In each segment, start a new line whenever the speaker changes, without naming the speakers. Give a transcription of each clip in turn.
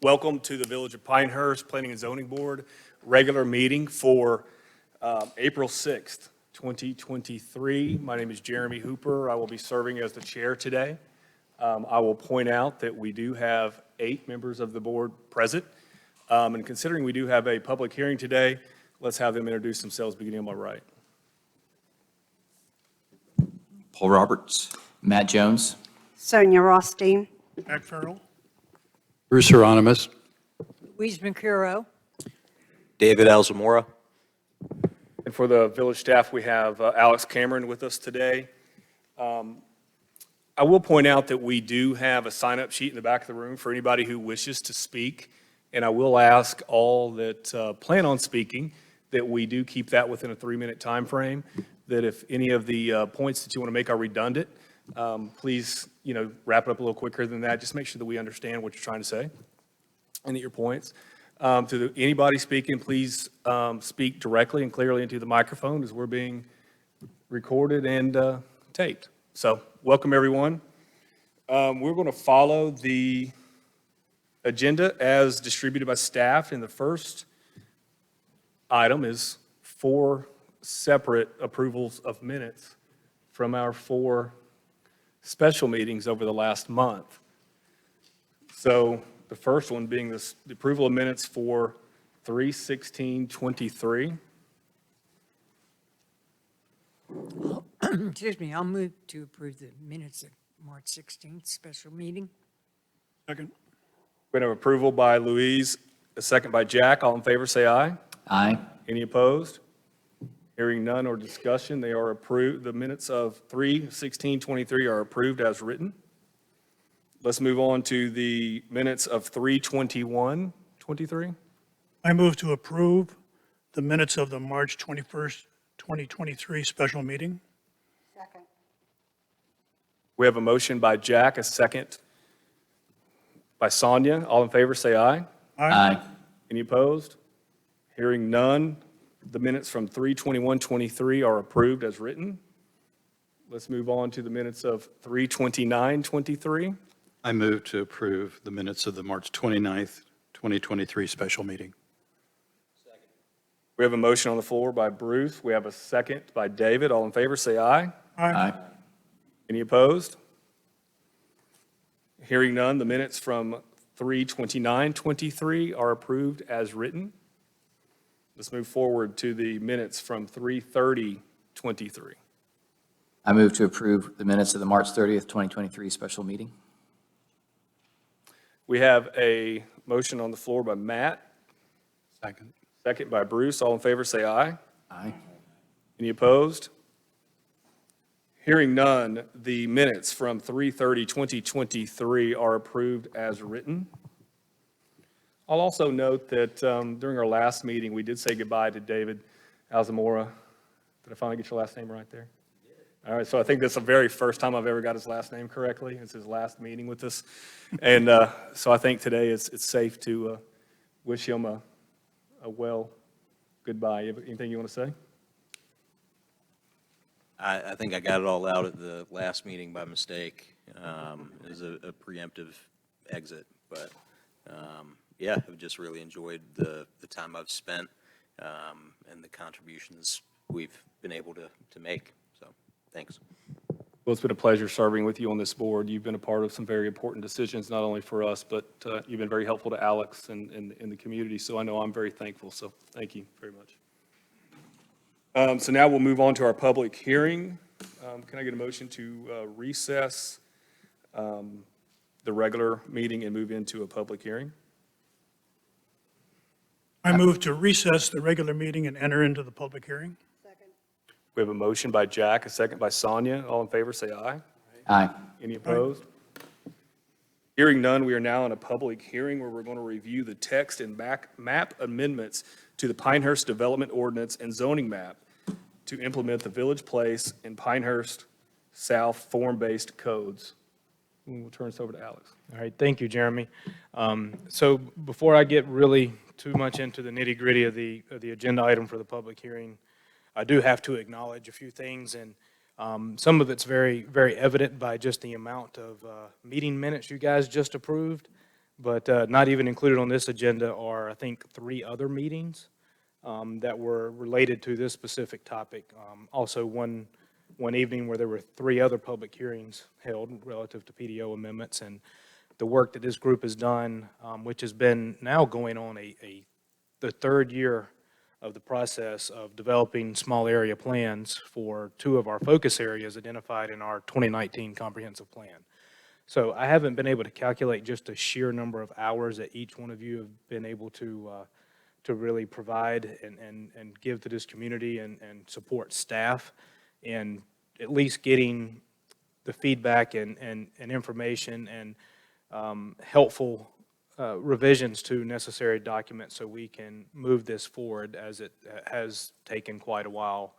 Welcome to the Village of Pinehurst Planning and Zoning Board regular meeting for April 6th, 2023. My name is Jeremy Hooper. I will be serving as the chair today. I will point out that we do have 8 members of the board present. And considering we do have a public hearing today, let's have them introduce themselves, beginning on my right.
Paul Roberts.
Matt Jones.
Sonia Rothstein.
Mac Farrell.
Bruce Hieronymus.
Louise Mercuro.
David Alzamora.
And for the village staff, we have Alex Cameron with us today. I will point out that we do have a sign-up sheet in the back of the room for anybody who wishes to speak. And I will ask all that plan on speaking that we do keep that within a 3-minute time frame, that if any of the points that you want to make are redundant, please, wrap it up a little quicker than that. Just make sure that we understand what you're trying to say and that your points. To anybody speaking, please speak directly and clearly into the microphone as we're being recorded and taped. So welcome, everyone. We're going to follow the agenda as distributed by staff, and the first item is 4 separate approvals of minutes from our 4 special meetings over the last month. So the first one being the approval of minutes for 3/16/23.
Excuse me, I'll move to approve the minutes of March 16th special meeting.
Second.
We have approval by Louise, a second by Jack. All in favor, say aye.
Aye.
Any opposed? Hearing none or discussion, they are approved. The minutes of 3/16/23 are approved as written. Let's move on to the minutes of 3/21/23.
I move to approve the minutes of the March 21st, 2023 special meeting.
Second.
We have a motion by Jack, a second by Sonia. All in favor, say aye.
Aye.
Any opposed? Hearing none, the minutes from 3/21/23 are approved as written. Let's move on to the minutes of 3/29/23.
I move to approve the minutes of the March 29th, 2023 special meeting.
We have a motion on the floor by Bruce. We have a second by David. All in favor, say aye.
Aye.
Any opposed? Hearing none, the minutes from 3/29/23 are approved as written. Let's move forward to the minutes from 3/30/23.
I move to approve the minutes of the March 30th, 2023 special meeting.
We have a motion on the floor by Matt,
Second.
second by Bruce. All in favor, say aye.
Aye.
Any opposed? Hearing none, the minutes from 3/30/2023 are approved as written. I'll also note that during our last meeting, we did say goodbye to David Alzamora. Did I finally get your last name right there? All right, so I think that's the very first time I've ever got his last name correctly. It's his last meeting with us. And so I think today it's safe to wish him a well goodbye. You have anything you want to say?
I think I got it all out at the last meeting by mistake. It was a preemptive exit, but yeah, I've just really enjoyed the time I've spent and the contributions we've been able to make. So, thanks.
Well, it's been a pleasure serving with you on this board. You've been a part of some very important decisions, not only for us, but you've been very helpful to Alex and the community. So I know I'm very thankful. So thank you very much. So now we'll move on to our public hearing. Can I get a motion to recess the regular meeting and move into a public hearing?
I move to recess the regular meeting and enter into the public hearing.
We have a motion by Jack, a second by Sonia. All in favor, say aye.
Aye.
Any opposed? Hearing none, we are now in a public hearing where we're going to review the text and map amendments to the Pinehurst Development Ordinance and zoning map to implement the Village Place and Pinehurst South form-based codes. We'll turn this over to Alex.
All right, thank you, Jeremy. So before I get really too much into the nitty-gritty of the agenda item for the public hearing, I do have to acknowledge a few things, and some of it's very, very evident by just the amount of meeting minutes you guys just approved. But not even included on this agenda are, I think, 3 other meetings that were related to this specific topic. Also, one evening where there were 3 other public hearings held relative to PDO amendments, and the work that this group has done, which has been now going on the 3rd year of the process of developing small area plans for 2 of our focus areas identified in our 2019 comprehensive plan. So I haven't been able to calculate just the sheer number of hours that each one of you have been able to really provide and give to this community and support staff in at least getting the feedback and information and helpful revisions to necessary documents so we can move this forward, as it has taken quite a while.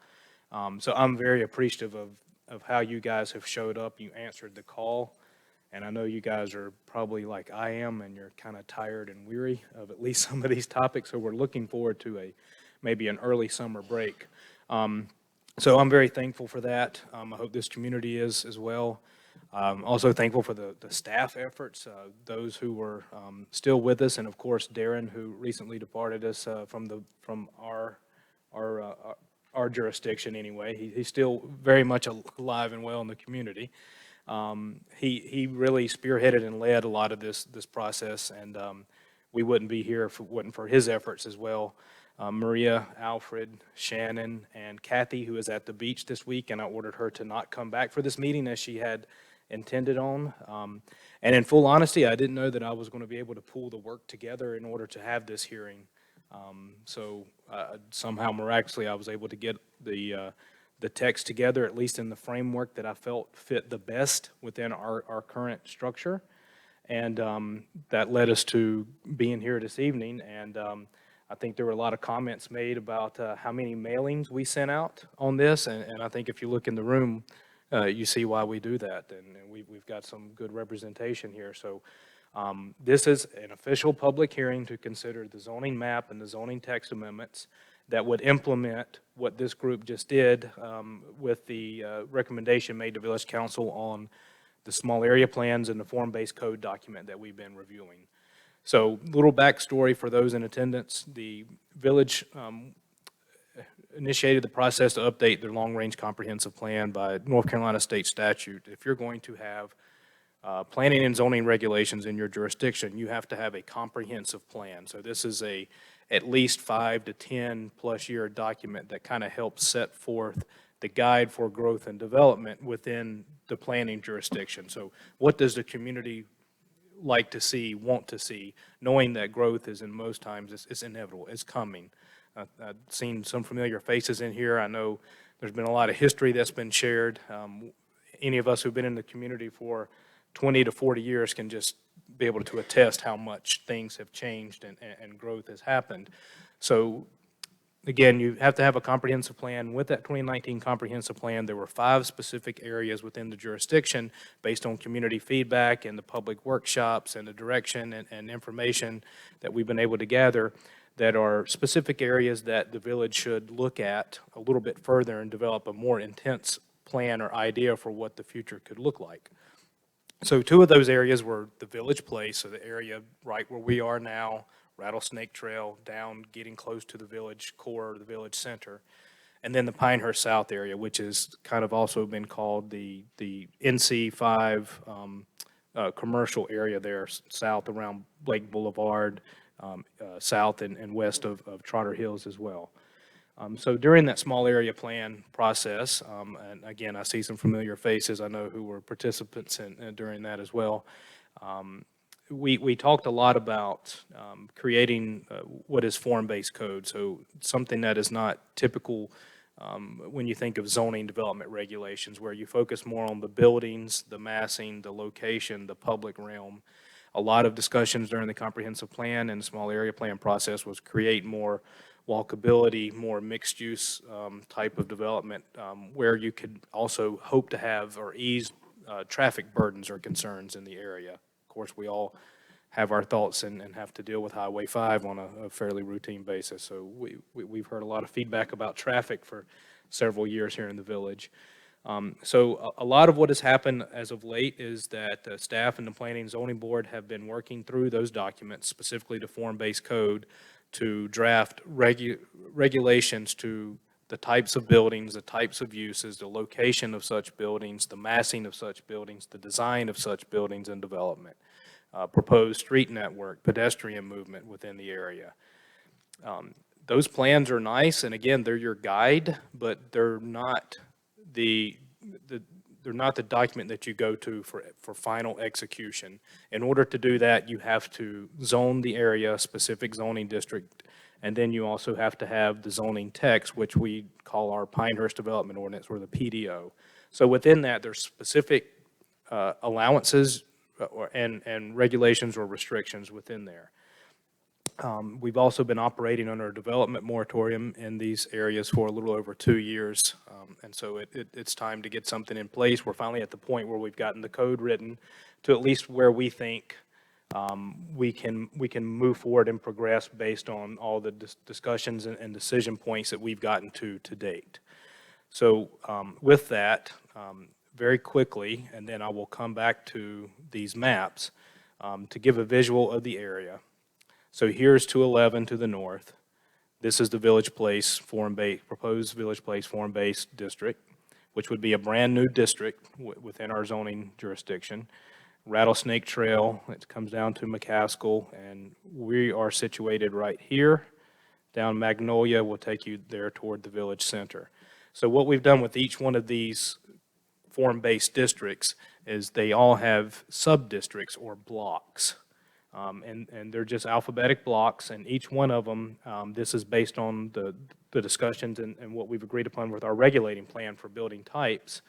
So I'm very appreciative of how you guys have showed up. You answered the call. And I know you guys are probably like I am, and you're kind of tired and weary of at least some of these topics. So we're looking forward to maybe an early summer break. So I'm very thankful for that. I hope this community is as well. Also thankful for the staff efforts, those who were still with us, and of course Darren, who recently departed us from our jurisdiction anyway. He's still very much alive and well in the community. He really spearheaded and led a lot of this process, and we wouldn't be here if it wasn't for his efforts as well. Maria, Alfred, Shannon, and Kathy, who is at the beach this week, and I ordered her to not come back for this meeting as she had intended on. And in full honesty, I didn't know that I was going to be able to pull the work together in order to have this hearing. So somehow miraculously, I was able to get the text together, at least in the framework that I felt fit the best within our current structure. And that led us to being here this evening. And I think there were a lot of comments made about how many mailings we sent out on this. And I think if you look in the room, you see why we do that. And we've got some good representation here. So this is an official public hearing to consider the zoning map and the zoning text amendments that would implement what this group just did with the recommendation made to Village Council on the small area plans and the form-based code document that we've been reviewing. So little backstory for those in attendance. The village initiated the process to update their long-range comprehensive plan by North Carolina state statute. If you're going to have planning and zoning regulations in your jurisdiction, you have to have a comprehensive plan. So this is at least 5 to 10 plus year document that kind of helps set forth the guide for growth and development within the planning jurisdiction. So what does the community like to see, want to see, knowing that growth is in most times, it's inevitable, it's coming. I've seen some familiar faces in here. I know there's been a lot of history that's been shared. Any of us who've been in the community for 20 to 40 years can just be able to attest how much things have changed and growth has happened. So again, you have to have a comprehensive plan. With that 2019 comprehensive plan, there were 5 specific areas within the jurisdiction based on community feedback and the public workshops and the direction and information that we've been able to gather that are specific areas that the village should look at a little bit further and develop a more intense plan or idea for what the future could look like. So 2 of those areas were the Village Place, so the area right where we are now, Rattlesnake Trail, down getting close to the village core, the village center, and then the Pinehurst South area, which has kind of also been called the NC5 commercial area there, south around Blake Boulevard, south and west of Trotter Hills as well. So during that small area plan process, and again, I see some familiar faces, I know who were participants during that as well. We talked a lot about creating what is form-based code, so something that is not typical when you think of zoning development regulations, where you focus more on the buildings, the massing, the location, the public realm. A lot of discussions during the comprehensive plan and the small area plan process was create more walkability, more mixed-use type of development, where you could also hope to have or ease traffic burdens or concerns in the area. Of course, we all have our thoughts and have to deal with Highway 5 on a fairly routine basis. So we've heard a lot of feedback about traffic for several years here in the village. So a lot of what has happened as of late is that staff and the Planning and Zoning Board have been working through those documents, specifically the form-based code, to draft regulations to the types of buildings, the types of uses, the location of such buildings, the massing of such buildings, the design of such buildings and development, proposed street network, pedestrian movement within the area. Those plans are nice, and again, they're your guide, but they're not they're not the document that you go to for final execution. In order to do that, you have to zone the area, specific zoning district, and then you also have to have the zoning text, which we call our Pinehurst Development Ordinance, or the PDO. So within that, there's specific allowances and regulations or restrictions within there. We've also been operating under a development moratorium in these areas for a little over 2 years, and so it's time to get something in place. We're finally at the point where we've gotten the code written to at least where we think we can move forward and progress based on all the discussions and decision points that we've gotten to date. So with that, very quickly, and then I will come back to these maps to give a visual of the area. So here's 211 to the north. This is the Village Place proposed Village Place form-based district, which would be a brand-new district within our zoning jurisdiction. Rattlesnake Trail, it comes down to McCaskill, and we are situated right here. Down Magnolia will take you there toward the village center. So what we've done with each one of these form-based districts is they all have sub-districts or blocks. And they're just alphabetic blocks, and each one of them, this is based on the discussions and what we've agreed upon with our regulating plan for building types,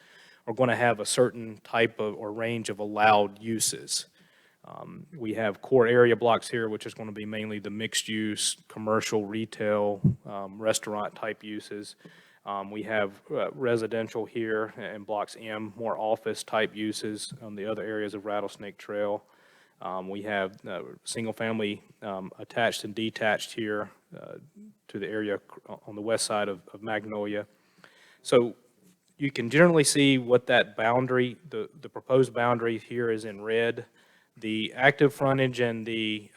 are going to have a certain type of or range of allowed uses. We have core area blocks here, which is going to be mainly the mixed-use, commercial, retail, restaurant-type uses. We have residential here in blocks M, more office-type uses on the other areas of Rattlesnake Trail. We have single-family attached and detached here to the area on the west side of Magnolia. So you can generally see what that boundary, the proposed boundary here is in red. The active frontage and the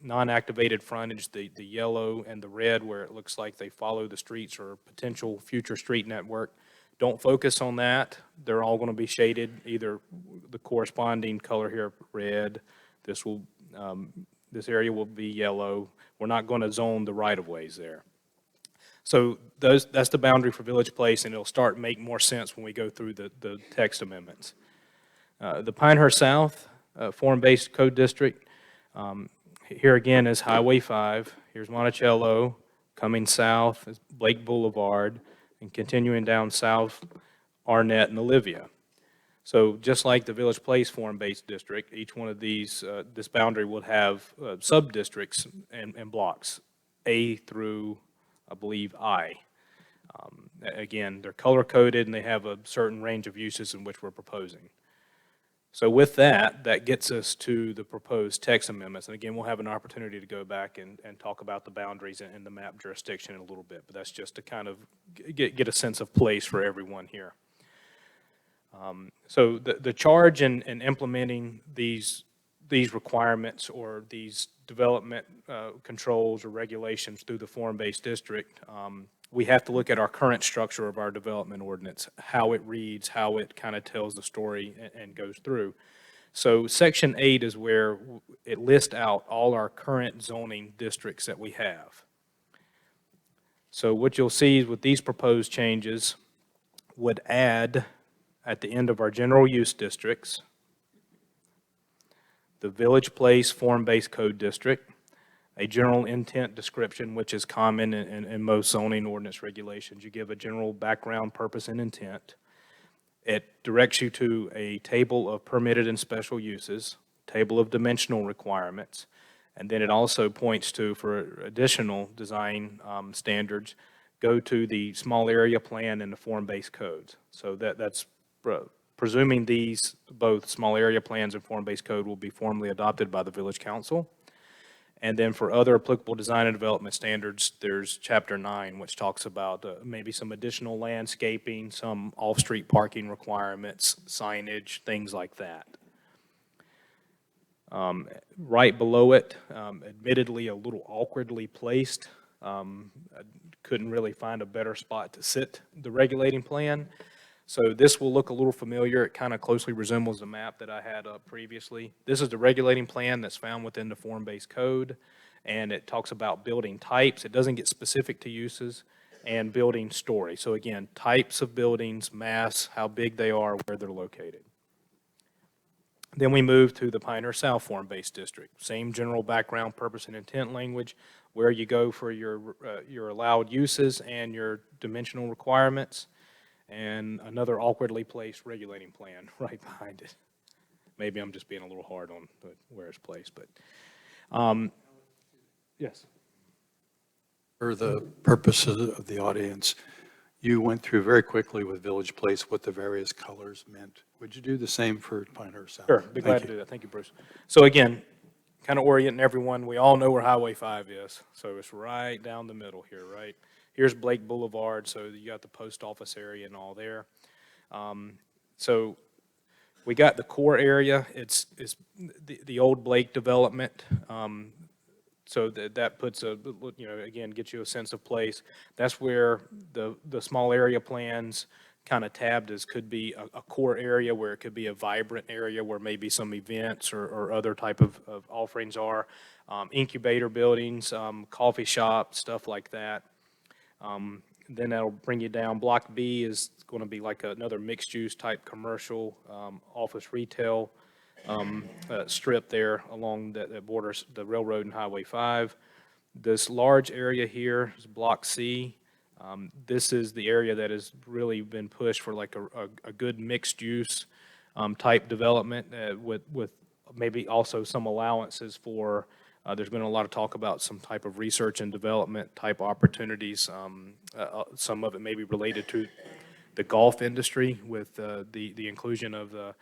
non-activated frontage, the yellow and the red, where it looks like they follow the streets or potential future street network, don't focus on that. They're all going to be shaded, either the corresponding color here, red. This area will be yellow. We're not going to zone the right-of-ways there. So that's the boundary for Village Place, and it'll start to make more sense when we go through the text amendments. The Pinehurst South form-based code district, here again is Highway 5. Here's Monticello. Coming south is Blake Boulevard, and continuing down south, Arnett and Olivia. So just like the Village Place form-based district, each one of these, this boundary will have sub-districts and blocks, A through, I believe, I. Again, they're color-coded, and they have a certain range of uses in which we're proposing. So with that, that gets us to the proposed text amendments. And again, we'll have an opportunity to go back and talk about the boundaries and the map jurisdiction in a little bit, but that's just to kind of get a sense of place for everyone here. So the charge in implementing these requirements or these development controls or regulations through the form-based district, we have to look at our current structure of our development ordinance, how it reads, how it kind of tells the story and goes through. So Section 8 is where it lists out all our current zoning districts that we have. So what you'll see with these proposed changes would add, at the end of our general use districts, the Village Place form-based code district, a general intent description, which is common in most zoning ordinance regulations. You give a general background, purpose, and intent. It directs you to a table of permitted and special uses, table of dimensional requirements, and then it also points to, for additional design standards, go to the small area plan and the form-based codes. So that's presuming these, both small area plans and form-based code, will be formally adopted by the village council. And then for other applicable design and development standards, there's Chapter 9, which talks about maybe some additional landscaping, some off-street parking requirements, signage, things like that. Right below it, admittedly a little awkwardly placed, I couldn't really find a better spot to sit the regulating plan. So this will look a little familiar. It kind of closely resembles the map that I had up previously. This is the regulating plan that's found within the form-based code, and it talks about building types. It doesn't get specific to uses, and building story. So again, types of buildings, mass, how big they are, where they're located. Then we move to the Pioneer South form-based district. Same general background, purpose, and intent language, where you go for your allowed uses and your dimensional requirements, and another awkwardly placed regulating plan right behind it. Maybe I'm just being a little hard on where it's placed, but, yes.
For the purposes of the audience, you went through very quickly with Village Place what the various colors meant. Would you do the same for Pioneer South?
Sure, be glad to do that. Thank you, Bruce. So again, kind of orienting everyone, we all know where Highway 5 is. So it's right down the middle here, right? Here's Blake Boulevard, so you got the post office area and all there. So we got the core area. It's the old Blake development. So that puts again, gets you a sense of place. That's where the small area plans kind of tabbed as could be a core area where it could be a vibrant area where maybe some events or other type of offerings are. Incubator buildings, coffee shops, stuff like that. Then that'll bring you down. Block B is going to be like another mixed-use type commercial, office retail strip there along that borders the railroad and Highway 5. This large area here is Block C. This is the area that has really been pushed for like a good mixed-use type development with maybe also some allowances for there's been a lot of talk about some type of research and development type opportunities. Some of it may be related to the golf industry with the inclusion of the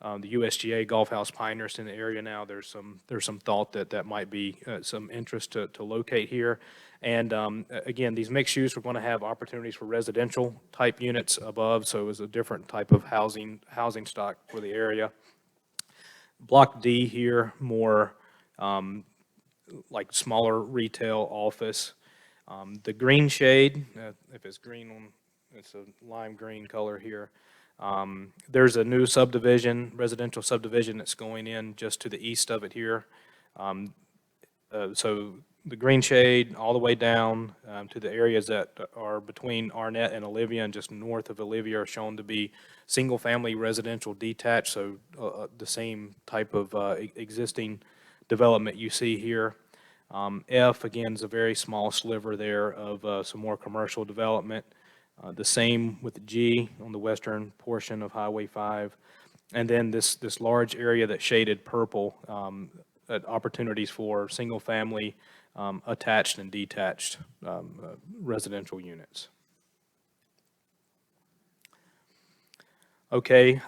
USGA Golf House Pinehurst in the area now. There's some thought that might be some interest to locate here. And again, these mixed use, we're going to have opportunities for residential type units above, so it's a different type of housing stock for the area. Block D here, more like smaller retail office. The green shade, if it's green on, it's a lime green color here. There's a new subdivision, residential subdivision that's going in just to the east of it here. So the green shade all the way down to the areas that are between Arnett and Olivia and just north of Olivia are shown to be single-family residential detached, so the same type of existing development you see here. F, again, is a very small sliver there of some more commercial development. The same with G on the western portion of Highway 5. And then this large area that's shaded purple, opportunities for single-family attached and detached residential units. Okay,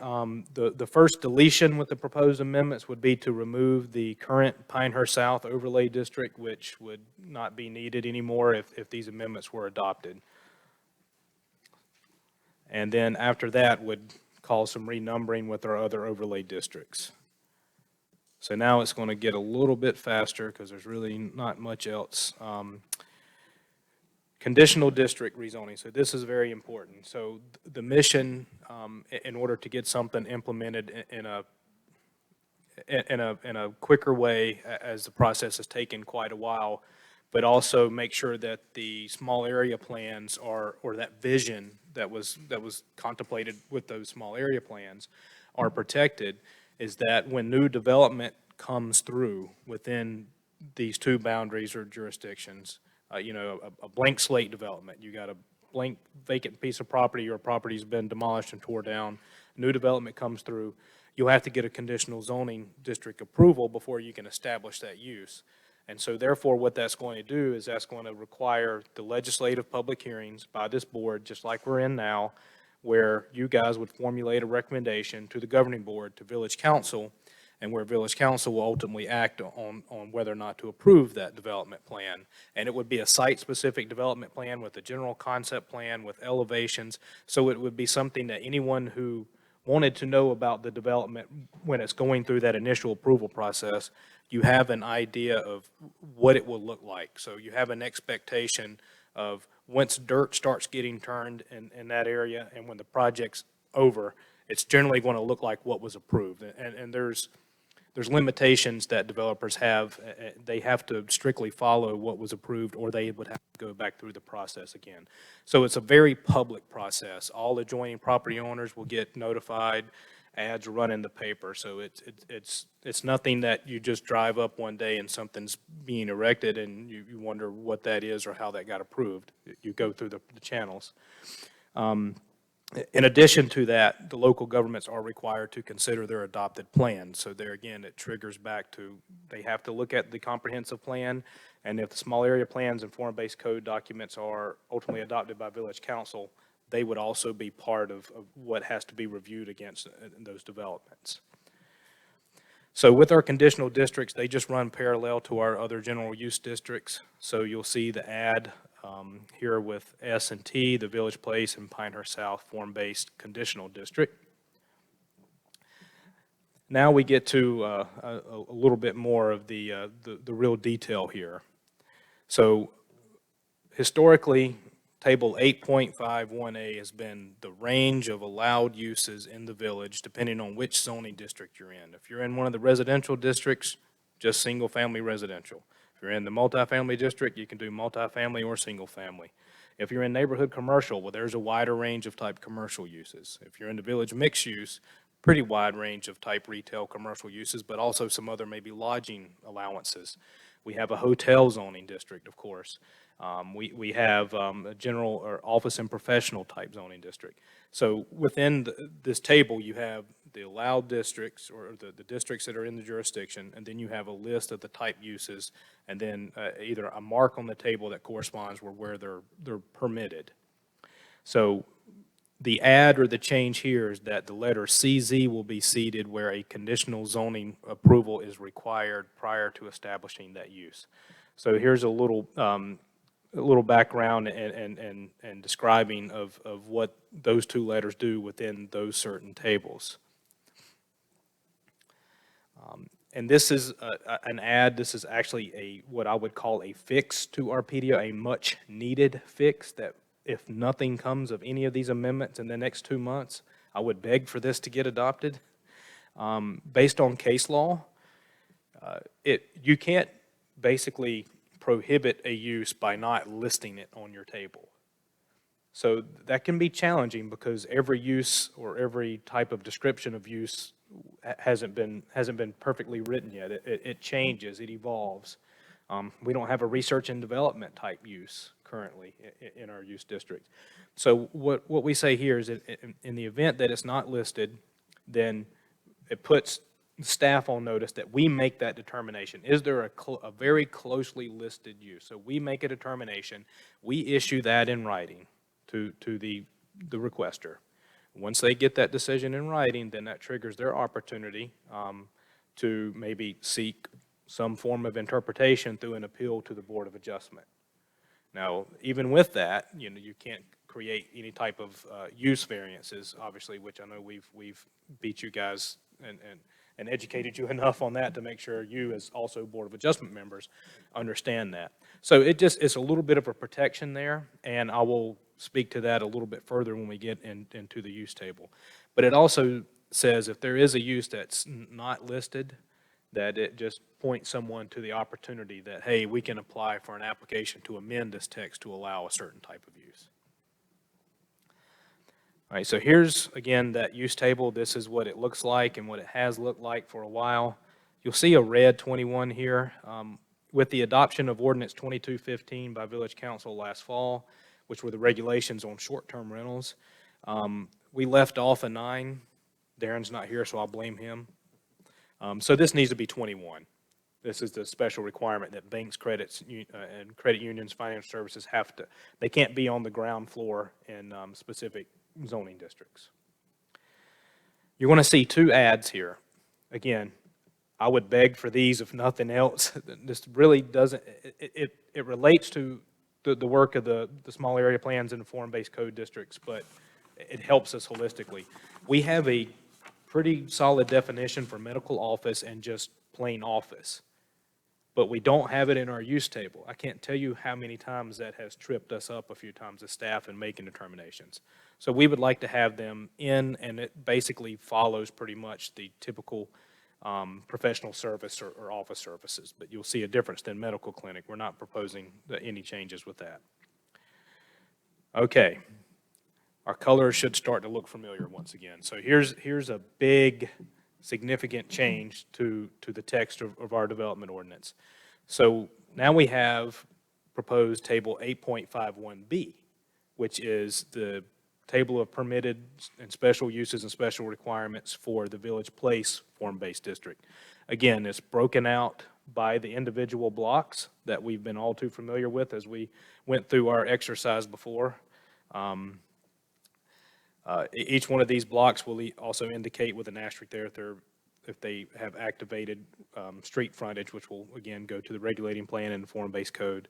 the first deletion with the proposed amendments would be to remove the current Pinehurst South overlay district, which would not be needed anymore if these amendments were adopted. And then after that would cause some renumbering with our other overlay districts. So now it's going to get a little bit faster because there's really not much else. Conditional district rezoning. So this is very important. So the mission, in order to get something implemented in a quicker way, as the process has taken quite a while, but also make sure that the small area plans or that vision that was contemplated with those small area plans are protected, is that when new development comes through within these two boundaries or jurisdictions, a blank slate development, you got a blank vacant piece of property or property's been demolished and tore down, new development comes through, you'll have to get a conditional zoning district approval before you can establish that use. And so therefore what that's going to do is that's going to require the legislative public hearings by this board, just like we're in now, where you guys would formulate a recommendation to the governing board, to village council, and where village council will ultimately act on whether or not to approve that development plan. And it would be a site-specific development plan with a general concept plan with elevations. So it would be something that anyone who wanted to know about the development when it's going through that initial approval process, you have an idea of what it will look like. So you have an expectation of once dirt starts getting turned in that area and when the project's over, it's generally going to look like what was approved. And there's limitations that developers have. They have to strictly follow what was approved, or they would have to go back through the process again. So it's a very public process. All adjoining property owners will get notified. Ads run in the paper. So it's nothing that you just drive up one day and something's being erected and you wonder what that is or how that got approved. You go through the channels. In addition to that, the local governments are required to consider their adopted plan. So there again, it triggers back to, they have to look at the comprehensive plan, and if the small area plans and form-based code documents are ultimately adopted by village council, they would also be part of what has to be reviewed against those developments. So with our conditional districts, they just run parallel to our other general use districts. So you'll see the ad here with S and T, the Village Place and Pinehurst South form-based conditional district. Now we get to a little bit more of the real detail here. So historically, Table 8.51A has been the range of allowed uses in the village depending on which zoning district you're in. If you're in one of the residential districts, just single-family residential. If you're in the multifamily district, you can do multifamily or single-family. If you're in neighborhood commercial, well, there's a wider range of type commercial uses. If you're in the village mixed use, pretty wide range of type retail commercial uses, but also some other maybe lodging allowances. We have a hotel zoning district, of course. We have a general or office and professional type zoning district. So within this table, you have the allowed districts or the districts that are in the jurisdiction, and then you have a list of the type uses, and then either a mark on the table that corresponds with where they're permitted. So the add or the change here is that the letter CZ will be seated where a conditional zoning approval is required prior to establishing that use. So here's a little background and describing of what those two letters do within those certain tables. And this is an add. This is actually what I would call a fix to Arpedia, a much needed fix that if nothing comes of any of these amendments in the next 2 months, I would beg for this to get adopted. Based on case law, you can't basically prohibit a use by not listing it on your table. So that can be challenging because every use or every type of description of use hasn't been perfectly written yet. It changes, it evolves. We don't have a research and development type use currently in our use district. So what we say here is that in the event that it's not listed, then it puts staff on notice that we make that determination. Is there a very closely listed use? So we make a determination. We issue that in writing to the requester. Once they get that decision in writing, then that triggers their opportunity to maybe seek some form of interpretation through an appeal to the Board of Adjustment. Now, even with that, you can't create any type of use variances, obviously, which I know we've beat you guys and educated you enough on that to make sure you, as also Board of Adjustment members, understand that. So it's a little bit of a protection there, and I will speak to that a little bit further when we get into the use table. But it also says if there is a use that's not listed, that it just points someone to the opportunity that, hey, we can apply for an application to amend this text to allow a certain type of use. All right, so here's, again, that use table. This is what it looks like and what it has looked like for a while. You'll see a red 21 here. With the adoption of Ordinance 2215 by Village Council last fall, which were the regulations on short-term rentals, we left off a 9. Darren's not here, so I'll blame him. So this needs to be 21. This is the special requirement that banks, credits, and credit unions, financial services they can't be on the ground floor in specific zoning districts. You're going to see 2 ads here. Again, I would beg for these if nothing else. This really doesn't, it relates to the work of the small area plans and the form-based code districts, but it helps us holistically. We have a pretty solid definition for medical office and just plain office, but we don't have it in our use table. I can't tell you how many times that has tripped us up a few times as staff in making determinations. So we would like to have them in, and it basically follows pretty much the typical professional service or office services, but you'll see a difference than medical clinic. We're not proposing any changes with that. Okay, our colors should start to look familiar once again. So here's a big, significant change to the text of our development ordinance. So now we have proposed table 8.51B, which is the table of permitted and special uses and special requirements for the Village Place form-based district. Again, it's broken out by the individual blocks that we've been all too familiar with as we went through our exercise before. Each one of these blocks will also indicate with an asterisk there if they have activated street frontage, which will again go to the regulating plan and the form-based code.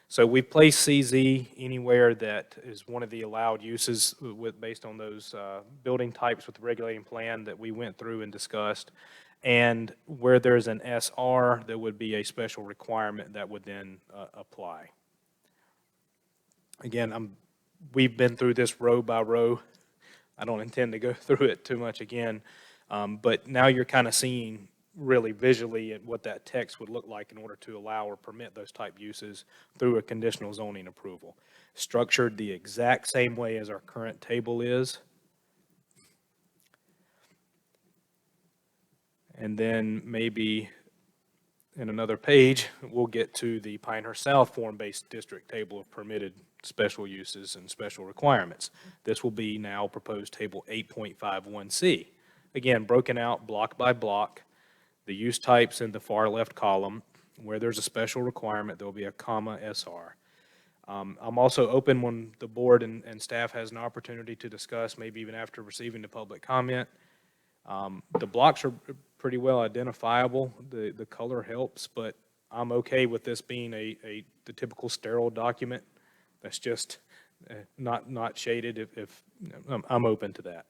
So we've placed CZ anywhere that is one of the allowed uses based on those building types with the regulating plan that we went through and discussed. And where there's an SR, there would be a special requirement that would then apply. Again, we've been through this row by row. I don't intend to go through it too much again, but now you're kind of seeing really visually at what that text would look like in order to allow or permit those type uses through a conditional zoning approval. Structured the exact same way as our current table is. And then maybe in another page, we'll get to the Pinehurst South form-based district table of permitted special uses and special requirements. This will be now proposed table 8.51C. Again, broken out block by block. The use types in the far left column. Where there's a special requirement, there will be a comma SR. I'm also open when the board and staff has an opportunity to discuss, maybe even after receiving the public comment. The blocks are pretty well identifiable. The color helps, but I'm okay with this being the typical sterile document that's just not shaded. If I'm open to that.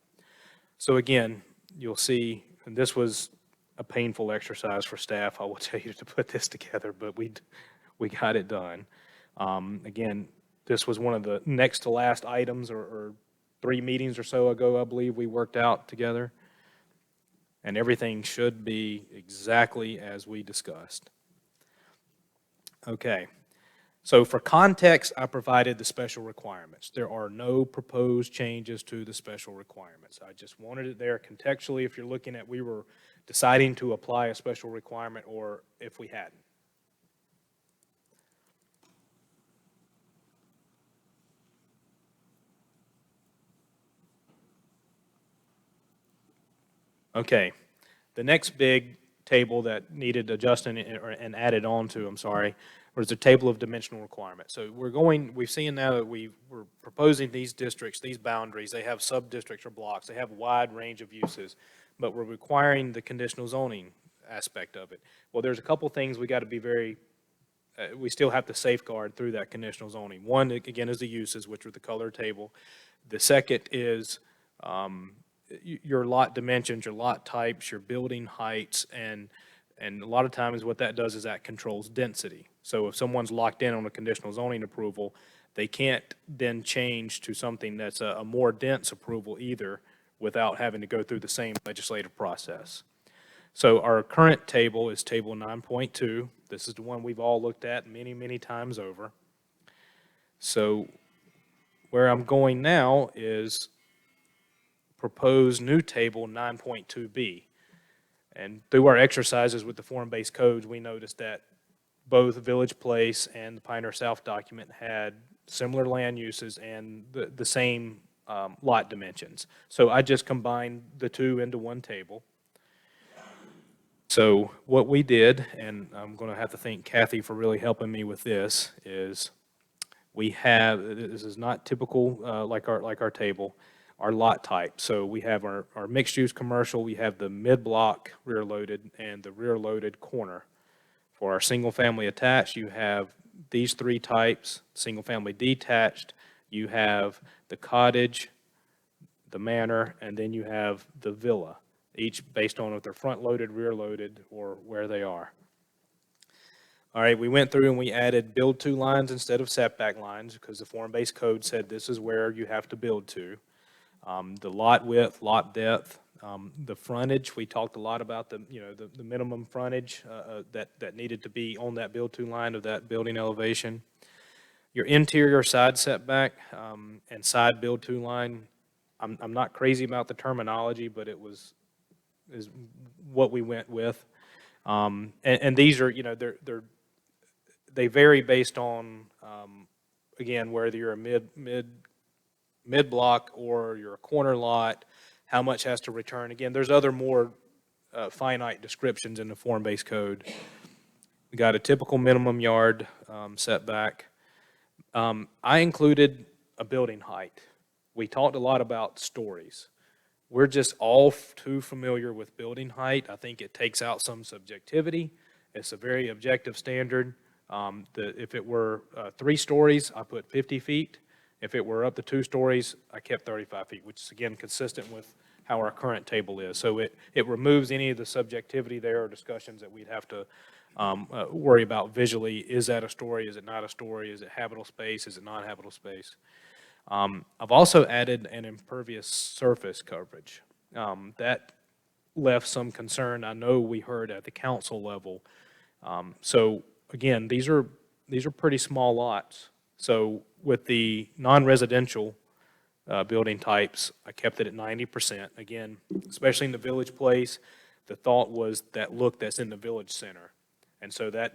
So again, you'll see, and this was a painful exercise for staff, I will tell you, to put this together, but we got it done. Again, this was one of the next to last items or 3 meetings or so ago, I believe we worked out together. And everything should be exactly as we discussed. Okay, so for context, I provided the special requirements. There are no proposed changes to the special requirements. I just wanted it there contextually if you're looking at we were deciding to apply a special requirement or if we hadn't. Okay, the next big table that needed adjusting and added on to, was the table of dimensional requirements. So we've seen now that we're proposing these districts, these boundaries, they have sub-districts or blocks, they have a wide range of uses, but we're requiring the conditional zoning aspect of it. Well, there's a couple things we got to be we still have to safeguard through that conditional zoning. One, again, is the uses, which are the color table. The second is your lot dimensions, your lot types, your building heights, and a lot of times what that does is that controls density. So if someone's locked in on a conditional zoning approval, they can't then change to something that's a more dense approval either without having to go through the same legislative process. So our current table is table 9.2. This is the one we've all looked at many, many times over. So where I'm going now is propose new table 9.2B. And through our exercises with the form-based codes, we noticed that both Village Place and the Pinehurst South document had similar land uses and the same lot dimensions. So I just combined the two into one table. So what we did, and I'm going to have to thank Kathy for really helping me with this, is this is not typical like our table. our lot type. So we have our mixed-use commercial, we have the mid-block rear-loaded and the rear-loaded corner. For our single-family attached, you have these three types. Single-family detached, you have the cottage, the manor, and then you have the villa, each based on if they're front-loaded, rear-loaded, or where they are. All right, we went through and we added build-to lines instead of setback lines because the form-based code said this is where you have to build to. The lot width, lot depth, the frontage, we talked a lot about the minimum frontage that needed to be on that build-to line of that building elevation. Your interior side setback and side build-to line, I'm not crazy about the terminology, but is what we went with. And these are, they vary based on, again, whether you're a mid-block or you're a corner lot, how much has to return. Again, there's other more finite descriptions in the form-based code. We got a typical minimum yard setback. I included a building height. We talked a lot about stories. We're just all too familiar with building height. I think it takes out some subjectivity. It's a very objective standard. If it were 3 stories, I put 50 feet. If it were up to 2 stories, I kept 35 feet, which is, again, consistent with how our current table is. So it removes any of the subjectivity there or discussions that we'd have to worry about visually. Is that a story? Is it not a story? Is it habitable space? Is it not habitable space? I've also added an impervious surface coverage. That left some concern I know we heard at the council level. So again, these are pretty small lots. So with the non-residential building types, I kept it at 90%. Again, especially in the Village Place, the thought was that look that's in the Village Center. And so that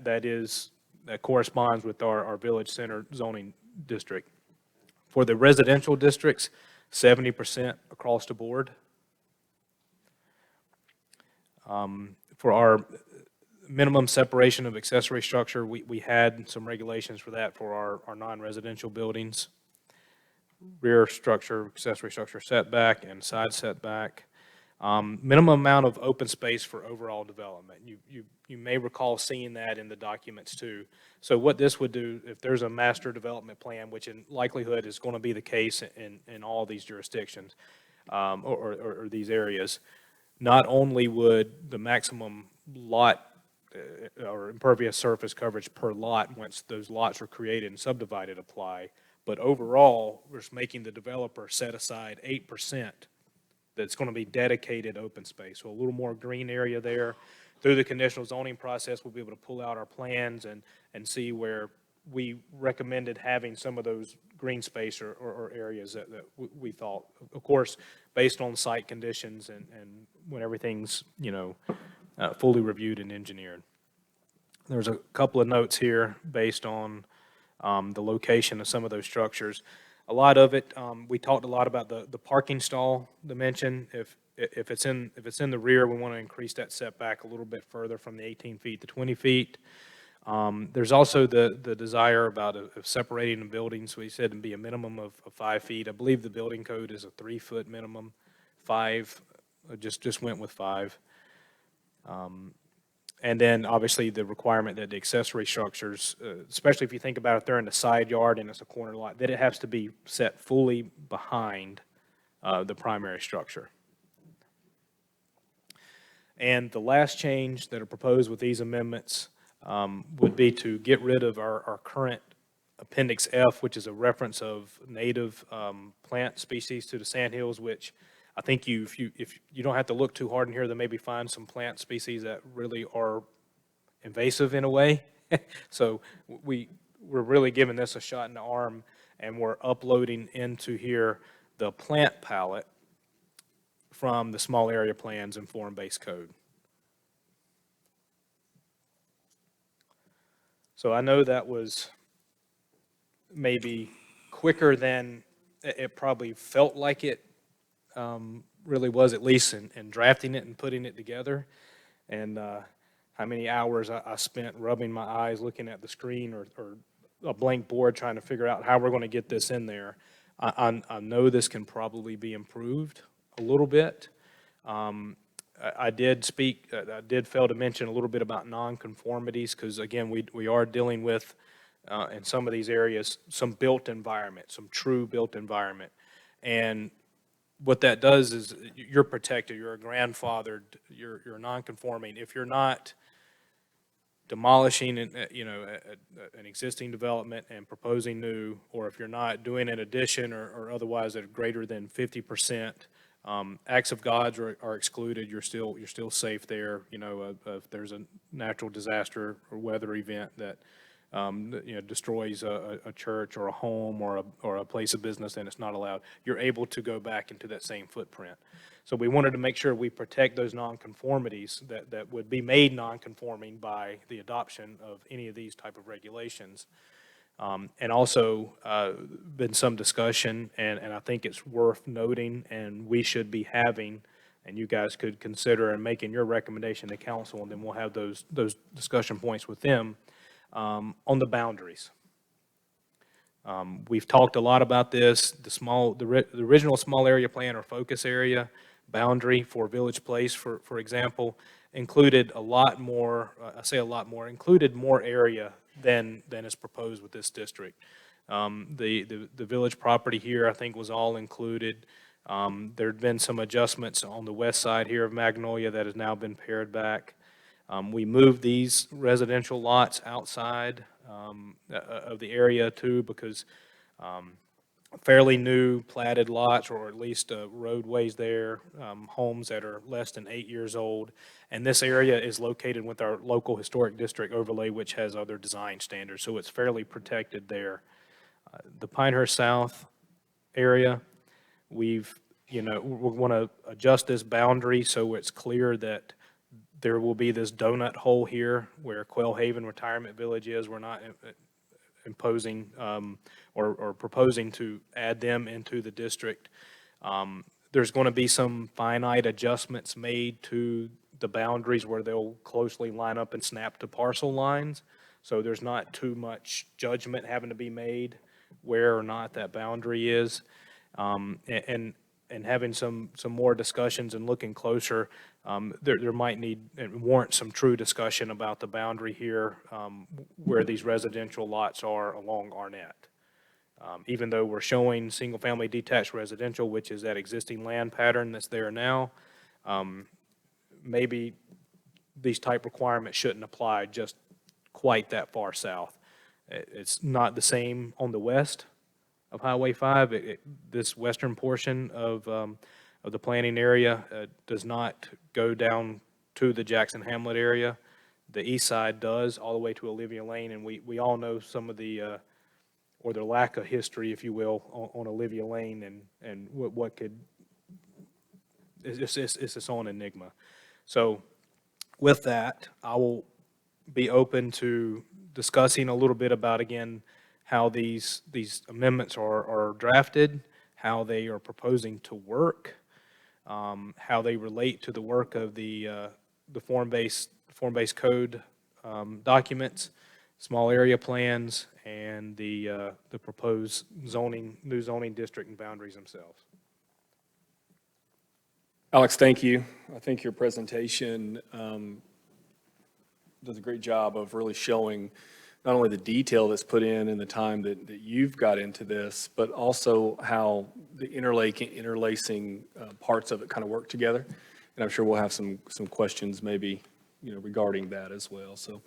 corresponds with our Village Center zoning district. For the residential districts, 70% across the board. For our minimum separation of accessory structure, we had some regulations for that for our non-residential buildings. Rear structure, accessory structure setback, and side setback. Minimum amount of open space for overall development. You may recall seeing that in the documents too. So what this would do, if there's a master development plan, which in likelihood is going to be the case in all these jurisdictions or these areas, not only would the maximum lot or impervious surface coverage per lot once those lots are created and subdivided apply, but overall, we're just making the developer set aside 8% that's going to be dedicated open space. So a little more green area there. Through the conditional zoning process, we'll be able to pull out our plans and see where we recommended having some of those green space or areas that we thought, of course, based on site conditions and when everything's, fully reviewed and engineered. There's a couple of notes here based on the location of some of those structures. A lot of it, we talked a lot about the parking stall dimension. If it's in the rear, we want to increase that setback a little bit further from the 18 feet to 20 feet. There's also the desire about of separating the buildings. We said it'd be a minimum of 5 feet. I believe the building code is a 3-foot minimum. 5, just went with 5. And then obviously the requirement that the accessory structures, especially if you think about it, they're in the side yard and it's a corner lot, that it has to be set fully behind the primary structure. And the last change that are proposed with these amendments would be to get rid of our current Appendix F, which is a reference of native plant species to the sandhills, which I think if you don't have to look too hard in here, then maybe find some plant species that really are invasive in a way. So we're really giving this a shot in the arm, and we're uploading into here the plant palette from the small area plans and form-based code. So I know that was maybe quicker than it probably felt like it really was, at least in drafting it and putting it together. And how many hours I spent rubbing my eyes looking at the screen or a blank board trying to figure out how we're going to get this in there. I know this can probably be improved a little bit. I did fail to mention a little bit about nonconformities, because again, we are dealing with, in some of these areas, some built environment, some true built environment. And what that does is you're protected, you're grandfathered, you're non-conforming. If you're not demolishing, an existing development and proposing new, or if you're not doing an addition or otherwise that are greater than 50%, acts of gods are excluded. You're still safe there. If there's a natural disaster or weather event that destroys a church or a home or a place of business, then it's not allowed. You're able to go back into that same footprint. So we wanted to make sure we protect those nonconformities that would be made nonconforming by the adoption of any of these type of regulations. And also, been some discussion, and I think it's worth noting, and we should be having, and you guys could consider and making your recommendation to council, and then we'll have those discussion points with them, on the boundaries. We've talked a lot about this. The original small area plan or focus area boundary for Village Place, for example, included a lot more, included more area than is proposed with this district. The village property here, I think, was all included. There'd been some adjustments on the west side here of Magnolia that has now been pared back. We moved these residential lots outside of the area too, because fairly new platted lots, or at least roadways there, homes that are less than 8 years old. And this area is located with our local historic district overlay, which has other design standards, so it's fairly protected there. The Pinehurst South area, we want to adjust this boundary so it's clear that there will be this donut hole here where Quail Haven Retirement Village is. We're not imposing or proposing to add them into the district. There's going to be some finite adjustments made to the boundaries where they'll closely line up and snap to parcel lines. So there's not too much judgment having to be made where or not that boundary is. And having some more discussions and looking closer, there might need and warrant some true discussion about the boundary here, where these residential lots are along Arnett. Even though we're showing single-family detached residential, which is that existing land pattern that's there now, maybe these type requirements shouldn't apply just quite that far south. It's not the same on the west of Highway 5. This western portion of the planning area does not go down to the Jackson Hamlet area. The east side does, all the way to Olivia Lane, and we all know some of the, or the lack of history, if you will, on Olivia Lane and what could, it's its own enigma. So with that, I will be open to discussing a little bit about, again, how these amendments are drafted, how they are proposing to work, how they relate to the work of the form-based code documents, small area plans, and the proposed new zoning district and boundaries themselves.
Alex, thank you. I think your presentation does a great job of really showing not only the detail that's put in the time that you've got into this, but also how the interlacing parts of it kind of work together. And I'm sure we'll have some questions maybe, regarding that as well. So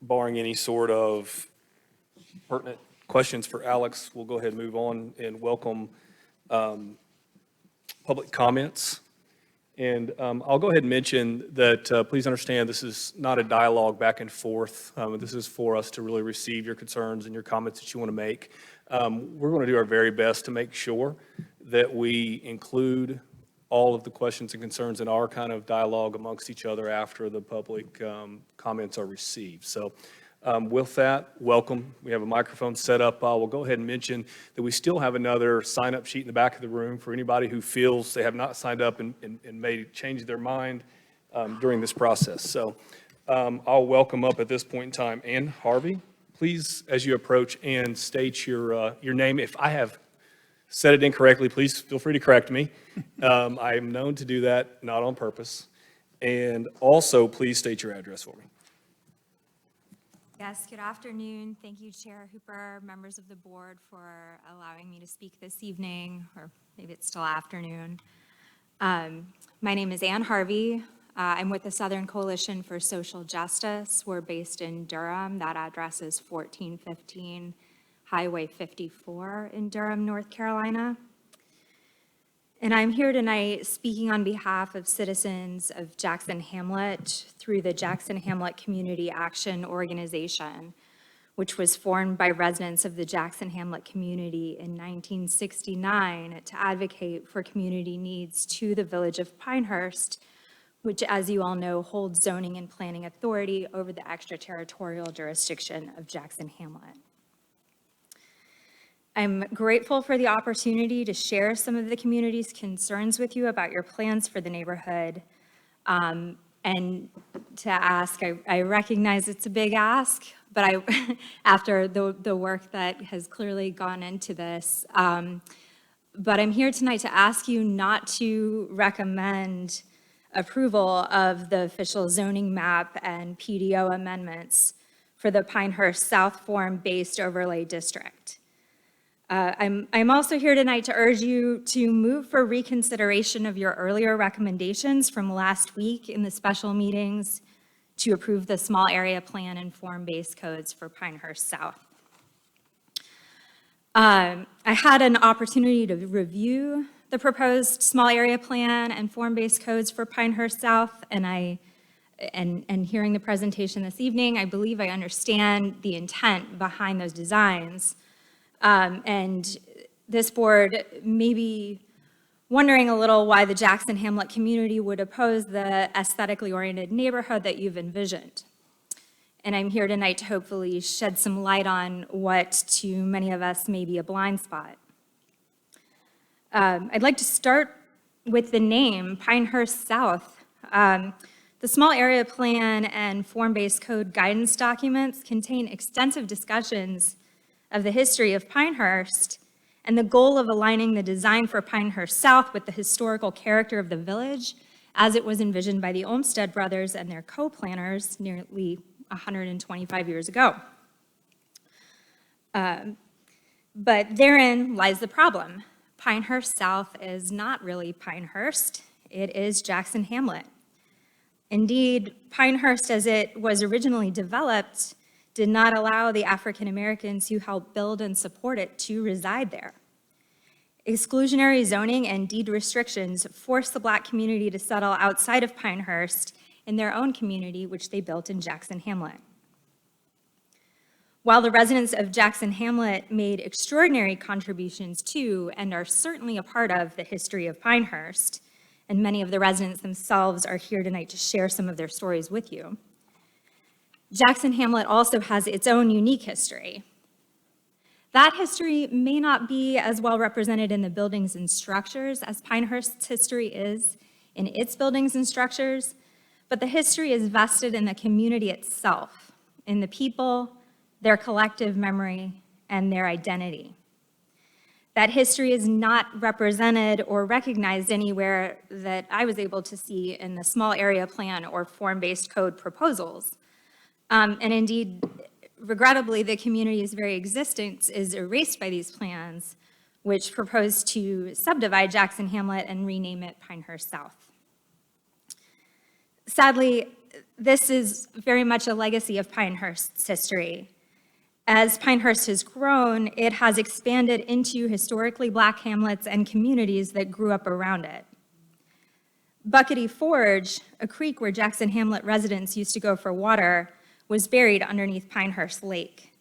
barring any sort of pertinent questions for Alex, we'll go ahead and move on and welcome public comments. And I'll go ahead and mention that please understand this is not a dialogue back and forth. This is for us to really receive your concerns and your comments that you want to make. We're going to do our very best to make sure that we include all of the questions and concerns in our kind of dialogue amongst each other after the public comments are received. So with that, welcome. We have a microphone set up. We'll go ahead and mention that we still have another sign-up sheet in the back of the room for anybody who feels they have not signed up and may change their mind during this process. So I'll welcome up at this point in time Ann Harvey please, as you approach, and state your name. If I have said it incorrectly, please feel free to correct me. I am known to do that, not on purpose. And also, please state your address for me.
Yes, good afternoon. Thank you, Chair Hooper, members of the board, for allowing me to speak this evening, or maybe it's still afternoon. My name is Ann Harvey. I'm with the Southern Coalition for Social Justice. We're based in Durham. That address is 1415 Highway 54 in Durham, North Carolina. And I'm here tonight speaking on behalf of citizens of Jackson Hamlet through the Jackson Hamlet Community Action Organization, which was formed by residents of the Jackson Hamlet community in 1969 to advocate for community needs to the village of Pinehurst, which, as you all know, holds zoning and planning authority over the extraterritorial jurisdiction of Jackson Hamlet. I'm grateful for the opportunity to share some of the community's concerns with you about your plans for the neighborhood. And to ask, I recognize it's a big ask, but after the work that has clearly gone into this, but I'm here tonight to ask you not to recommend approval of the official zoning map and PDO amendments for the Pinehurst South Form-based overlay district. I'm also here tonight to urge you to move for reconsideration of your earlier recommendations from last week in the special meetings to approve the small area plan and form-based codes for Pinehurst South. I had an opportunity to review the proposed small area plan and form-based codes for Pinehurst South, and hearing the presentation this evening, I believe I understand the intent behind those designs. And this board may be wondering a little why the Jackson Hamlet community would oppose the aesthetically oriented neighborhood that you've envisioned. And I'm here tonight to hopefully shed some light on what to many of us may be a blind spot. I'd like to start with the name Pinehurst South. The small area plan and form-based code guidance documents contain extensive discussions of the history of Pinehurst and the goal of aligning the design for Pinehurst South with the historical character of the village as it was envisioned by the Olmsted brothers and their co-planners nearly 125 years ago. But therein lies the problem. Pinehurst South is not really Pinehurst, it is Jackson Hamlet. Indeed, Pinehurst, as it was originally developed, did not allow the African Americans who helped build and support it to reside there. Exclusionary zoning and deed restrictions forced the Black community to settle outside of Pinehurst in their own community, which they built in Jackson Hamlet. While the residents of Jackson Hamlet made extraordinary contributions to and are certainly a part of the history of Pinehurst, and many of the residents themselves are here tonight to share some of their stories with you, Jackson Hamlet also has its own unique history. That history may not be as well represented in the buildings and structures as Pinehurst's history is in its buildings and structures, but the history is vested in the community itself, in the people, their collective memory, and their identity. That history is not represented or recognized anywhere that I was able to see in the small area plan or form-based code proposals. And indeed, regrettably, the community's very existence is erased by these plans, which propose to subdivide Jackson Hamlet and rename it Pinehurst South. Sadly, this is very much a legacy of Pinehurst's history. As Pinehurst has grown, it has expanded into historically Black hamlets and communities that grew up around it. Buckety Forge, a creek where Jackson Hamlet residents used to go for water, was buried underneath Pinehurst Lake.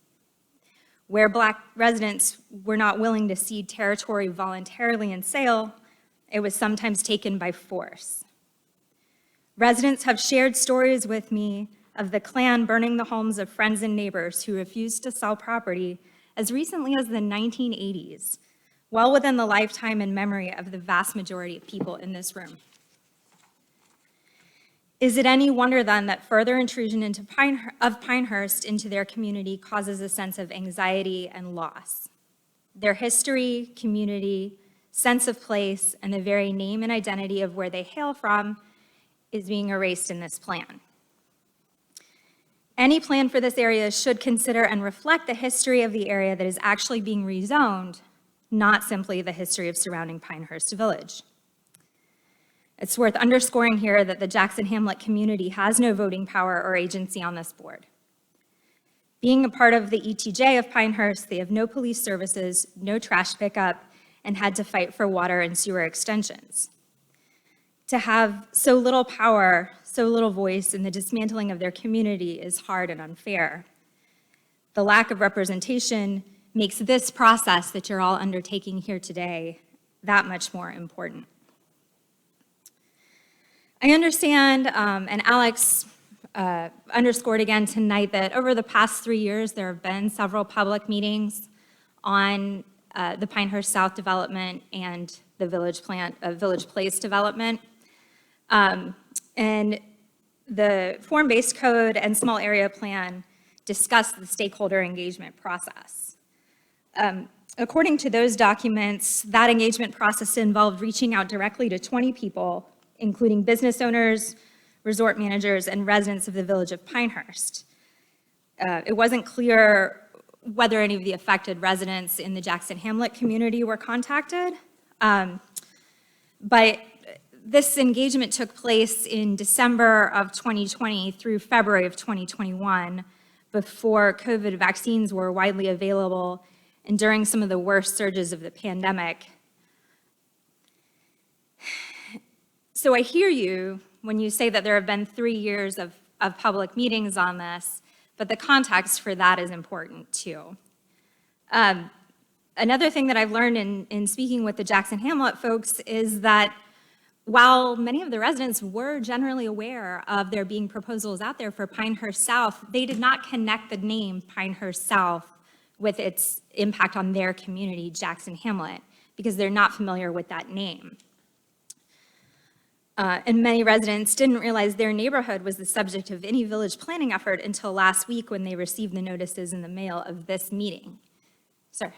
Where Black residents were not willing to cede territory voluntarily in sale, it was sometimes taken by force. Residents have shared stories with me of the Klan burning the homes of friends and neighbors who refused to sell property as recently as the 1980s, well within the lifetime and memory of the vast majority of people in this room. Is it any wonder then that further intrusion of Pinehurst into their community causes a sense of anxiety and loss? Their history, community, sense of place, and the very name and identity of where they hail from is being erased in this plan. Any plan for this area should consider and reflect the history of the area that is actually being rezoned, not simply the history of surrounding Pinehurst Village. It's worth underscoring here that the Jackson Hamlet community has no voting power or agency on this board. Being a part of the ETJ of Pinehurst, they have no police services, no trash pickup, and had to fight for water and sewer extensions. To have so little power, so little voice in the dismantling of their community is hard and unfair. The lack of representation makes this process that you're all undertaking here today that much more important. I understand, and Alex underscored again tonight, that over the past 3 years, there have been several public meetings on the Pinehurst South development and the Village Place development. And the form-based code and small area plan discuss the stakeholder engagement process. According to those documents, that engagement process involved reaching out directly to 20 people, including business owners, resort managers, and residents of the village of Pinehurst. It wasn't clear whether any of the affected residents in the Jackson Hamlet community were contacted, but this engagement took place in December of 2020 through February of 2021, before COVID vaccines were widely available and during some of the worst surges of the pandemic. So I hear you when you say that there have been 3 years of public meetings on this, but the context for that is important too. Another thing that I've learned in speaking with the Jackson Hamlet folks is that while many of the residents were generally aware of there being proposals out there for Pinehurst South, they did not connect the name Pinehurst South with its impact on their community, Jackson Hamlet, because they're not familiar with that name. And many residents didn't realize their neighborhood was the subject of any village planning effort until last week when they received the notices in the mail of this meeting. Sir.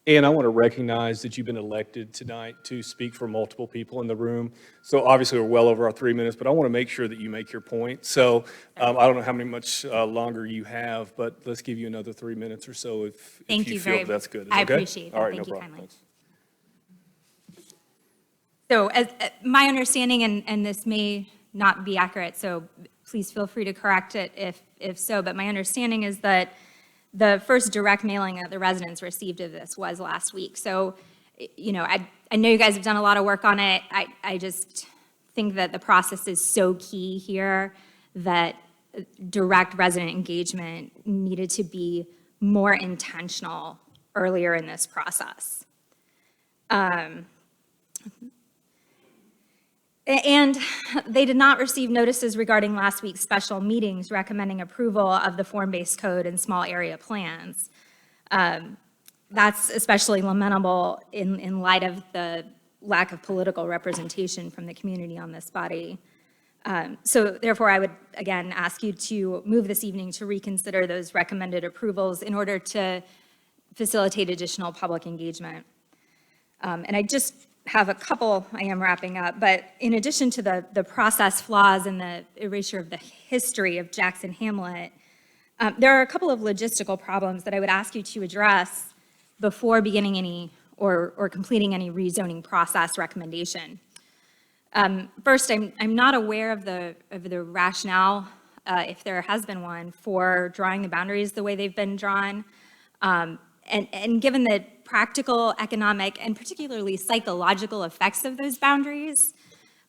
And I want to recognize that you've been elected tonight to speak for multiple people in the room. So obviously, we're well over our 3 minutes, but I want to make sure that you make your point. So I don't know how much longer you have, but let's give you another 3 minutes or so if you feel that's good. Is
I
okay?
appreciate that.
All right,
Thank
no
you
problem.
kindly.
Thanks.
So as my understanding, and this may not be accurate, so please feel free to correct it if so, but my understanding is that the first direct mailing that the residents received of this was last week. So, you know, I know you guys have done a lot of work on it. I just think that the process is so key here that direct resident engagement needed to be more intentional earlier in this process. And they did not receive notices regarding last week's special meetings recommending approval of the form-based code and small area plans. That's especially lamentable in light of the lack of political representation from the community on this body. So therefore, I would again ask you to move this evening to reconsider those recommended approvals in order to facilitate additional public engagement. And I just have a couple, I am wrapping up, but in addition to the process flaws and the erasure of the history of Jackson Hamlet, there are a couple of logistical problems that I would ask you to address before beginning any or completing any rezoning process recommendation. First, I'm not aware of the rationale, if there has been one, for drawing the boundaries the way they've been drawn. And given the practical, economic, and particularly psychological effects of those boundaries,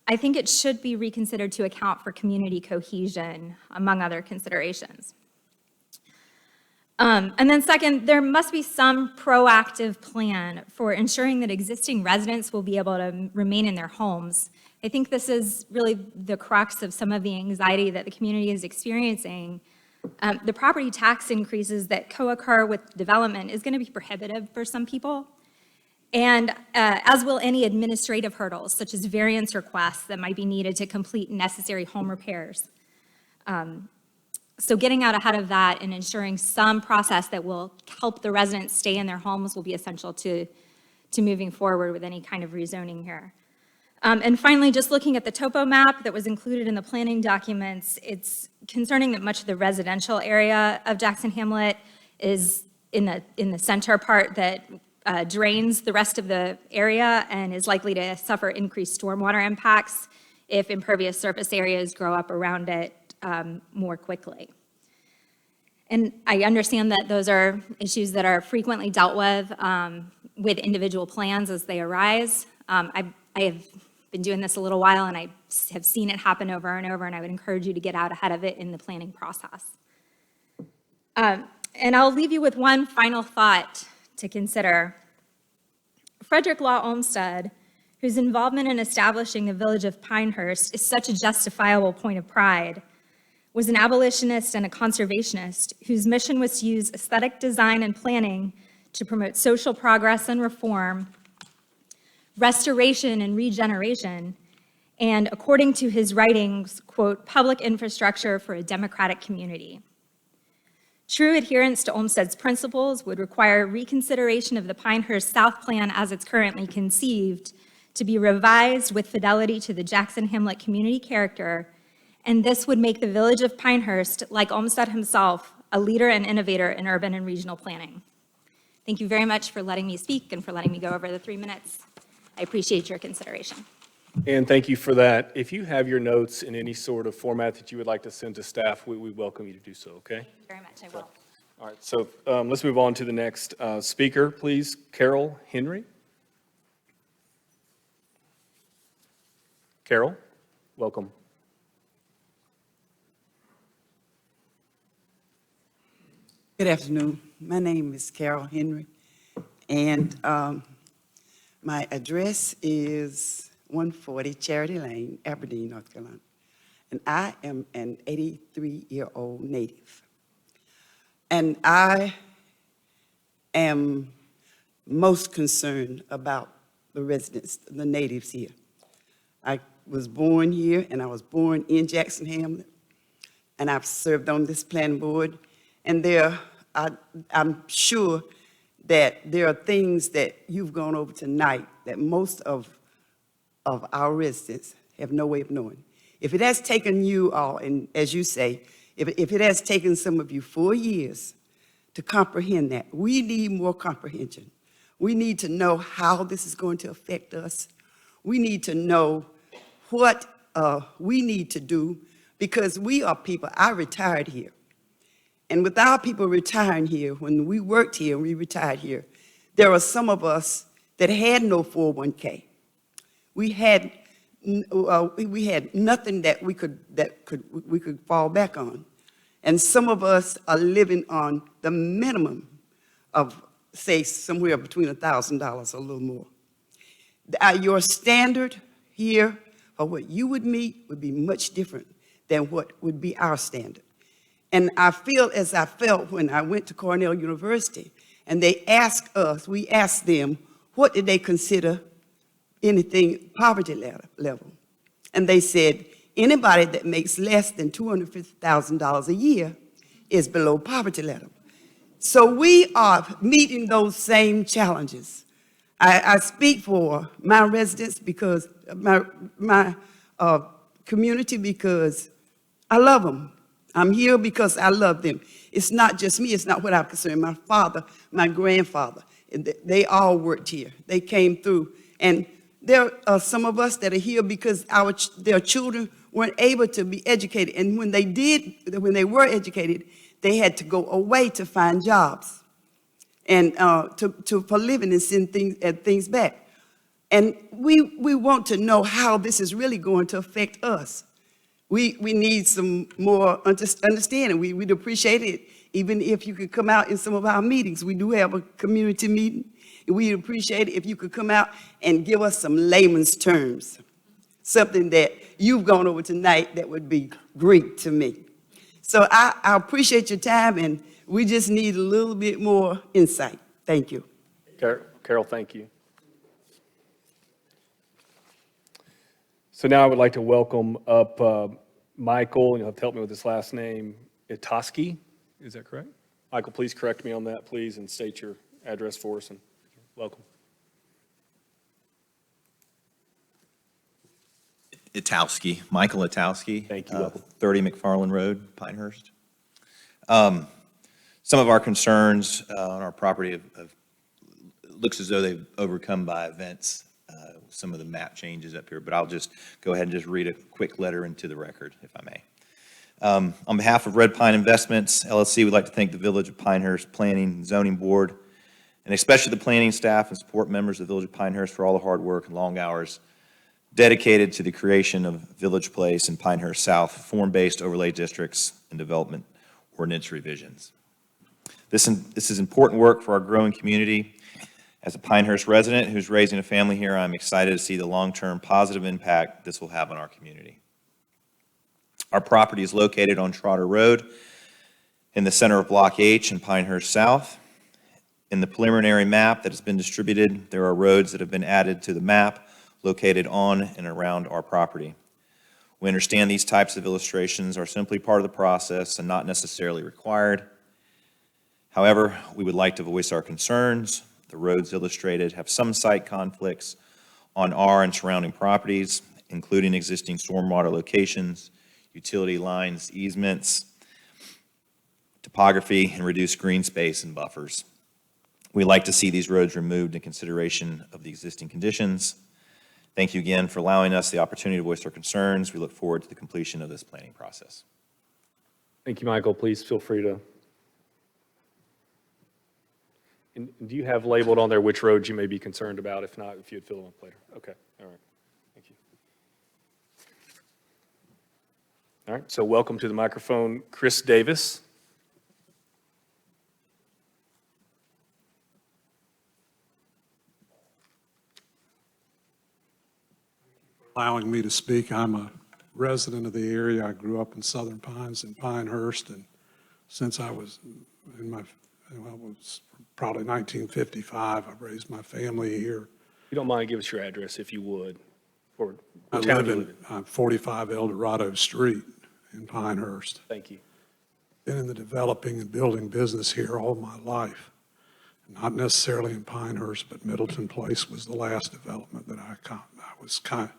I think it should be reconsidered to account for community cohesion, among other considerations. And then second, there must be some proactive plan for ensuring that existing residents will be able to remain in their homes. I think this is really the crux of some of the anxiety that the community is experiencing. The property tax increases that co-occur with development is going to be prohibitive for some people. and as will any administrative hurdles, such as variance requests that might be needed to complete necessary home repairs. So getting out ahead of that and ensuring some process that will help the residents stay in their homes will be essential to moving forward with any kind of rezoning here. And finally, just looking at the topo map that was included in the planning documents, it's concerning that much of the residential area of Jackson Hamlet is in the center part that drains the rest of the area and is likely to suffer increased stormwater impacts if impervious surface areas grow up around it more quickly. And I understand that those are issues that are frequently dealt with individual plans as they arise. I have been doing this a little while, and I have seen it happen over and over, and I would encourage you to get out ahead of it in the planning process. And I'll leave you with one final thought to consider. Frederick Law Olmsted, whose involvement in establishing the village of Pinehurst is such a justifiable point of pride, was an abolitionist and a conservationist whose mission was to use aesthetic design and planning to promote social progress and reform, restoration and regeneration, and according to his writings, quote, public infrastructure for a democratic community. True adherence to Olmsted's principles would require reconsideration of the Pinehurst South Plan as it's currently conceived to be revised with fidelity to the Jackson Hamlet community character, and this would make the village of Pinehurst, like Olmsted himself, a leader and innovator in urban and regional planning. Thank you very much for letting me speak and for letting me go over the 3 minutes. I appreciate your consideration.
And thank you for that. If you have your notes in any sort of format that you would like to send to staff, we welcome you to do so, okay?
Thank you very much, I will.
All right, so let's move on to the next speaker, please. Carol Henry. Carol, welcome.
Good afternoon. My name is Carol Henry, and my address is 140 Charity Lane, Aberdeen, North Carolina. And I am an 83-year-old native. And I am most concerned about the residents, the natives here. I was born here, and I was born in Jackson Hamlet, and I've served on this planning board. And I'm sure that there are things that you've gone over tonight that most of our residents have no way of knowing. If it has taken you all, and as you say, if it has taken some of you 4 years to comprehend that, we need more comprehension. We need to know how this is going to affect us. We need to know what we need to do, because we are people. I retired here. And with our people retiring here, when we worked here, we retired here, there are some of us that had no 401k. We had nothing that we could fall back on. And some of us are living on the minimum of, say, somewhere between $1,000 or a little more. Your standard here for what you would meet would be much different than what would be our standard. And I feel as I felt when I went to Cornell University, and they asked us, we asked them, what did they consider anything poverty level? And they said, anybody that makes less than $250,000 a year is below poverty level. So we are meeting those same challenges. I speak for my residents, because my community, because I love them. I'm here because I love them. It's not just me. It's not what I'm concerned. My father, my grandfather, they all worked here. They came through. And there are some of us that are here because their children weren't able to be educated. And when they were educated, they had to go away to find jobs and for living and send things back. And we want to know how this is really going to affect us. We need some more understanding. We'd appreciate it, even if you could come out in some of our meetings. We do have a community meeting. We'd appreciate it if you could come out and give us some layman's terms, something that you've gone over tonight that would be Greek to me. So I appreciate your time, and we just need a little bit more insight. Thank you.
Carol, thank you. So now I would like to welcome up Michael, and you'll have to help me with his last name, Itoski, is that correct? Michael, please correct me on that, please, and state your address for us, and welcome.
Itowski, Michael Itowski.
Thank you, welcome.
30 McFarland Road, Pinehurst. Some of our concerns on our property looks as though they've overcome by events, some of the map changes up here, but I'll just go ahead and just read a quick letter into the record, if I may. On behalf of Red Pine Investments, LLC, we'd like to thank the Village of Pinehurst Planning and Zoning Board, and especially the planning staff and support members of the Village of Pinehurst for all the hard work and long hours dedicated to the creation of Village Place and Pinehurst South form-based overlay districts and development ordinance revisions. This is important work for our growing community. As a Pinehurst resident who's raising a family here, I'm excited to see the long-term positive impact this will have on our community. Our property is located on Trotter Road in the center of Block H in Pinehurst South. In the preliminary map that has been distributed, there are roads that have been added to the map located on and around our property. We understand these types of illustrations are simply part of the process and not necessarily required. However, we would like to voice our concerns. The roads illustrated have some site conflicts on our and surrounding properties, including existing stormwater locations, utility lines, easements, topography, and reduced green space and buffers. We'd like to see these roads removed in consideration of the existing conditions. Thank you again for allowing us the opportunity to voice our concerns. We look forward to the completion of this planning process.
Thank you, Michael. Please feel free to. And do you have labeled on there which roads you may be concerned about? If not, if you'd fill them up later. Okay, all right. Thank you. All right, so welcome to the microphone, Chris Davis.
Allowing me to speak. I'm a resident of the area. I grew up in Southern Pines and Pinehurst, and since I was probably 1955, I've raised my family here.
If you don't mind, give us your address if you would. Or
I
what town
live
do you live in?
in 45 El Dorado Street in Pinehurst.
Thank you.
Been in the developing and building business here all my life. Not necessarily in Pinehurst, but Middleton Place was the last development that I was kind of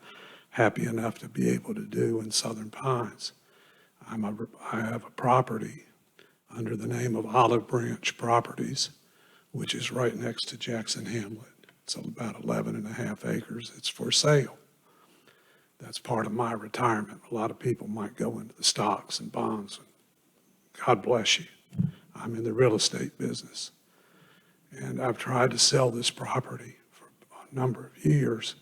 happy enough to be able to do in Southern Pines. I have a property under the name of Olive Branch Properties, which is right next to Jackson Hamlet. It's about 11 and a half acres. It's for sale. That's part of my retirement. A lot of people might go into the stocks and bonds. God bless you. I'm in the real estate business. And I've tried to sell this property for a number of years.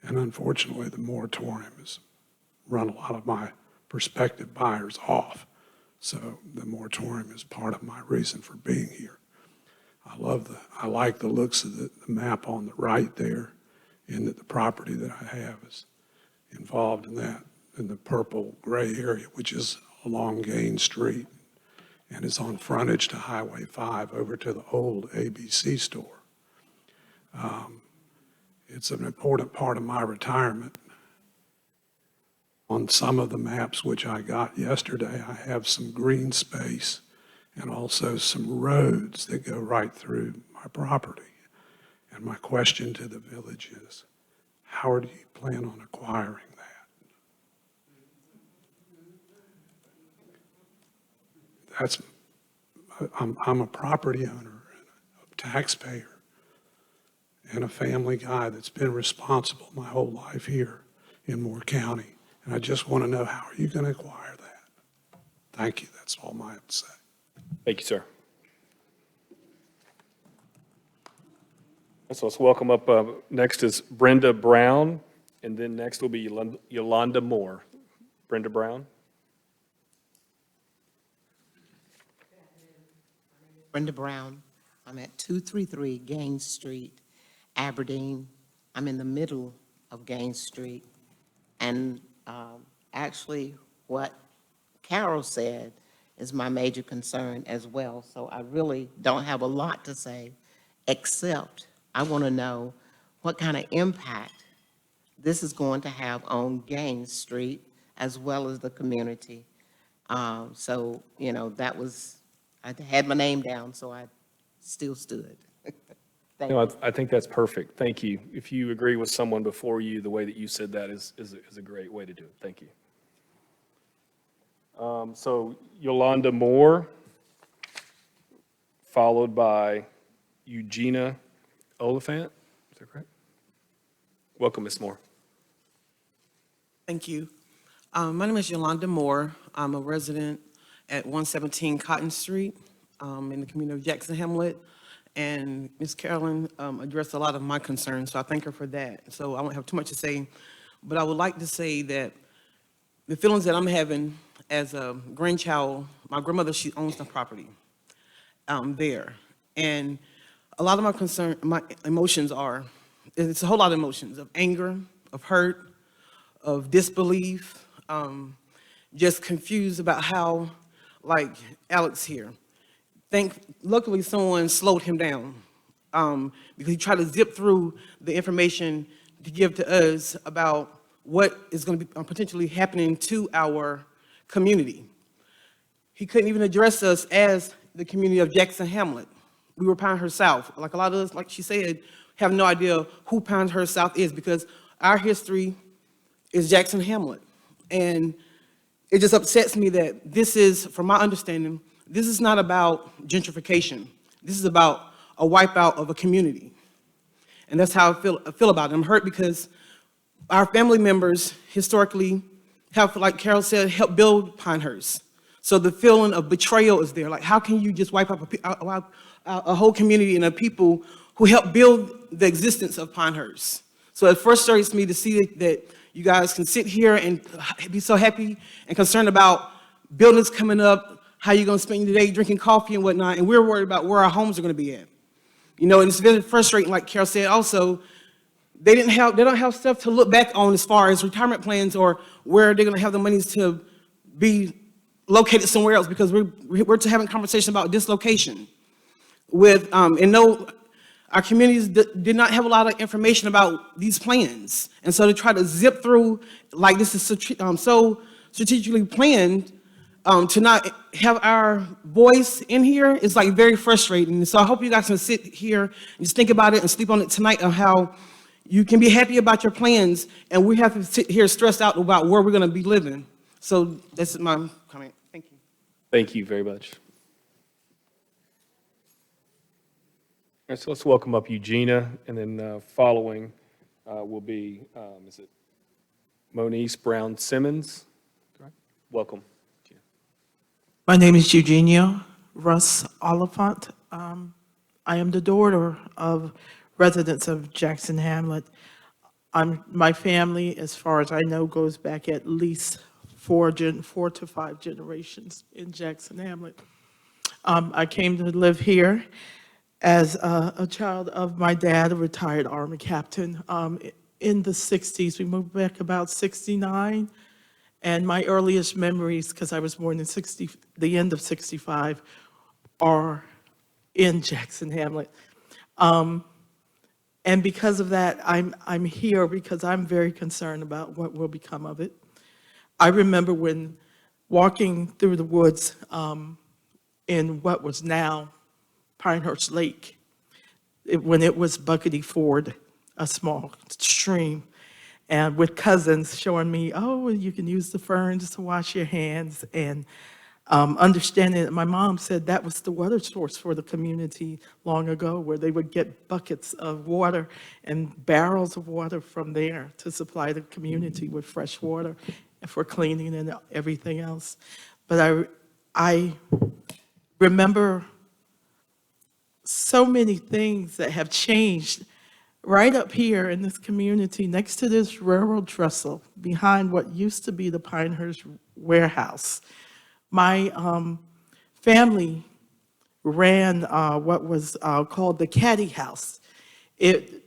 And unfortunately, the moratorium has run a lot of my prospective buyers off. So the moratorium is part of my reason for being here. I like the looks of the map on the right there, in that the property that I have is involved in that, in the purple gray area, which is along Gaines Street, and is on frontage to Highway 5 over to the old ABC store. It's an important part of my retirement. On some of the maps which I got yesterday, I have some green space and also some roads that go right through my property. And my question to the village is, how do you plan on acquiring that? I'm a property owner, a taxpayer, and a family guy that's been responsible my whole life here in Moore County. And I just want to know, how are you going to acquire that? Thank you. That's all I have to say.
Thank you, sir. So let's welcome up, next is Brenda Brown, and then next will be Yolanda Moore. Brenda Brown.
Brenda Brown. I'm at 233 Gaines Street, Aberdeen. I'm in the middle of Gaines Street. And actually, what Carol said is my major concern as well. So I really don't have a lot to say, except I want to know what kind of impact this is going to have on Gaines Street as well as the community. So, you know, that was, I had my name down, so I still stood. Thank
No,
you.
I think that's perfect. Thank you. If you agree with someone before you, the way that you said that is a great way to do it. Thank you. So Yolanda Moore, followed by Eugenia Oliphant. Is that correct? Welcome, Ms. Moore.
Thank you. My name is Yolanda Moore. I'm a resident at 117 Cotton Street in the community of Jackson Hamlet. And Ms. Carolyn addressed a lot of my concerns, so I thank her for that. So I won't have too much to say, but I would like to say that the feelings that I'm having as a grandchild, my grandmother, she owns the property there. And a lot of my emotions are, it's a whole lot of emotions of anger, of hurt, of disbelief, just confused about how, like Alex here, luckily someone slowed him down because he tried to zip through the information to give to us about what is going to be potentially happening to our community. He couldn't even address us as the community of Jackson Hamlet. We were Pinehurst South. Like a lot of us, like she said, have no idea who Pinehurst South is because our history is Jackson Hamlet. And it just upsets me that this is, from my understanding, this is not about gentrification. This is about a wipeout of a community. And that's how I feel about it. I'm hurt because our family members historically have, like Carol said, helped build Pinehurst. So the feeling of betrayal is there. Like, how can you just wipe out a whole community and a people who helped build the existence of Pinehurst? So it frustrates me to see that you guys can sit here and be so happy and concerned about buildings coming up, how you're going to spend your day drinking coffee and whatnot, and we're worried about where our homes are going to be at. You know, and it's very frustrating, like Carol said also, they don't have stuff to look back on as far as retirement plans or where they're going to have the monies to be located somewhere else because we're having a conversation about dislocation with, and no, our communities did not have a lot of information about these plans. And so to try to zip through, like this is so strategically planned, to not have our voice in here is like very frustrating. So I hope you guys can sit here and just think about it and sleep on it tonight on how you can be happy about your plans and we have to sit here stressed out about where we're gonna be living. So that's my comment. Thank you.
Thank you very much. All right, so let's welcome up Eugenia, and then following will be, is it Moniece Brown Simmons? Welcome.
My name is Eugenia Russ Oliphant. I am the daughter of residents of Jackson Hamlet. My family, as far as I know, goes back at least 4 to 5 generations in Jackson Hamlet. I came to live here as a child of my dad, a retired Army captain. In the 60s, we moved back about 69. And my earliest memories, because I was born in the end of 65, are in Jackson Hamlet. And because of that, I'm here because I'm very concerned about what will become of it. I remember when walking through the woods in what was now Pinehurst Lake, when it was Buckety Ford, a small stream, and with cousins showing me, oh, you can use the ferns to wash your hands, and understanding that my mom said that was the water source for the community long ago, where they would get buckets of water and barrels of water from there to supply the community with fresh water for cleaning and everything else. But I remember so many things that have changed right up here in this community, next to this railroad trestle, behind what used to be the Pinehurst warehouse. My family ran what was called the Caddy House. It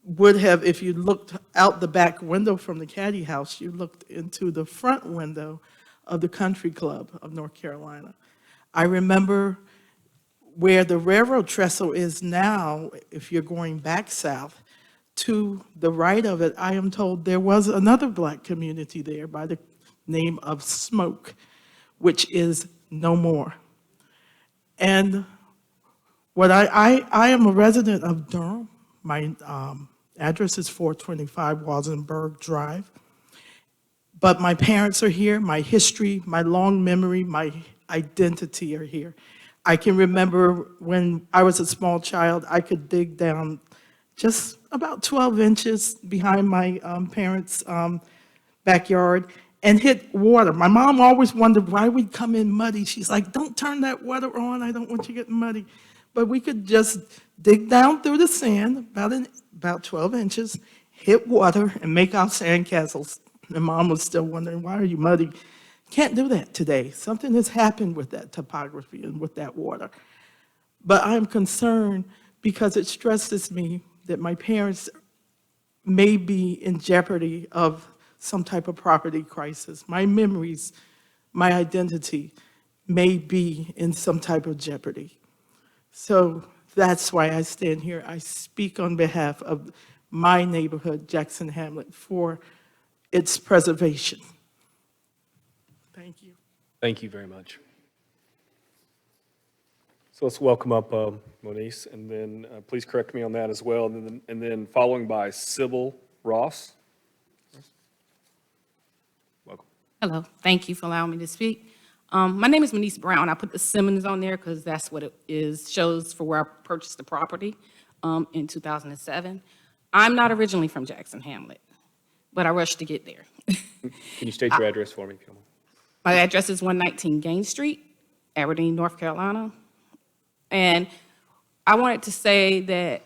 would have, if you looked out the back window from the Caddy House, you looked into the front window of the Country Club of North Carolina. I remember where the railroad trestle is now, if you're going back south to the right of it, I am told there was another black community there by the name of Smoke, which is no more. And what I am a resident of Durham. My address is 425 Walsenburg Drive. But my parents are here, my history, my long memory, my identity are here. I can remember when I was a small child, I could dig down just about 12 inches behind my parents' backyard and hit water. My mom always wondered why we'd come in muddy. She's like, don't turn that water on, I don't want you getting muddy. But we could just dig down through the sand, about 12 inches, hit water, and make our sand castles. And Mom was still wondering, why are you muddy? Can't do that today. Something has happened with that topography and with that water. But I'm concerned because it stresses me that my parents may be in jeopardy of some type of property crisis. My memories, my identity may be in some type of jeopardy. So that's why I stand here. I speak on behalf of my neighborhood, Jackson Hamlet, for its preservation. Thank you.
Thank you very much. So let's welcome up Monice, and then please correct me on that as well, and then following by Sybil Ross. Welcome.
Hello, thank you for allowing me to speak. My name is Monice Brown. I put the Simmons on there because that's what it is, shows for where I purchased the property in 2007. I'm not originally from Jackson Hamlet, but I rushed to get there.
Can you state your address for me, if you don't mind?
My address is 119 Gaines Street, Aberdeen, North Carolina. And I wanted to say that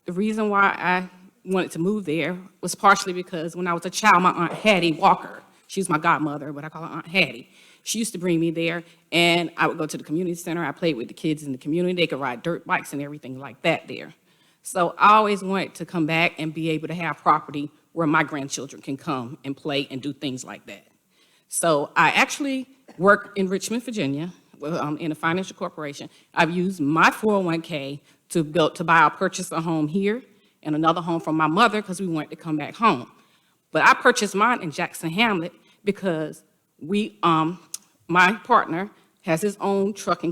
the reason why I wanted to move there was partially because when I was a child, my Aunt Hattie Walker, she's my godmother, but I call her Aunt Hattie. She used to bring me there, and I would go to the community center. I played with the kids in the community. They could ride dirt bikes and everything like that there. So I always wanted to come back and be able to have property where my grandchildren can come and play and do things like that. So I actually work in Richmond, Virginia, in a financial corporation. I've used my 401k to buy or purchase a home here and another home from my mother because we wanted to come back home. But I purchased mine in Jackson Hamlet because my partner has his own trucking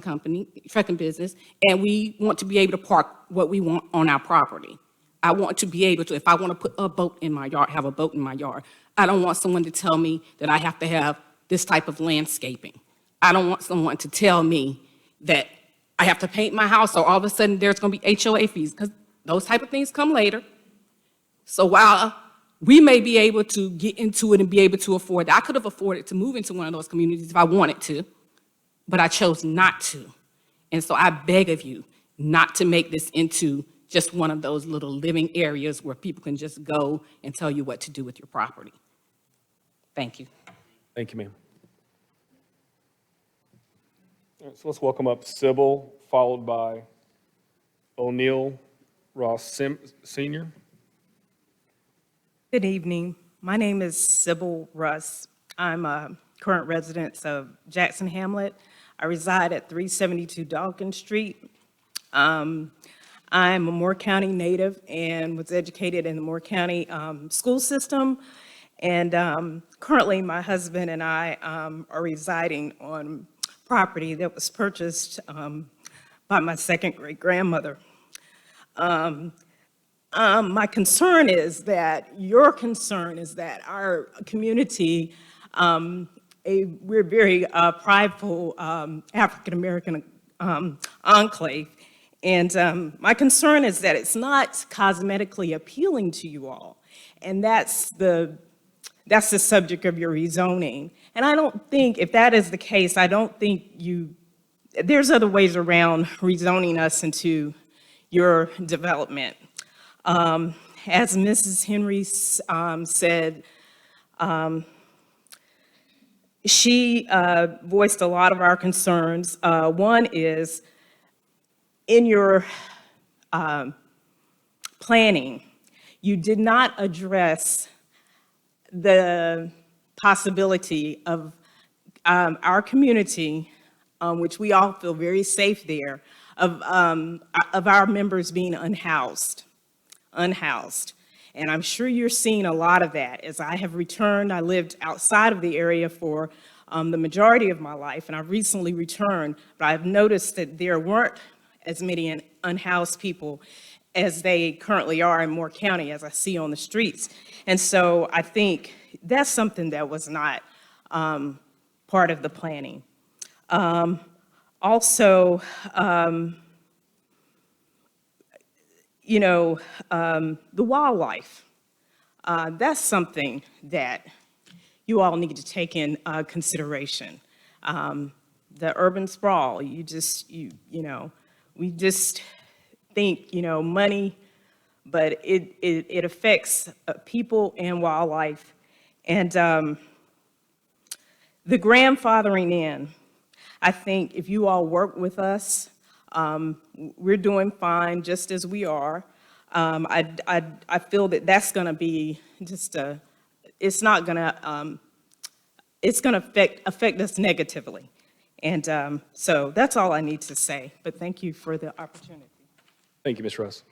business, and we want to be able to park what we want on our property. I want to be able to, if I want to put a boat in my yard, have a boat in my yard. I don't want someone to tell me that I have to have this type of landscaping. I don't want someone to tell me that I have to paint my house or all of a sudden there's going to be HOA fees, because those type of things come later. So while we may be able to get into it and be able to afford it, I could have afforded to move into one of those communities if I wanted to, but I chose not to. And so I beg of you not to make this into just one of those little living areas where people can just go and tell you what to do with your property. Thank you.
Thank you, ma'am. All right, so let's welcome up Sybil, followed by O'Neill Ross Sr.
Good evening. My name is Sybil Russ. I'm a current resident of Jackson Hamlet. I reside at 372 Dawkins Street. I'm a Moore County native and was educated in the Moore County school system. And currently, my husband and I are residing on property that was purchased by my second great-grandmother. My concern is that, your concern is that our community, we're very prideful African-American enclave. And my concern is that it's not cosmetically appealing to you all. And that's the subject of your rezoning. And I don't think, if that is the case, I don't think there's other ways around rezoning us into your development. As Mrs. Henry said, she voiced a lot of our concerns. One is, in your planning, you did not address the possibility of our community, which we all feel very safe there, of our members being unhoused. And I'm sure you're seeing a lot of that. As I have returned, I lived outside of the area for the majority of my life, and I've recently returned, but I've noticed that there weren't as many unhoused people as they currently are in Moore County, as I see on the streets. And so I think that's something that was not part of the planning. Also, the wildlife, that's something that you all need to take in consideration. The urban sprawl, we just think, money, but it affects people and wildlife. And the grandfathering in, I think if you all work with us, we're doing fine just as we are. I feel that that's going to be just it's not going to, it's going to affect us negatively. And so that's all I need to say, but thank you for the opportunity.
Thank you, Ms. Russ.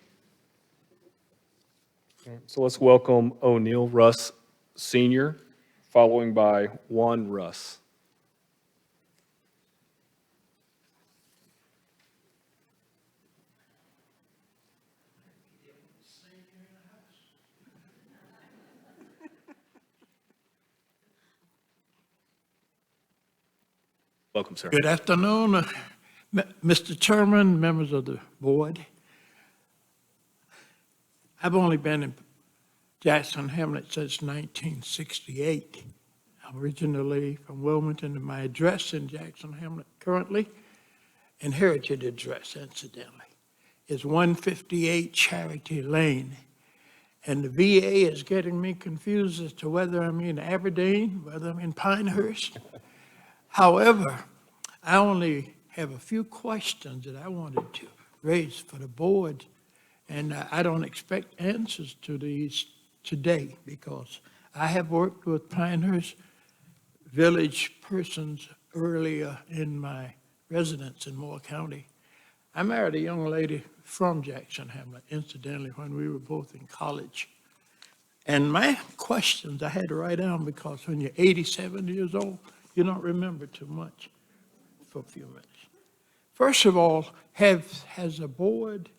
All right, so let's welcome O'Neill Russ Sr., following by Juan Russ. Welcome, sir.
Good afternoon, Mr. Chairman, members of the board. I've only been in Jackson Hamlet since 1968. I'm originally from Wilmington, and my address in Jackson Hamlet currently, inherited address incidentally, is 158 Charity Lane. And the VA is getting me confused as to whether I'm in Aberdeen, whether I'm in Pinehurst. However, I only have a few questions that I wanted to raise for the board, and I don't expect answers to these today because I have worked with Pinehurst village persons earlier in my residence in Moore County. I married a young lady from Jackson Hamlet, incidentally, when we were both in college. And my questions I had to write down because when you're 87 years old, you don't remember too much for a few minutes. First of all, has the board,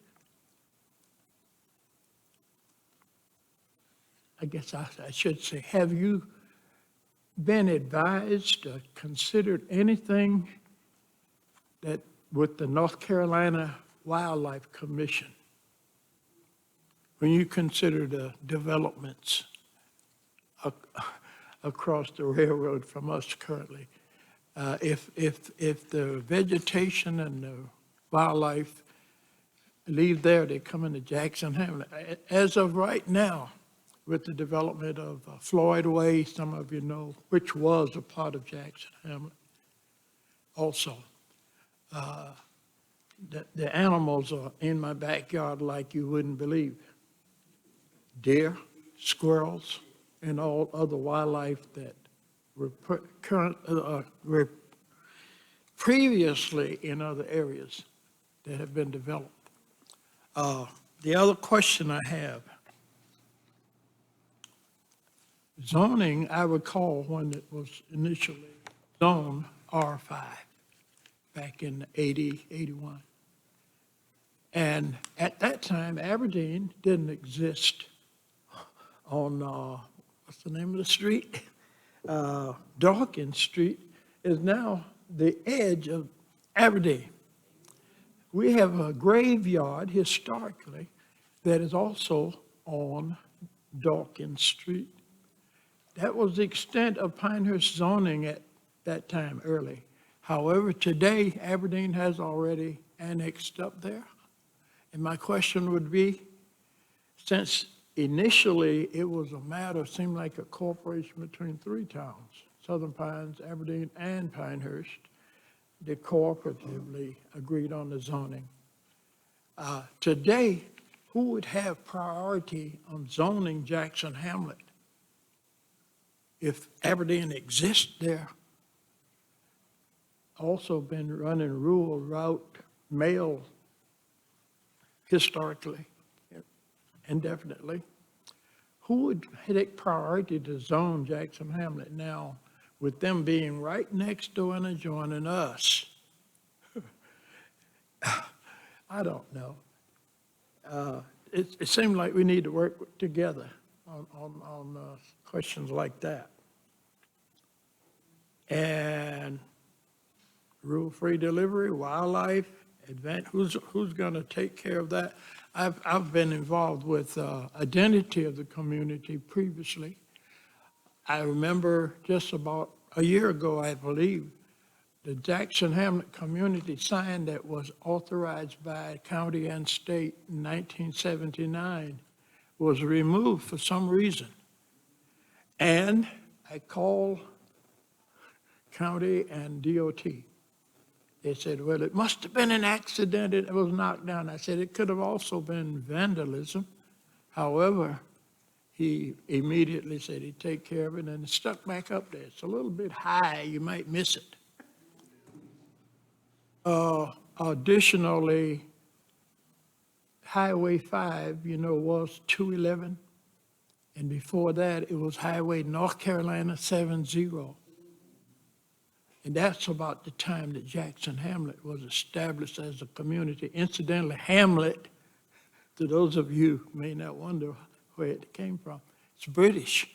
I guess I should say, have you been advised or considered anything that with the North Carolina Wildlife Commission, when you consider the developments across the railroad from us currently, if the vegetation and the wildlife leave there, they come into Jackson Hamlet. As of right now, with the development of Floyd Way, some of you know, which was a part of Jackson Hamlet also. The animals are in my backyard like you wouldn't believe. Deer, squirrels, and all other wildlife that were were previously in other areas that have been developed. The other question I have, zoning, I recall when it was initially zoned R5 back in 80, 81. And at that time, Aberdeen didn't exist on, what's the name of the street? Dawkins Street is now the edge of Aberdeen. We have a graveyard historically that is also on Dawkins Street. That was the extent of Pinehurst zoning at that time early. However, today, Aberdeen has already annexed up there. And my question would be, since initially it was a matter, seemed like a cooperation between three towns, Southern Pines, Aberdeen, and Pinehurst, they cooperatively agreed on the zoning. Today, who would have priority on zoning Jackson Hamlet? If Aberdeen exists there, also been running rural route mail historically, indefinitely. who would take priority to zone Jackson Hamlet now with them being right next door and adjoining us? I don't know. It seems like we need to work together on questions like that. And rule-free delivery, wildlife, who's going to take care of that? I've been involved with identity of the community previously. I remember just about a year ago, I believe, the Jackson Hamlet community sign that was authorized by county and state in 1979 was removed for some reason. And I called county and DOT. They said, well, it must have been an accident, it was knocked down. I said, it could have also been vandalism. However, he immediately said he'd take care of it, and it stuck back up there. It's a little bit high, you might miss it. Additionally, Highway 5, was 211, and before that, it was Highway North Carolina 70. And that's about the time that Jackson Hamlet was established as a community. Incidentally, Hamlet, to those of you who may not wonder where it came from, it's British,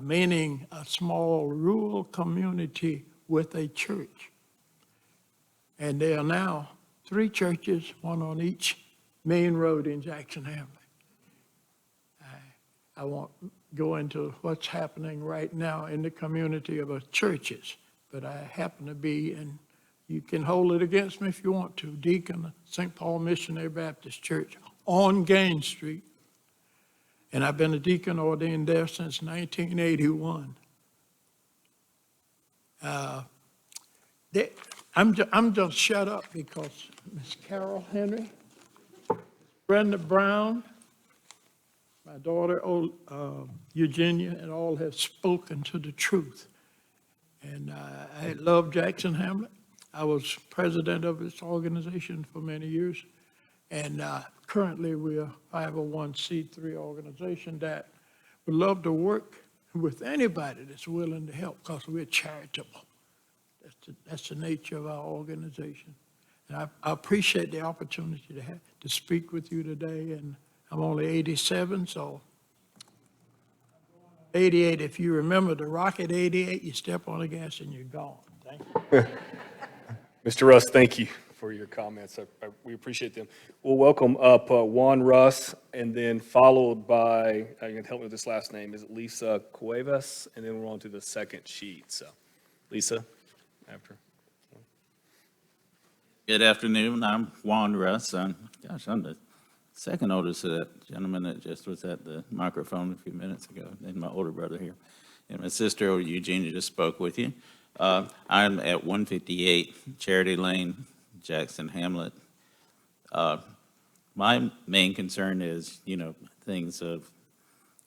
meaning a small rural community with a church. And there are now 3 churches, one on each main road in Jackson Hamlet. I won't go into what's happening right now in the community of churches, but I happen to be, and you can hold it against me if you want to, deacon of St. Paul Missionary Baptist Church on Gaines Street. And I've been a deacon ordained there since 1981. I'm just shut up because Miss Carol Henry, Brenda Brown, my daughter Eugenia, and all have spoken to the truth. And I love Jackson Hamlet. I was president of this organization for many years. And currently we're a 501c3 organization that would love to work with anybody that's willing to help because we're charitable. That's the nature of our organization. And I appreciate the opportunity to speak with you today. And I'm only 87, so 88, if you remember the Rocket 88, you step on the gas and you're gone. Thank you.
Mr. Russ, thank you for your comments. We appreciate them. We'll welcome up Juan Russ, and then followed by, you can help me with this last name, is it Lisa Cuevas? And then we're on to the second sheet. So, Lisa, after.
Good afternoon. I'm Juan Russ. I'm the second oldest of that gentleman that just was at the microphone a few minutes ago, and my older brother here. And my sister, Eugenia, just spoke with you. I'm at 158 Charity Lane, Jackson Hamlet. My main concern is, things of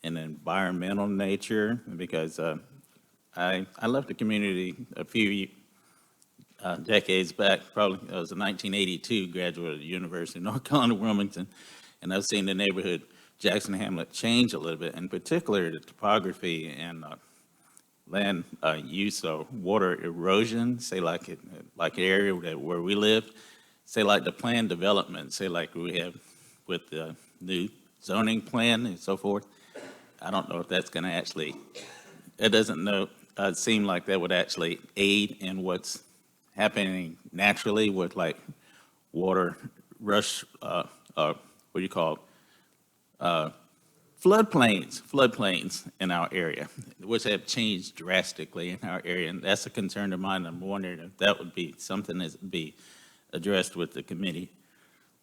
an environmental nature, because I left the community a few decades back. Probably I was a 1982 graduate of the University of North Carolina, Wilmington, and I've seen the neighborhood Jackson Hamlet change a little bit, in particular the topography and land use or water erosion, say like an area where we live, say like the planned development, say like we have with the new zoning plan and so forth. I don't know if that's going to actually, it doesn't seem like that would actually aid in what's happening naturally with like water rush, what do you call it? Floodplains in our area, which have changed drastically in our area, and that's a concern of mine. I'm wondering if that would be something that would be addressed with the committee.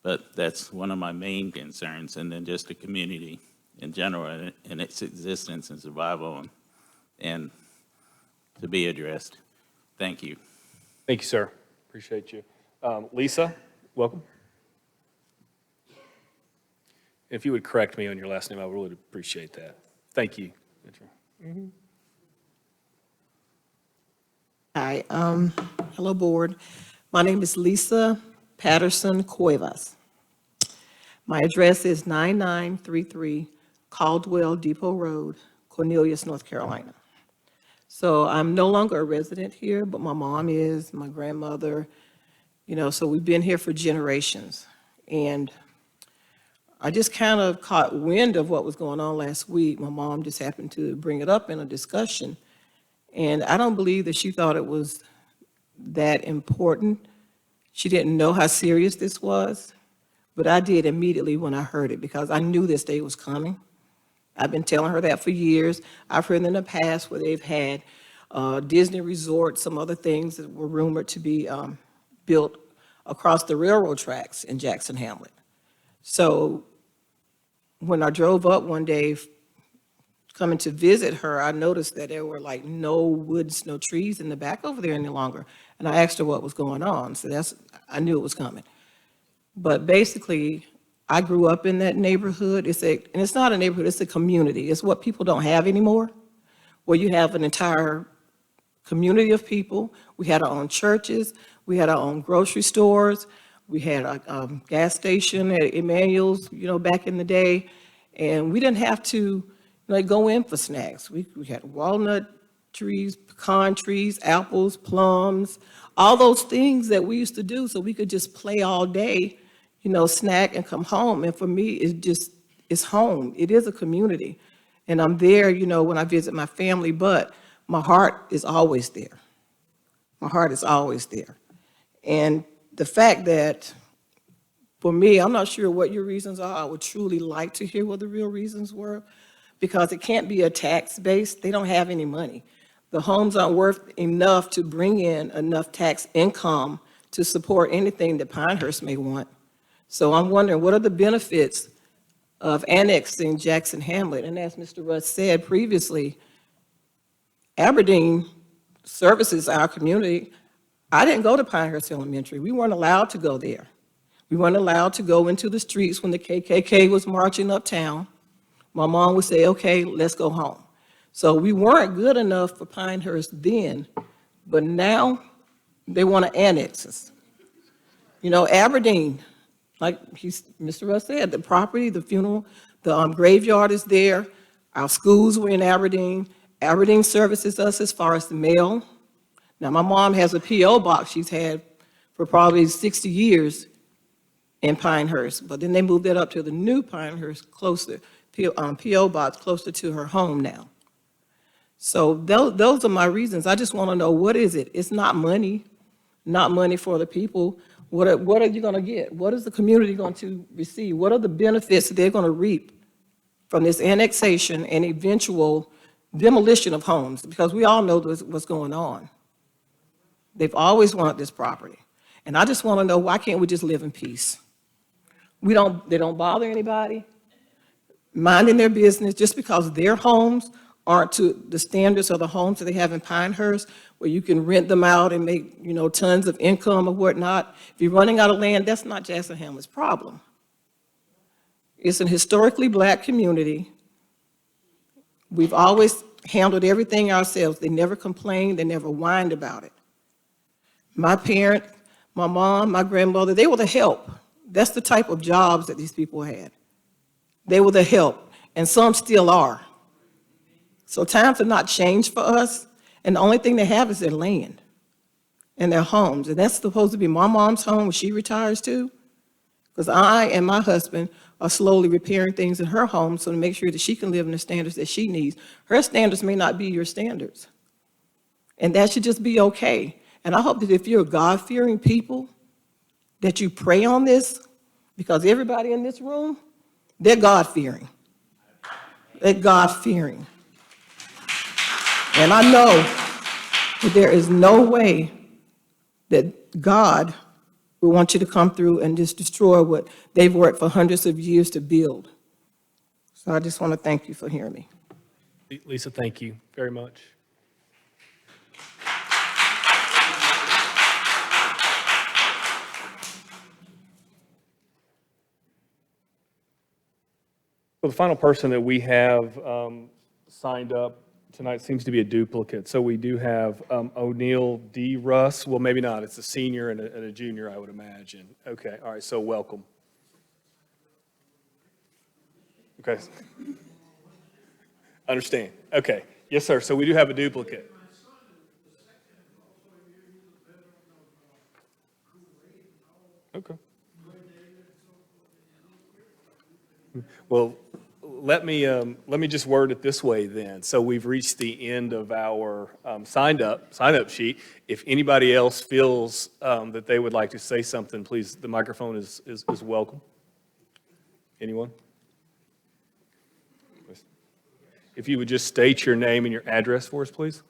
But that's one of my main concerns, and then just the community in general and its existence and survival and to be addressed. Thank you.
Thank you, sir. Appreciate you. Lisa, welcome. If you would correct me on your last name, I would really appreciate that. Thank you.
Hi, hello board. My name is Lisa Patterson Cuevas. My address is 9933 Caldwell Depot Road, Cornelius, North Carolina. So I'm no longer a resident here, but my mom is, my grandmother, so we've been here for generations. And I just kind of caught wind of what was going on last week. My mom just happened to bring it up in a discussion. And I don't believe that she thought it was that important. She didn't know how serious this was, but I did immediately when I heard it because I knew this day was coming. I've been telling her that for years. I've heard in the past where they've had Disney Resort, some other things that were rumored to be built across the railroad tracks in Jackson Hamlet. So when I drove up one day coming to visit her, I noticed that there were like no woods, no trees in the back over there any longer. And I asked her what was going on. So I knew it was coming. But basically, I grew up in that neighborhood. And it's not a neighborhood, it's a community. It's what people don't have anymore, where you have an entire community of people. We had our own churches. We had our own grocery stores. We had a gas station at Emmanuel's, back in the day. And we didn't have to go in for snacks. We had walnut trees, pecan trees, apples, plums, all those things that we used to do so we could just play all day, snack and come home. And for me, it's home. It is a community. And I'm there, when I visit my family, but my heart is always there. My heart is always there. And the fact that, for me, I'm not sure what your reasons are. I would truly like to hear what the real reasons were, because it can't be a tax base. They don't have any money. The homes aren't worth enough to bring in enough tax income to support anything that Pinehurst may want. So I'm wondering, what are the benefits of annexing Jackson Hamlet? And as Mr. Russ said previously, Aberdeen services our community. I didn't go to Pinehurst Elementary. We weren't allowed to go there. We weren't allowed to go into the streets when the KKK was marching uptown. My mom would say, okay, let's go home. So we weren't good enough for Pinehurst then, but now they want to annex us. Aberdeen, like Mr. Russ said, the property, the funeral, the graveyard is there. Our schools were in Aberdeen. Aberdeen services us as far as the mail. Now, my mom has a P.O. box she's had for probably 60 years in Pinehurst, but then they moved that up to the new Pinehurst closer, P.O. box closer to her home now. So those are my reasons. I just want to know, what is it? It's not money for the people. What are you going to get? What is the community going to receive? What are the benefits that they're going to reap from this annexation and eventual demolition of homes? Because we all know what's going on. They've always wanted this property. And I just want to know, why can't we just live in peace? They don't bother anybody, minding their business, just because their homes aren't to the standards of the homes that they have in Pinehurst, where you can rent them out and make, tons of income or whatnot. If you're running out of land, that's not Jackson Hamlet's problem. It's an historically Black community. We've always handled everything ourselves. They never complained, they never whined about it. My parent, my mom, my grandmother, they were the help. That's the type of jobs that these people had. They were the help, and some still are. So times have not changed for us, and the only thing they have is their land and their homes. And that's supposed to be my mom's home when she retires too, because I and my husband are slowly repairing things in her home so to make sure that she can live in the standards that she needs. Her standards may not be your standards, and that should just be okay. And I hope that if you're God-fearing people, that you pray on this, because everybody in this room, they're God-fearing. They're God-fearing. And I know that there is no way that God will want you to come through and just destroy what they've worked for hundreds of years to build. So I just want to thank you for hearing me.
Lisa, thank you very much. So the final person that we have signed up tonight seems to be a duplicate. So we do have O'Neill D. Russ. Well, maybe not. It's a senior and a junior, I would imagine. Okay, all right, so welcome. Okay. Understand. Okay. Yes, sir. So we do have a duplicate. Okay. Well, let me just word it this way then. So we've reached the end of our sign up sheet. If anybody else feels that they would like to say something, please, the microphone is welcome. Anyone? If you would just state your name and your address for us, please.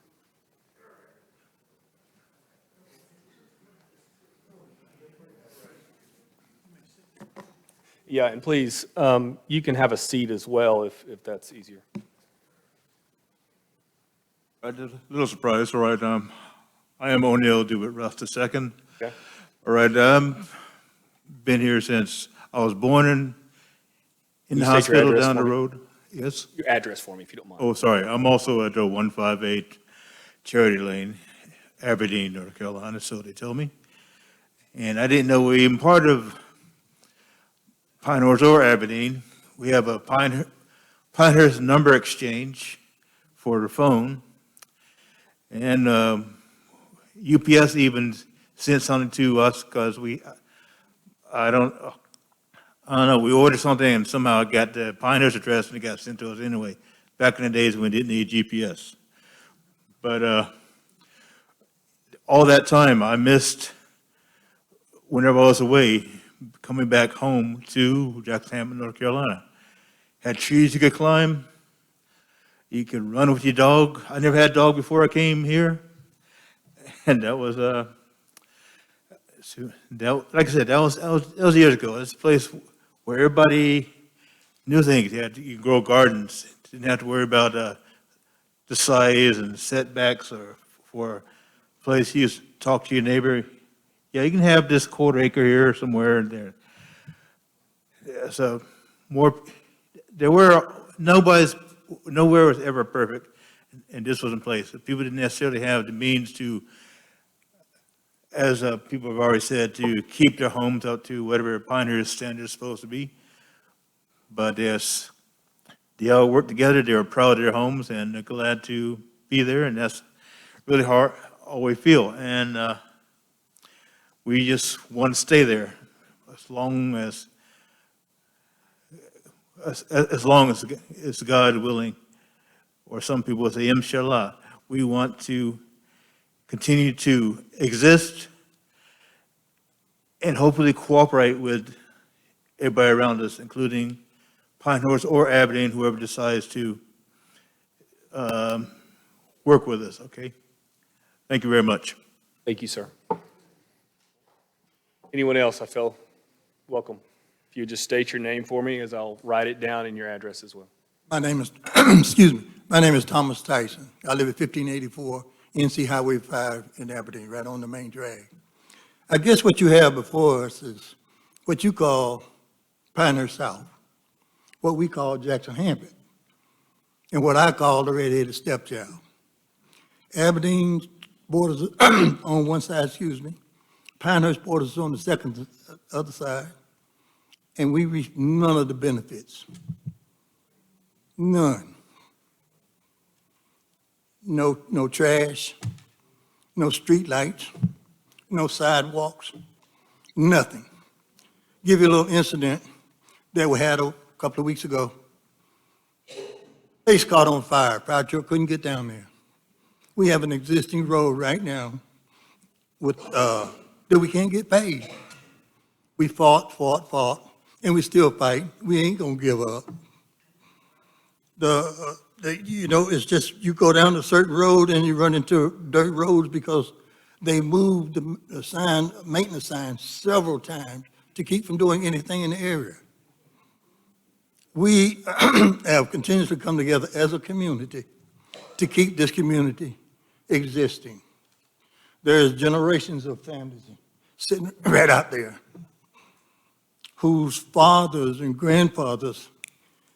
Yeah, and please, you can have a seat as well if that's easier.
I did a little surprise, all right. I am O'Neill Dewitt Rust II.
Okay.
All right, been here since I was born in
Can
the
you state your
hospital
address
down the
for me?
road. Yes?
Your address for me, if you don't mind.
Oh, sorry, I'm also at 158 Charity Lane, Aberdeen, North Carolina, so they tell me. And I didn't know we even part of Pinehurst or Aberdeen. We have a Pinehurst number exchange for the phone. And UPS even sent something to us because I don't know, we ordered something and somehow it got the Pinehurst address and it got sent to us anyway, back in the days when we didn't need GPS. But all that time I missed, whenever I was away, coming back home to Jackson-Hamlet, North Carolina. Had trees you could climb. You could run with your dog. I never had a dog before I came here. And that was, like I said, that was years ago. It's a place where everybody knew things. You could grow gardens. Didn't have to worry about the size and setbacks, or for a place you just talk to your neighbor. Yeah, you can have this quarter acre here somewhere and there. Yeah, so nowhere was ever perfect, and this was in place. People didn't necessarily have the means to, as people have already said, to keep their homes up to whatever Pinehurst standard is supposed to be. But yes, they all worked together. They were proud of their homes, and they're glad to be there, and that's really how we feel. And we just want to stay there as long as God willing, or some people would say, Inshallah. We want to continue to exist and hopefully cooperate with everybody around us, including Pinehurst or Aberdeen, whoever decides to work with us, okay? Thank you very much.
Thank you, sir. Anyone else? I feel welcome. If you would just state your name for me, as I'll write it down, and your address as well.
My name is, my name is Thomas Tyson. I live at 1584 NC Highway 5 in Aberdeen, right on the main drag. I guess what you have before us is what you call Pinehurst South, what we call Jackson-Hamlet, and what I call the red-headed stepchild. Aberdeen borders on one side, Pinehurst borders on the other side, and we reach none of the benefits. None. No trash, no street lights, no sidewalks, nothing. Give you a little incident that we had a couple of weeks ago. Place caught on fire. Fire truck couldn't get down there. We have an existing road right now with that we can't get paid. We fought, and we still fight. We ain't gonna give up. It's just you go down a certain road and you run into dirt roads because they moved the sign, maintenance sign, several times to keep from doing anything in the area. We have continuously come together as a community to keep this community existing. There's generations of families sitting right out there whose fathers and grandfathers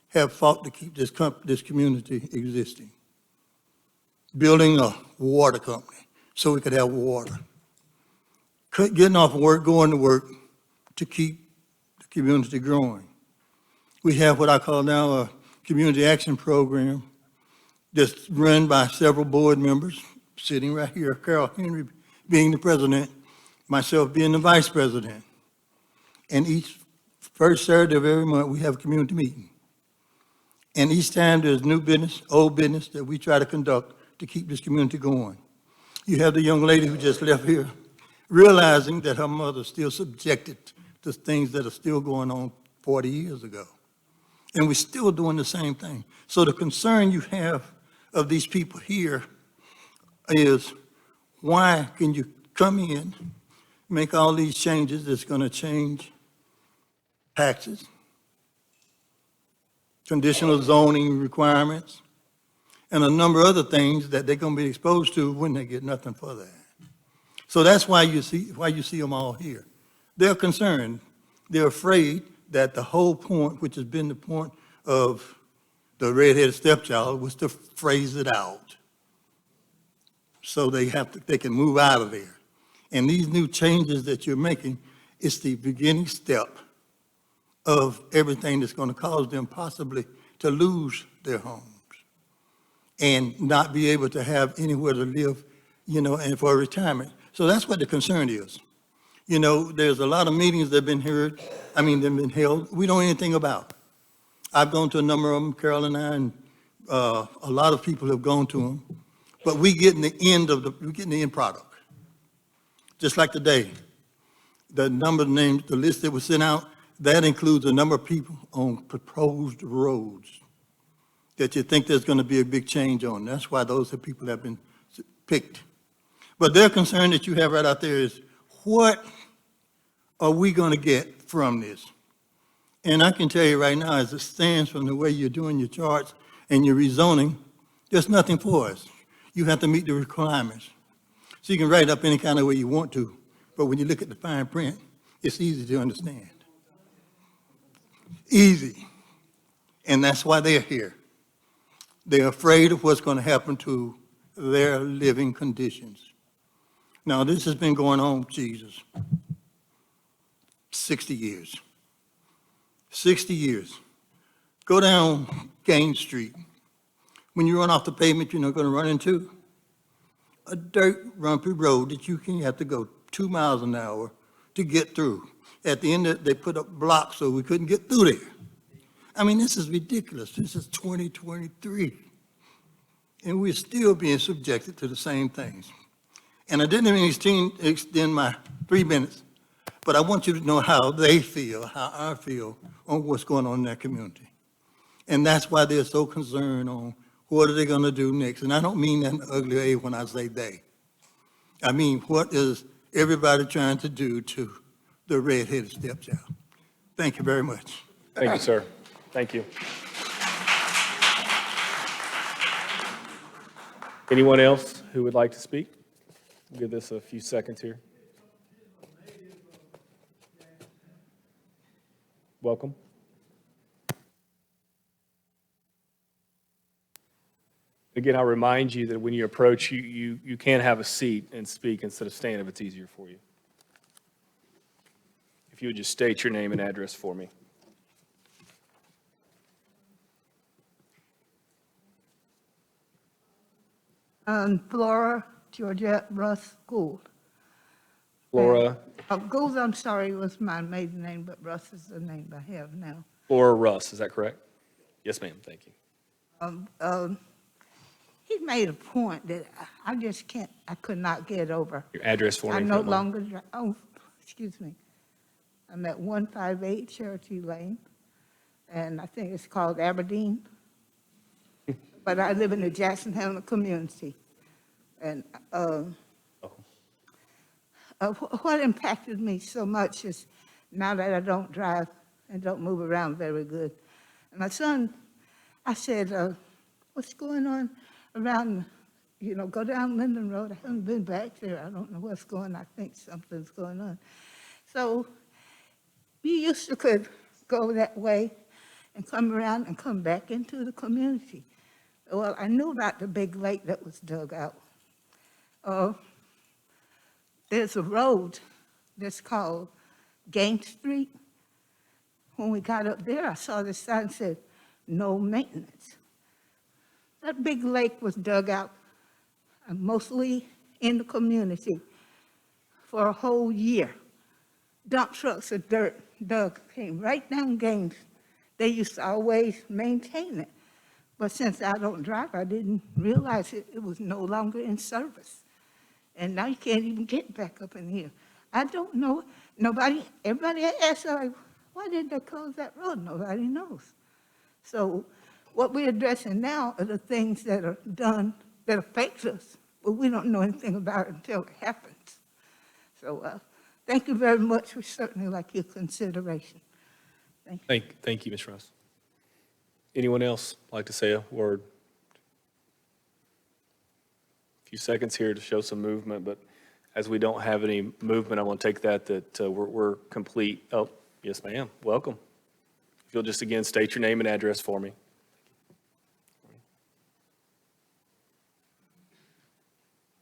have fought to keep this community existing. Building a water company so we could have water. Getting off of work, going to work to keep the community growing. We have what I call now a community action program that's run by several board members, sitting right here, Carol Henry being the president, myself being the vice president. And each first Saturday of every month, we have a community meeting. And each time there's new business, old business that we try to conduct to keep this community going. You have the young lady who just left here, realizing that her mother's still subjected to things that are still going on 40 years ago. And we're still doing the same thing. So the concern you have of these people here is, why can you come in, make all these changes that's going to change taxes, conditional zoning requirements, and a number of other things that they're going to be exposed to when they get nothing for that. So that's why you see them all here. They're concerned. They're afraid that the whole point, which has been the point of the red-headed stepchild, was to phrase it out. So they can move out of there. And these new changes that you're making is the beginning step of everything that's going to cause them possibly to lose their homes and not be able to have anywhere to live, and for retirement. So that's what the concern is. There's a lot of meetings that have been held, we don't know anything about. I've gone to a number of them, Carol and I, and a lot of people have gone to them, but we're getting the end product. Just like today, the number of names, the list that was sent out, that includes a number of people on proposed roads that you think there's going to be a big change on. That's why those are people that have been picked. But their concern that you have right out there is, what are we going to get from this? And I can tell you right now, as it stands from the way you're doing your charts and your rezoning, there's nothing for us. You have to meet the requirements. So you can write up any kind of way you want to, but when you look at the fine print, it's easy to understand. Easy. And that's why they're here. They're afraid of what's going to happen to their living conditions. Now, this has been going on, 60 years. 60 years. Go down Gaines Street. When you run off the pavement, you're not going to run into a dirt rumpy road that you have to go 2 miles an hour to get through. At the end, they put up blocks so we couldn't get through there. This is ridiculous. This is 2023. And we're still being subjected to the same things. And I didn't even extend my 3 minutes, but I want you to know how they feel, how I feel on what's going on in that community. And that's why they're so concerned on what are they going to do next. And I don't mean that in an ugly way when I say they. I mean, what is everybody trying to do to the red-headed stepchild? Thank you very much.
Thank you, sir. Thank you. Anyone else who would like to speak? We'll give this a few seconds here. Welcome. Again, I'll remind you that when you approach, you can have a seat and speak instead of stand if it's easier for you. If you would just state your name and address for me.
Flora Georgette Russ Gould.
Flora.
Gould, I'm sorry, was my maiden name, but Russ is the name I have now.
Flora Russ, is that correct? Yes, ma'am, thank you.
He made a point that I could not get over.
Your address for me.
I
if you
no
don't mind.
longer, excuse me. I'm at 158 Cherokee Lane, and I think it's called Aberdeen. But I live in the Jackson Hamlet community. And what impacted me so much is now that I don't drive and don't move around very good. And my son, I said, what's going on around, go down Linden Road. I haven't been back there. I don't know what's going on. I think something's going on. So we used to could go that way and come around and come back into the community. Well, I knew about the big lake that was dug out. There's a road that's called Gaines Street. When we got up there, I saw the sign that said, no maintenance. That big lake was dug out, mostly in the community, for a whole year. Dump trucks of dirt dug, came right down Gaines. They used to always maintain it. But since I don't drive, I didn't realize it was no longer in service. And now you can't even get back up in here. I don't know, everybody asks, like, why did they close that road? Nobody knows. So what we're addressing now are the things that are done that affect us, but we don't know anything about it until it happens. So thank you very much. We certainly like your consideration.
Thank you, Ms. Russ. Anyone else like to say a word? A few seconds here to show some movement, but as we don't have any movement, I want to take that we're complete. Oh, yes, ma'am. Welcome. If you'll just again state your name and address for me.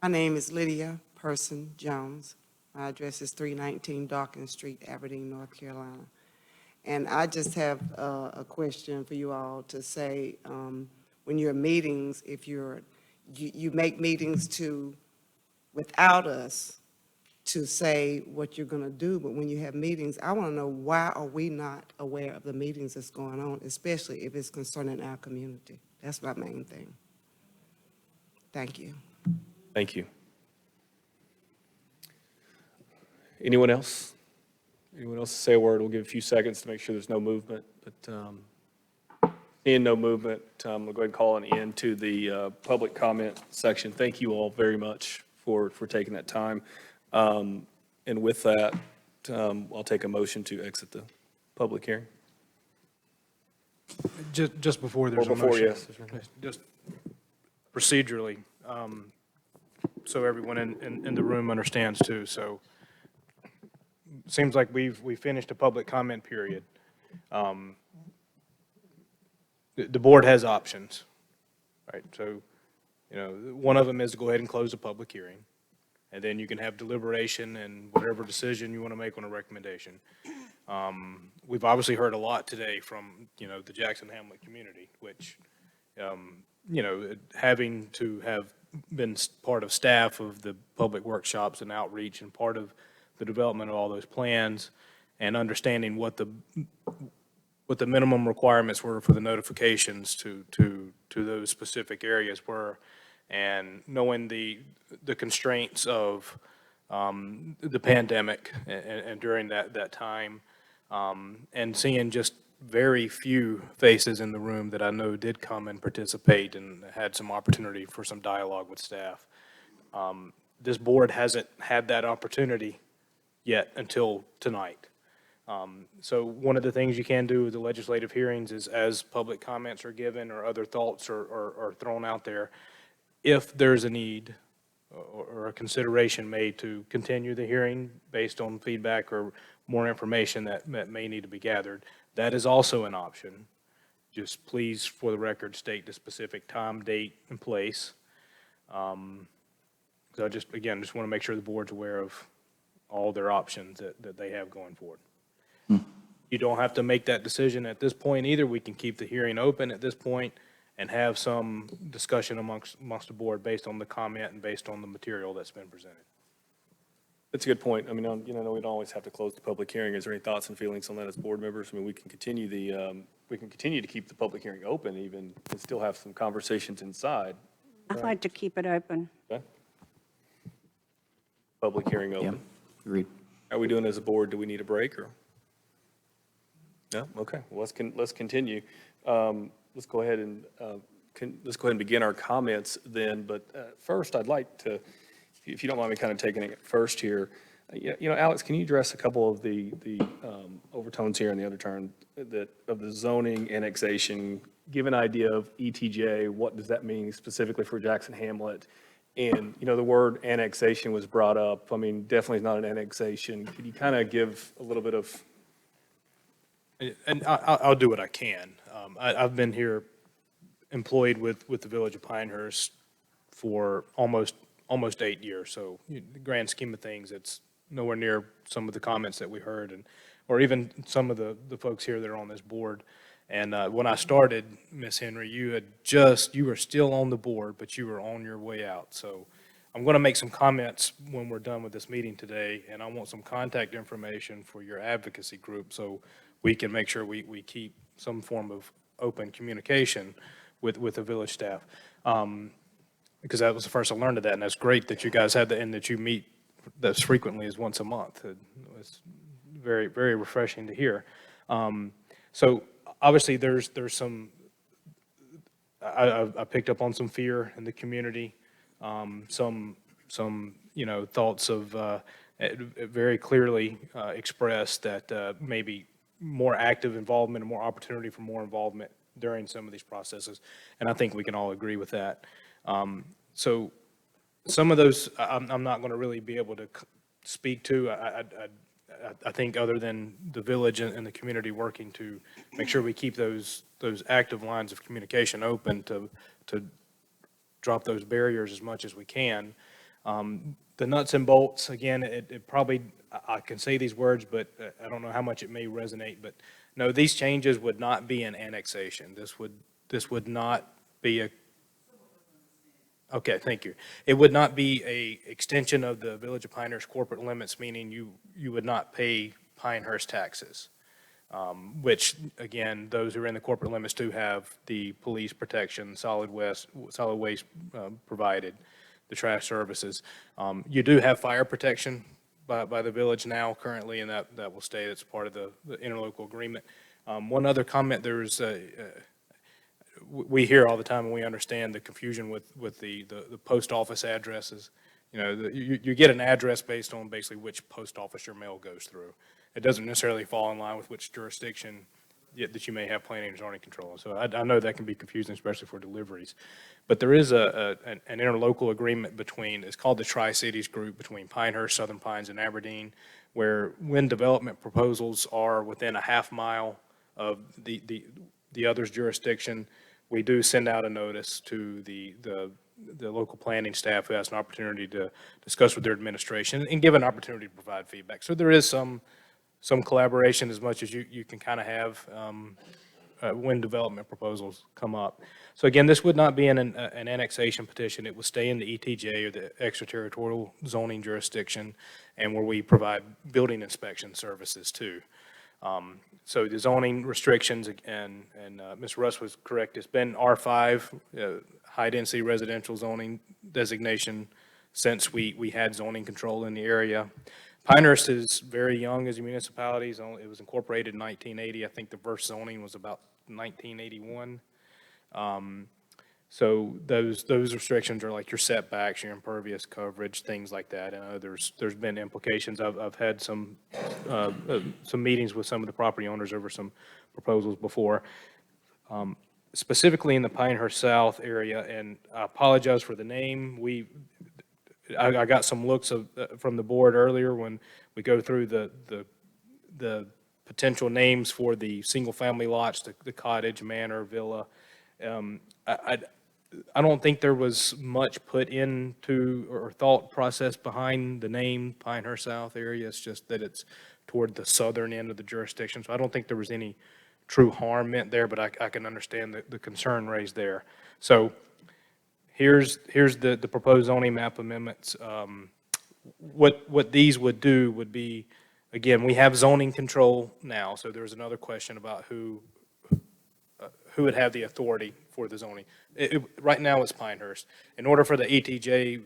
My name is Lydia Person Jones. My address is 319 Dawkins Street, Aberdeen, North Carolina. And I just have a question for you all to say, when you're meetings, if you make meetings without us to say what you're going to do, but when you have meetings, I want to know, why are we not aware of the meetings that's going on, especially if it's concerning our community? That's my main thing. Thank you.
Thank you. Anyone else? Anyone else to say a word? We'll give a few seconds to make sure there's no movement. But seeing no movement, we'll go ahead and call an end to the public comment section. Thank you all very much for taking that time. And with that, I'll take a motion to exit the public hearing.
Just before there's a
Or before,
motion.
yes.
Just procedurally, so everyone in the room understands too. So seems like we finished a public comment period. The board has options, right? So, one of them is to go ahead and close the public hearing, and then you can have deliberation and whatever decision you want to make on a recommendation. We've obviously heard a lot today from, the Jackson Hamlet community, which, having to have been part of staff of the public workshops and outreach and part of the development of all those plans and understanding what the minimum requirements were for the notifications to those specific areas were, and knowing the constraints of the pandemic and during that time, and seeing just very few faces in the room that I know did come and participate and had some opportunity for some dialogue with staff. This board hasn't had that opportunity yet until tonight. So one of the things you can do with the legislative hearings is, as public comments are given or other thoughts are thrown out there, if there's a need or a consideration made to continue the hearing based on feedback or more information that may need to be gathered, that is also an option. Just please, for the record, state the specific time, date, and place. So I just want to make sure the board's aware of all their options that they have going forward. You don't have to make that decision at this point either. We can keep the hearing open at this point and have some discussion amongst the board based on the comment and based on the material that's been presented.
That's a good point. I mean, we don't always have to close the public hearing. Is there any thoughts and feelings on that as board members? I mean, we can continue to keep the public hearing open even and still have some conversations inside.
I'd like to keep it open.
Okay. Public hearing open.
Agreed.
How are we doing as a board? Do we need a break or? No? Okay. Well, let's continue. Let's go ahead and begin our comments then. But first, I'd like to, if you don't mind me kind of taking it first here, Alex, can you address a couple of the overtones here and the undertone of the zoning annexation? Give an idea of ETJ. What does that mean specifically for Jackson Hamlet? And, the word annexation was brought up. I mean, definitely not an annexation. Could you kind of give a little bit of?
And I'll do what I can. I've been here employed with the Village of Pinehurst for almost 8 years. So in the grand scheme of things, it's nowhere near some of the comments that we heard or even some of the folks here that are on this board. And when I started, Ms. Henry, you were still on the board, but you were on your way out. So I'm going to make some comments when we're done with this meeting today, and I want some contact information for your advocacy group so we can make sure we keep some form of open communication with the village staff. Because that was the first I learned of that, and that's great that you guys had that and that you meet as frequently as once a month. It was very, very refreshing to hear. So obviously there's some, I picked up on some fear in the community, some thoughts of very clearly expressed that maybe more active involvement and more opportunity for more involvement during some of these processes. And I think we can all agree with that. So some of those I'm not going to really be able to speak to. I think other than the village and the community working to make sure we keep those active lines of communication open to drop those barriers as much as we can. The nuts and bolts, again, it probably, I can say these words, but I don't know how much it may resonate, but no, these changes would not be an annexation. This would not be a, okay, thank you. It would not be a extension of the Village of Pinehurst corporate limits, meaning you would not pay Pinehurst taxes, which, again, those who are in the corporate limits do have the police protection, solid waste provided, the trash services. You do have fire protection by the village now currently, and that will stay. It's part of the interlocal agreement. One other comment, there's we hear all the time and we understand the confusion with the post office addresses. You get an address based on basically which post office your mail goes through. It doesn't necessarily fall in line with which jurisdiction that you may have planning and zoning control. So I know that can be confusing, especially for deliveries. But there is an interlocal agreement between, it's called the Tri-Cities Group, between Pinehurst, Southern Pines, and Aberdeen, where when development proposals are within a half mile of the other's jurisdiction, we do send out a notice to the local planning staff who has an opportunity to discuss with their administration and give an opportunity to provide feedback. So there is some collaboration as much as you can kind of have when development proposals come up. So again, this would not be an annexation petition. It would stay in the ETJ or the extraterritorial zoning jurisdiction, and where we provide building inspection services too. So the zoning restrictions, and Ms. Russ was correct, it's been R5, high-density residential zoning designation since we had zoning control in the area. Pinehurst is very young as a municipality. It was incorporated in 1980. I think the first zoning was about 1981. So those restrictions are like your setbacks, your impervious coverage, things like that. And there's been implications. I've had some meetings with some of the property owners over some proposals before. Specifically in the Pinehurst South area, and I apologize for the name. I got some looks from the board earlier when we go through the potential names for the single-family lots, the cottage, manor, villa. I don't think there was much put into or thought process behind the name Pinehurst South area. It's just that it's toward the southern end of the jurisdiction. So I don't think there was any true harm meant there, but I can understand the concern raised there. So here's the proposed zoning map amendments. What these would do would be, again, we have zoning control now, so there's another question about who would have the authority for the zoning. Right now it's Pinehurst. In order for the ETJ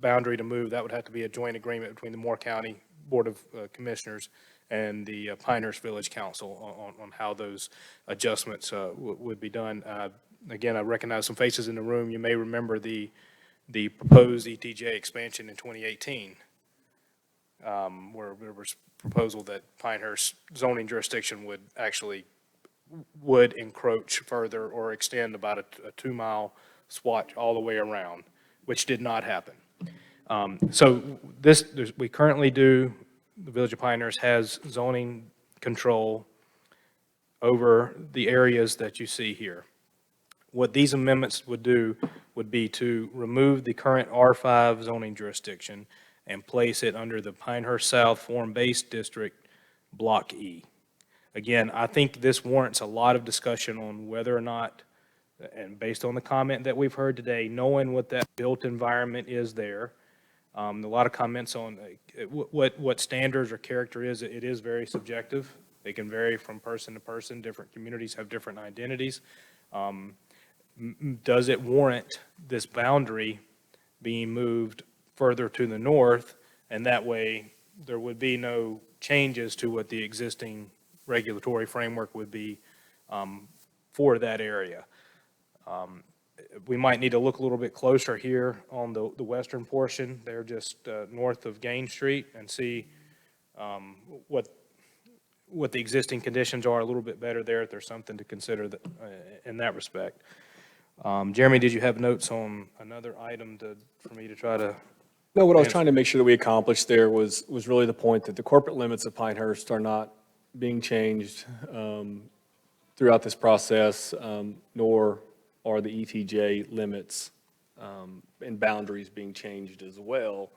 boundary to move, that would have to be a joint agreement between the Moore County Board of Commissioners and the Pinehurst Village Council on how those adjustments would be done. Again, I recognize some faces in the room. You may remember the proposed ETJ expansion in 2018, where there was proposal that Pinehurst zoning jurisdiction would encroach further or extend about a 2-mile swatch all the way around, which did not happen. So we currently do, the Village of Pinehurst has zoning control over the areas that you see here. What these amendments would do would be to remove the current R5 zoning jurisdiction and place it under the Pinehurst South Form-Based District, Block E. Again, I think this warrants a lot of discussion on whether or not, and based on the comment that we've heard today, knowing what that built environment is there, a lot of comments on what standards or character is. It is very subjective. They can vary from person to person. Different communities have different identities. Does it warrant this boundary being moved further to the north? And that way, there would be no changes to what the existing regulatory framework would be for that area. We might need to look a little bit closer here on the western portion. They're just north of Gain Street, and see what the existing conditions are a little bit better there, if there's something to consider that, in that respect. Jeremy, did you have notes on another item for me to try to?
No, what I was trying to make sure that we accomplished there was really the point that the corporate limits of Pinehurst are not being changed throughout this process, nor are the ETJ limits and boundaries being changed as well.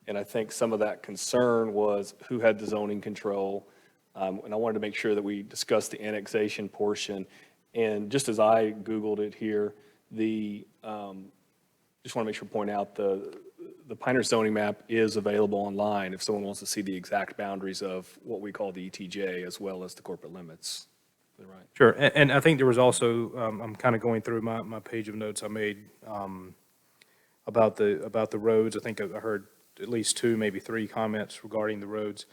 And I think some of that concern was who had the zoning control. And I wanted to make sure that we discussed the annexation portion. And just as I Googled it here, just want to make sure to point out the Pinehurst zoning map is available online if someone wants to see the exact boundaries of what we call the ETJ as well as the corporate limits. Is that right?
Sure, and I think there was also, I'm kind of going through my page of notes I made about the roads. I think I heard at least 2, maybe 3 comments regarding the roads.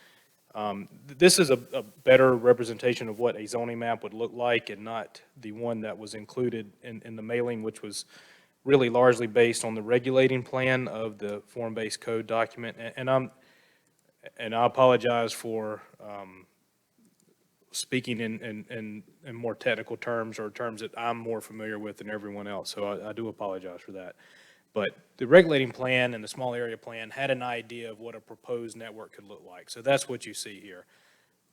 This is a better representation of what a zoning map would look like, and not the one that was included in the mailing, which was really largely based on the regulating plan of the form-based code document. And I apologize for speaking in more technical terms, or terms that I'm more familiar with than everyone else. So I do apologize for that. But the regulating plan and the small area plan had an idea of what a proposed network could look like. So that's what you see here.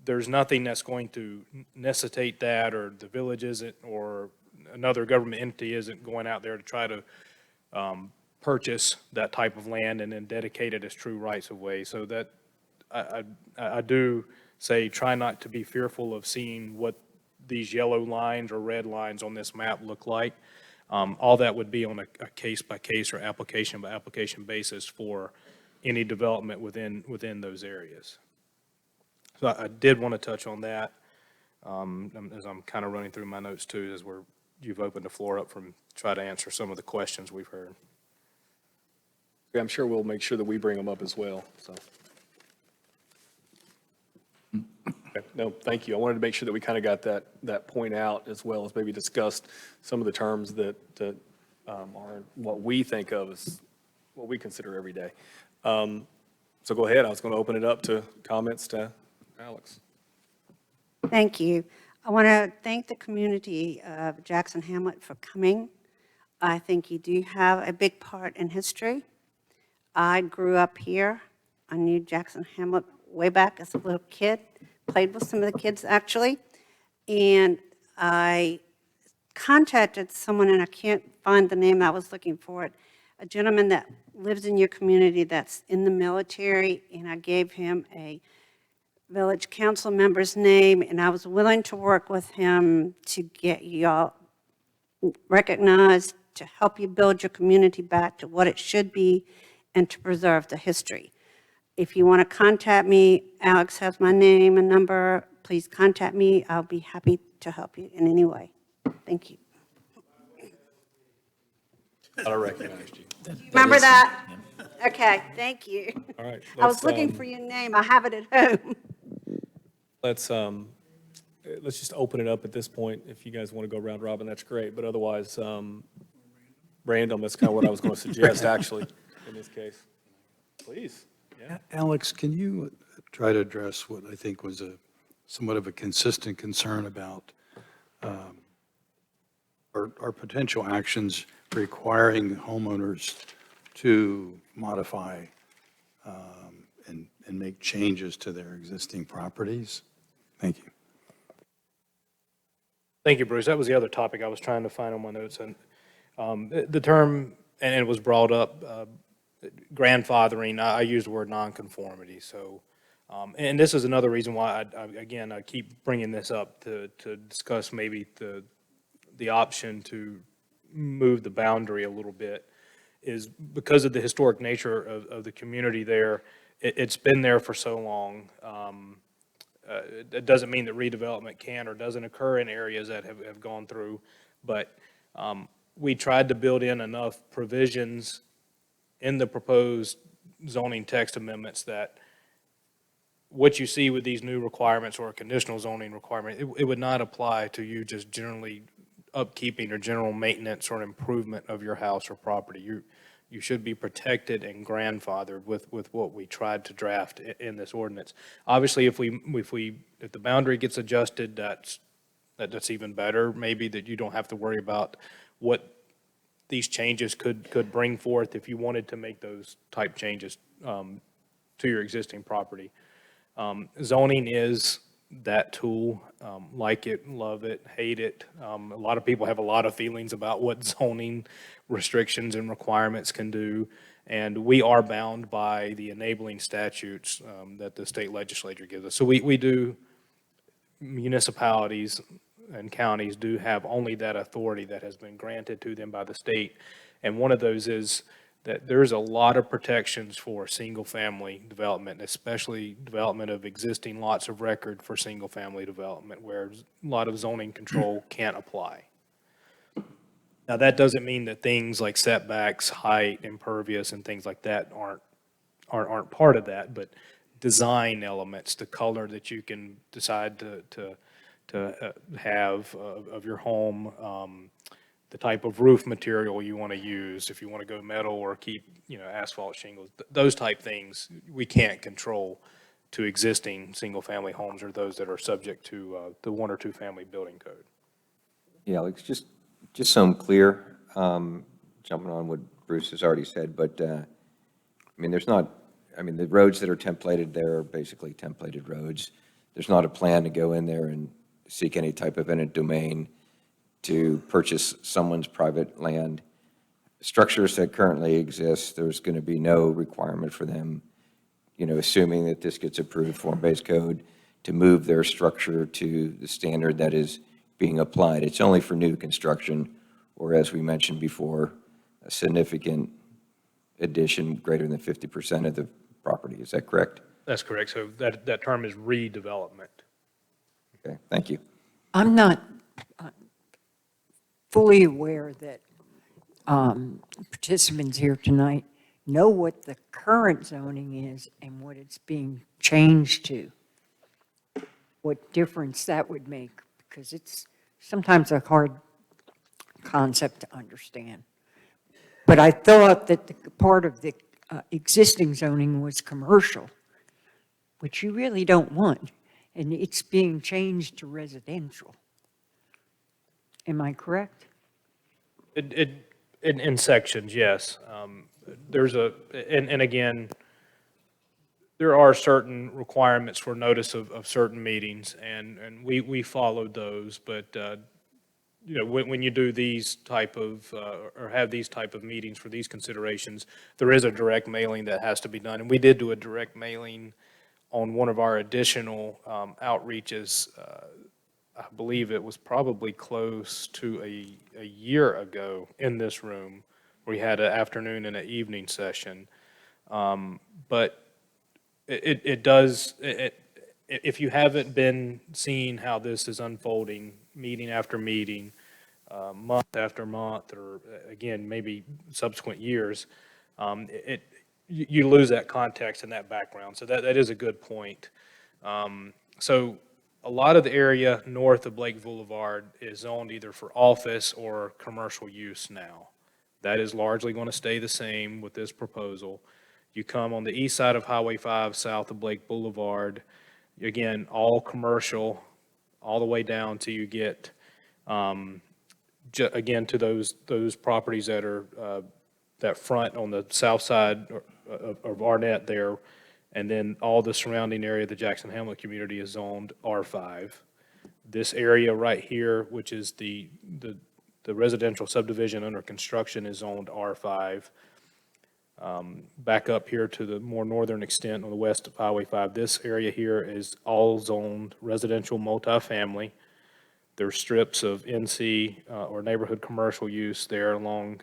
There's nothing that's going to necessitate that, or the village isn't, or another government entity isn't going out there to try to purchase that type of land and then dedicate it as true rights of way. So that I do say, try not to be fearful of seeing what these yellow lines or red lines on this map look like. All that would be on a case-by-case or application-by-application basis for any development within those areas. So I did want to touch on that as I'm kind of running through my notes too, as you've opened the floor up from try to answer some of the questions we've heard.
Yeah, I'm sure we'll make sure that we bring them up as well, so. Okay, no, thank you. I wanted to make sure that we kind of got that point out, as well as maybe discussed some of the terms that are what we think of as what we consider every day. So go ahead. I was going to open it up to comments to Alex.
Thank you. I want to thank the community of Jackson Hamlet for coming. I think you do have a big part in history. I grew up here. I knew Jackson Hamlet way back as a little kid, played with some of the kids actually, and I contacted someone, and I can't find the name, I was looking for it, a gentleman that lives in your community that's in the military, and I gave him a village council member's name, and I was willing to work with him to get y'all recognized, to help you build your community back to what it should be, and to preserve the history. If you want to contact me, Alex has my name and number. Please contact me. I'll be happy to help you in any way. Thank you.
I recognized you.
Remember that? Okay, thank you.
All right.
I was looking for your name. I have it at home.
Let's just open it up at this point. If you guys want to go round robin, that's great. But otherwise, random, that's kind of what I was going to suggest, actually, in this case. Please. Yeah.
Alex, can you try to address what I think was somewhat of a consistent concern about our potential actions requiring homeowners to modify and make changes to their existing properties? Thank you.
Thank you, Bruce. That was the other topic I was trying to find on my notes. And the term, and it was brought up, grandfathering, I use the word nonconformity. So And this is another reason why, again, I keep bringing this up to discuss maybe the option to move the boundary a little bit, is because of the historic nature of the community there. It's been there for so long. It doesn't mean that redevelopment can or doesn't occur in areas that have gone through, but we tried to build in enough provisions in the proposed zoning text amendments that what you see with these new requirements or a conditional zoning requirement, it would not apply to you just generally upkeeping or general maintenance or improvement of your house or property. You should be protected and grandfathered with what we tried to draft in this ordinance. Obviously, if the boundary gets adjusted, that's even better. Maybe that you don't have to worry about what these changes could bring forth if you wanted to make those type changes to your existing property. Zoning is that tool. Like it, love it, hate it. A lot of people have a lot of feelings about what zoning restrictions and requirements can do, and we are bound by the enabling statutes that the state legislature gives us. So we do, municipalities and counties do have only that authority that has been granted to them by the state, and one of those is that there's a lot of protections for single-family development, especially development of existing lots of record for single-family development, where a lot of zoning control can't apply. Now, that doesn't mean that things like setbacks, height, impervious, and things like that aren't part of that, but design elements, the color that you can decide to have of your home, the type of roof material you want to use, if you want to go metal or keep, asphalt shingles, those type things we can't control to existing single-family homes or those that are subject to the 1 or 2 family building code.
Yeah, Alex, just so I'm clear, jumping on what Bruce has already said, but, the roads that are templated there are basically templated roads. There's not a plan to go in there and seek any type of eminent domain to purchase someone's private land. Structures that currently exist, there's going to be no requirement for them, assuming that this gets approved form-based code, to move their structure to the standard that is being applied. It's only for new construction, or as we mentioned before, a significant addition greater than 50% of the property. Is that correct?
That's correct. So that term is redevelopment.
Okay, thank you.
I'm not fully aware that participants here tonight know what the current zoning is and what it's being changed to. What difference that would make, because it's sometimes a hard concept to understand. But I thought that the part of the existing zoning was commercial, which you really don't want, and it's being changed to residential. Am I correct?
In sections, yes. And again, there are certain requirements for notice of certain meetings, and we followed those, but, when you do these type of, or have these type of meetings for these considerations, there is a direct mailing that has to be done, and we did do a direct mailing on one of our additional outreaches. I believe it was probably close to a year ago in this room. We had an afternoon and an evening session. But it does, if you haven't been seeing how this is unfolding, meeting after meeting, month after month, or again, maybe subsequent years, you lose that context and that background. So that is a good point. So a lot of the area north of Blake Boulevard is zoned either for office or commercial use now. That is largely going to stay the same with this proposal. You come on the east side of Highway 5, south of Blake Boulevard, again, all commercial, all the way down till you get, again, to those properties that are, that front on the south side of Arnett there, and then all the surrounding area of the Jackson Hamlet community is zoned R5. This area right here, which is the residential subdivision under construction, is zoned R5. back up here to the more northern extent on the west of Highway 5. This area here is all zoned residential multifamily. There's strips of NC or neighborhood commercial use there along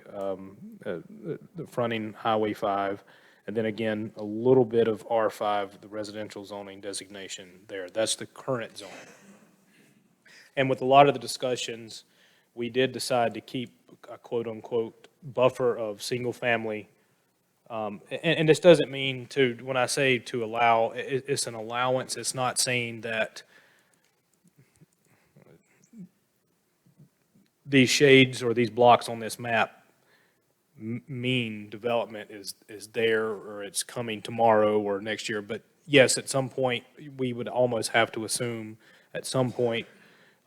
the fronting Highway 5. And then again, a little bit of R5, the residential zoning designation there. That's the current zone. And with a lot of the discussions, we did decide to keep a quote-unquote buffer of single-family. And this doesn't mean to, when I say to allow, it's an allowance. It's not saying that these shades or these blocks on this map mean development is there or it's coming tomorrow or next year. But yes, at some point, we would almost have to assume at some point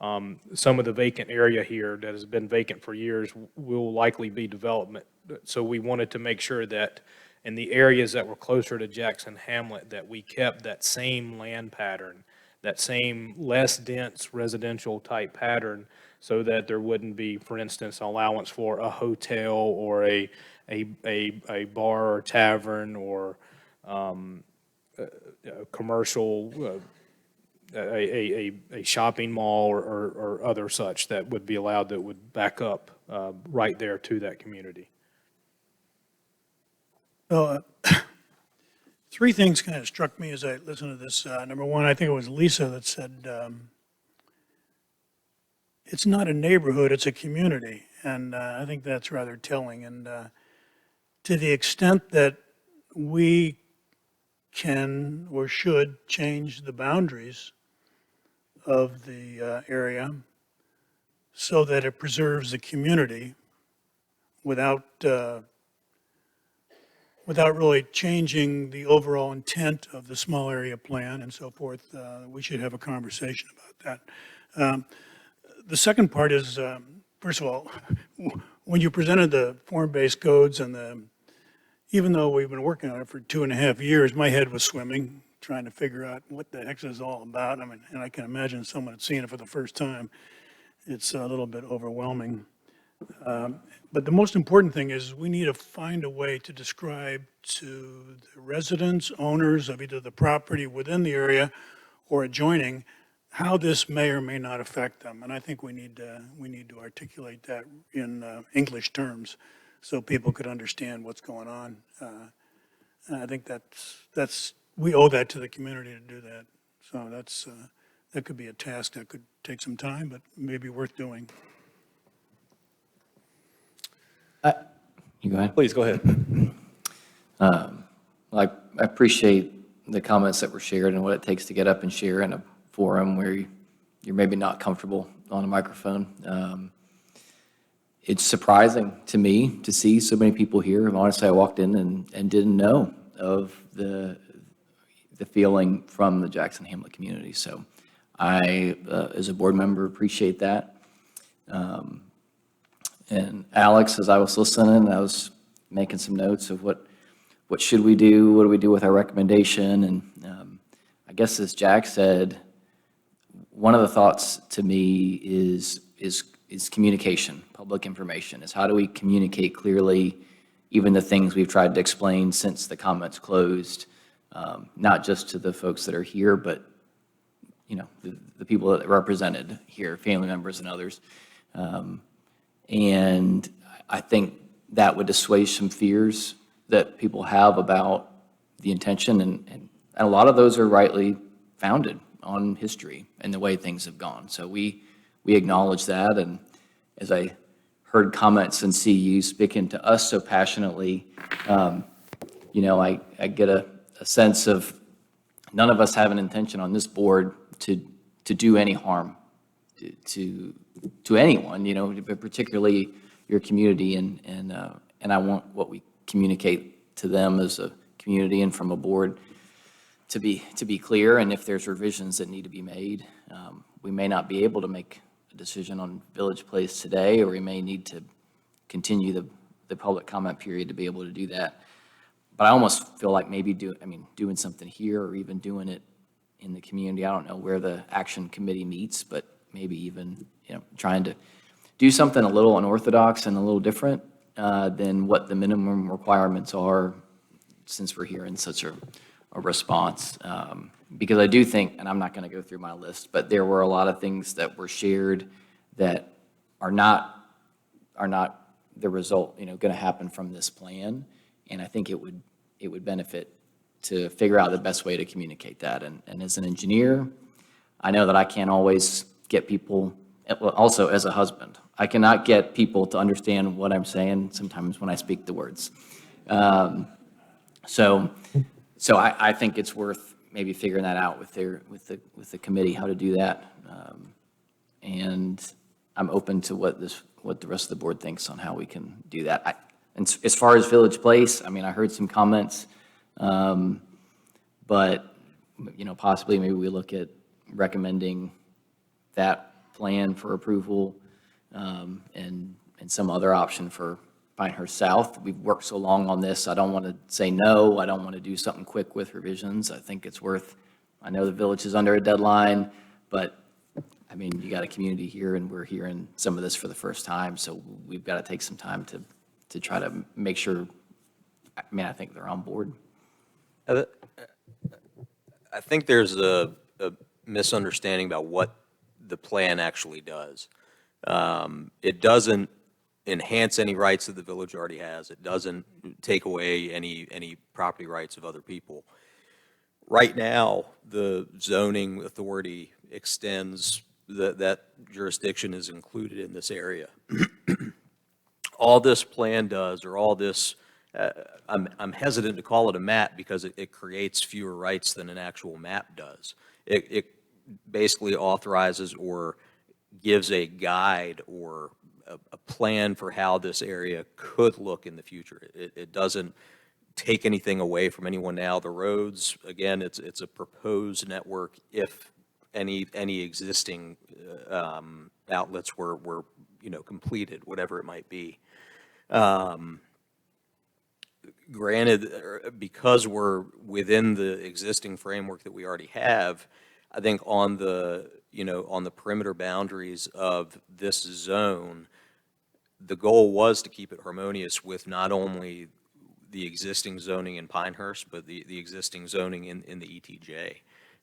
some of the vacant area here that has been vacant for years will likely be development. So we wanted to make sure that in the areas that were closer to Jackson Hamlet, that we kept that same land pattern, that same less dense residential type pattern, so that there wouldn't be, for instance, an allowance for a hotel or a bar or tavern or a commercial, a shopping mall or other such that would be allowed that would back up right there to that community.
Well, three things kind of struck me as I listened to this. Number one, I think it was Lisa that said, it's not a neighborhood, it's a community. And I think that's rather telling. And to the extent that we can or should change the boundaries of the area so that it preserves the community without really changing the overall intent of the small area plan and so forth, we should have a conversation about that. The second part is, first of all, when you presented the form-based codes and even though we've been working on it for 2.5 years, my head was swimming, trying to figure out what the heck this is all about. I mean, and I can imagine someone had seen it for the first time. It's a little bit overwhelming. But the most important thing is we need to find a way to describe to the residents, owners of either the property within the area or adjoining, how this may or may not affect them. And I think we need to articulate that in English terms so people could understand what's going on. And I think we owe that to the community to do that. So that could be a task that could take some time, but maybe worth doing.
You go ahead.
Please, go ahead.
I appreciate the comments that were shared and what it takes to get up and share in a forum where you're maybe not comfortable on a microphone. It's surprising to me to see so many people here. Honestly, I walked in and didn't know of the feeling from the Jackson Hamlet community. So I, as a board member, appreciate that. And Alex, as I was listening, I was making some notes of what should we do, what do we do with our recommendation, and I guess as Jack said, one of the thoughts to me is communication, public information, is how do we communicate clearly even the things we've tried to explain since the comments closed, not just to the folks that are here, but the people that are represented here, family members and others. And I think that would dissuade some fears that people have about the intention, and a lot of those are rightly founded on history and the way things have gone. So we acknowledge that, and as I heard comments and see you speaking to us so passionately, I get a sense of none of us have an intention on this board to do any harm to anyone, but particularly your community, and I want what we communicate to them as a community and from a board to be clear. And if there's revisions that need to be made, we may not be able to make a decision on Village Place today, or we may need to continue the public comment period to be able to do that. But I almost feel like maybe doing something here, or even doing it in the community. I don't know where the action committee meets, but maybe even trying to do something a little unorthodox and a little different than what the minimum requirements are, since we're hearing such a response. Because I do think, and I'm not going to go through my list, but there were a lot of things that were shared that are not the result, going to happen from this plan. And I think it would benefit to figure out the best way to communicate that. And as an engineer, I know that I can't always get people, well, also as a husband, I cannot get people to understand what I'm saying sometimes when I speak the words. So I think it's worth maybe figuring that out with the committee, how to do that. And I'm open to what the rest of the board thinks on how we can do that. And as far as Village Place, I mean, I heard some comments, but, possibly maybe we look at recommending that plan for approval, and some other option for Pinehurst South. We've worked so long on this, I don't want to say no. I don't want to do something quick with revisions. I think it's worth, I know the village is under a deadline, but I mean, you got a community here and we're hearing some of this for the first time, so we've got to take some time to try to make sure, I think they're on board.
I think there's a misunderstanding about what the plan actually does. It doesn't enhance any rights that the village already has. It doesn't take away any property rights of other people. Right now, the zoning authority extends, that jurisdiction is included in this area. All this plan does, or all this, I'm hesitant to call it a map because it creates fewer rights than an actual map does. It basically authorizes or gives a guide or a plan for how this area could look in the future. It doesn't take anything away from anyone now. The roads, again, it's a proposed network if any existing outlets were completed, whatever it might be. Granted, because we're within the existing framework that we already have, I think on the perimeter boundaries of this zone, the goal was to keep it harmonious with not only the existing zoning in Pinehurst, but the existing zoning in the ETJ.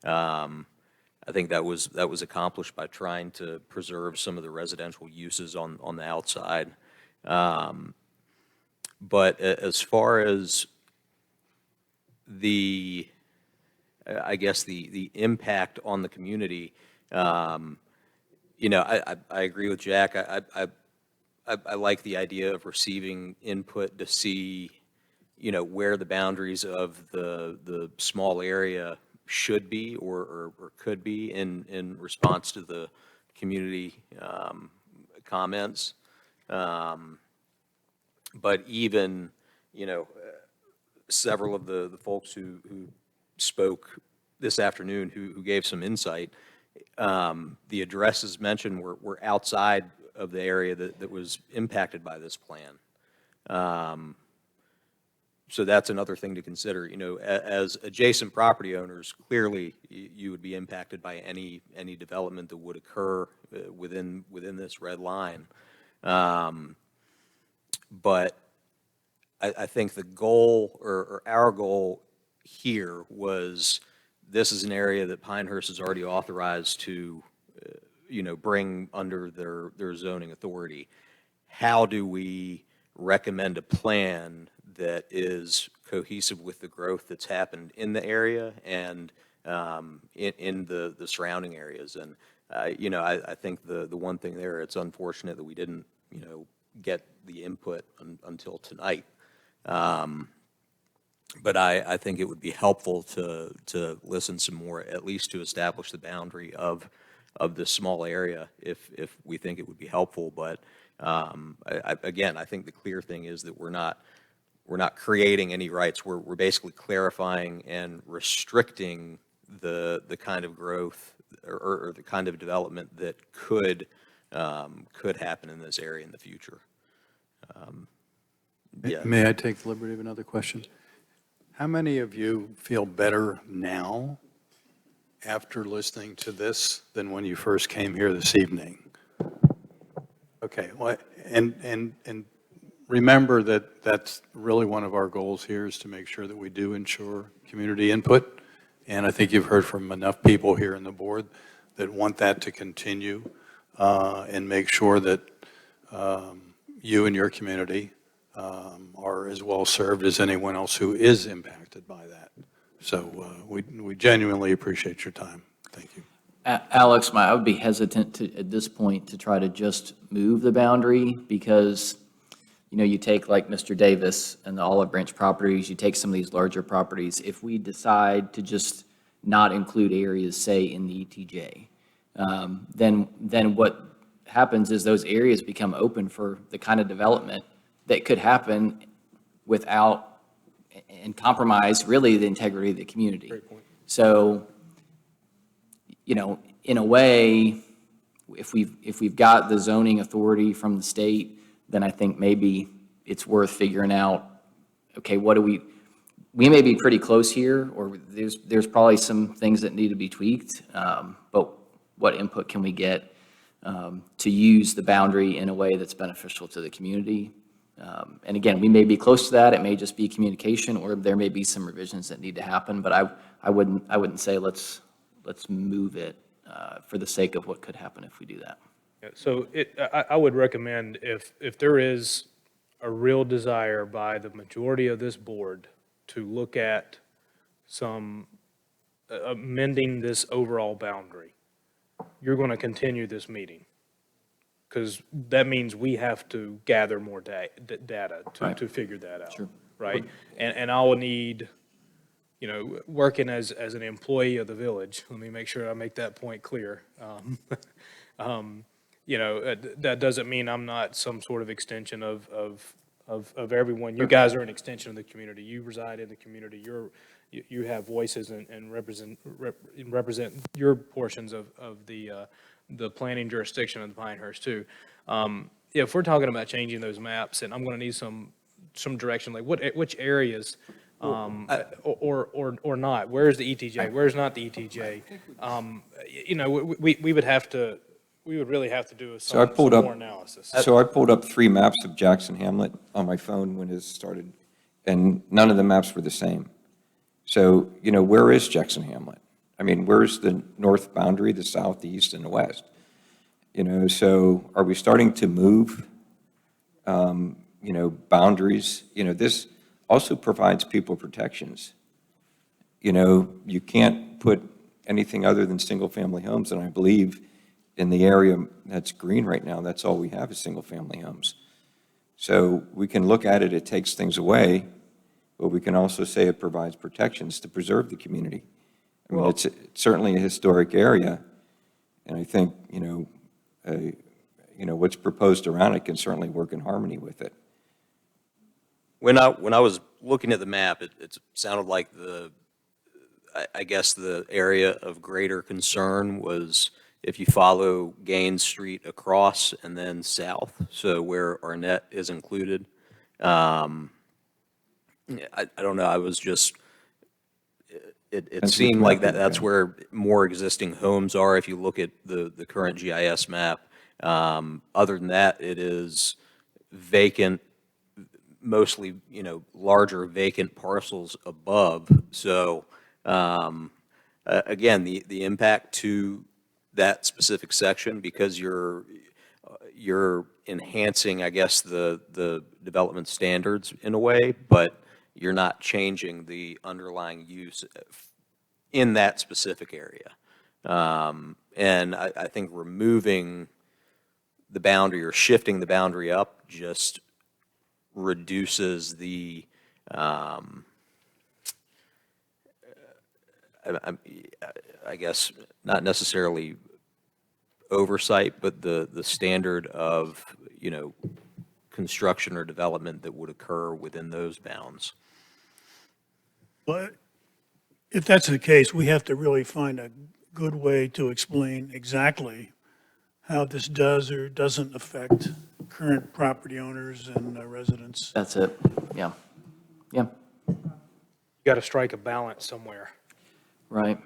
I think that was accomplished by trying to preserve some of the residential uses on the outside. But as far as the impact on the community, I agree with Jack. I like the idea of receiving input to see, where the boundaries of the small area should be or could be in response to the community comments. But even, several of the folks who spoke this afternoon who gave some insight, the addresses mentioned were outside of the area that was impacted by this plan. So that's another thing to consider. As adjacent property owners, clearly you would be impacted by any development that would occur within this red line. But I think the goal, or our goal here, was this is an area that Pinehurst is already authorized to, bring under their zoning authority. How do we recommend a plan that is cohesive with the growth that's happened in the area and in the surrounding areas? And, I think the one thing there, it's unfortunate that we didn't, get the input until tonight. But I think it would be helpful to listen some more, at least to establish the boundary of this small area, if we think it would be helpful. But again, I think the clear thing is that we're not creating any rights. We're basically clarifying and restricting the kind of growth or the kind of development that could happen in this area in the future. Yeah.
May I take the liberty of another question? How many of you feel better now after listening to this than when you first came here this evening? Okay, well, and remember that that's really one of our goals here, is to make sure that we do ensure community input. And I think you've heard from enough people here in the board that want that to continue, and make sure that you and your community are as well served as anyone else who is impacted by that. So we genuinely appreciate your time. Thank you.
Alex, I would be hesitant to, at this point, to try to just move the boundary, because, you know, you take like Mr. Davis and the Olive Branch properties, you take some of these larger properties. If we decide to just not include areas, say, in the ETJ, then what happens is those areas become open for the kind of development that could happen without and compromise really the integrity of the community.
Great point.
So, you know, in a way, if we've got the zoning authority from the state, then I think maybe it's worth figuring out, okay, what do we may be pretty close here, or there's probably some things that need to be tweaked, but what input can we get to use the boundary in a way that's beneficial to the community? And again, we may be close to that. It may just be communication, or there may be some revisions that need to happen, but I wouldn't say let's move it for the sake of what could happen if we do that.
Yeah, so I would recommend, if there is a real desire by the majority of this board to look at some amending this overall boundary, you're going to continue this meeting, because that means we have to gather more data to figure that out.
Sure.
Right? And I will need, you know, working as an employee of the village, let me make sure I make that point clear. You know, that doesn't mean I'm not some sort of extension of everyone. You guys are an extension of the community. You reside in the community. You have voices and represent your portions of the planning jurisdiction of the Pinehurst too. If we're talking about changing those maps, and I'm going to need some direction, like which areas, or not. Where's the ETJ? Where's not the ETJ? You know, we would really have to do some more analysis.
So I pulled up 3 maps of Jackson Hamlet on my phone when it started, and none of the maps were the same. So, you know, where is Jackson Hamlet? I mean, where's the north boundary, the south, the east, and the west? You know, so are we starting to move, you know, boundaries? You know, this also provides people protections. You know, you can't put anything other than single-family homes, and I believe in the area that's green right now, that's all we have is single-family homes. So we can look at it, it takes things away, but we can also say it provides protections to preserve the community. I mean, it's certainly a historic area, and I think, you know, what's proposed around it can certainly work in harmony with it.
When I was looking at the map, it sounded like I guess the area of greater concern was if you follow Gaines Street across and then south, so where Arnett is included. I don't know, I was just, it seemed like that's where more existing homes are if you look at the current GIS map. Other than that, it is vacant, mostly, you know, larger vacant parcels above. So, again, the impact to that specific section, because you're enhancing, I guess, the development standards in a way, but you're not changing the underlying use in that specific area. And I think removing the boundary or shifting the boundary up just reduces the, I guess, not necessarily oversight, but the standard of, you know, construction or development that would occur within those bounds.
But if that's the case, we have to really find a good way to explain exactly how this does or doesn't affect current property owners and residents.
That's it, yeah. Yeah.
You got to strike a balance somewhere.
Right.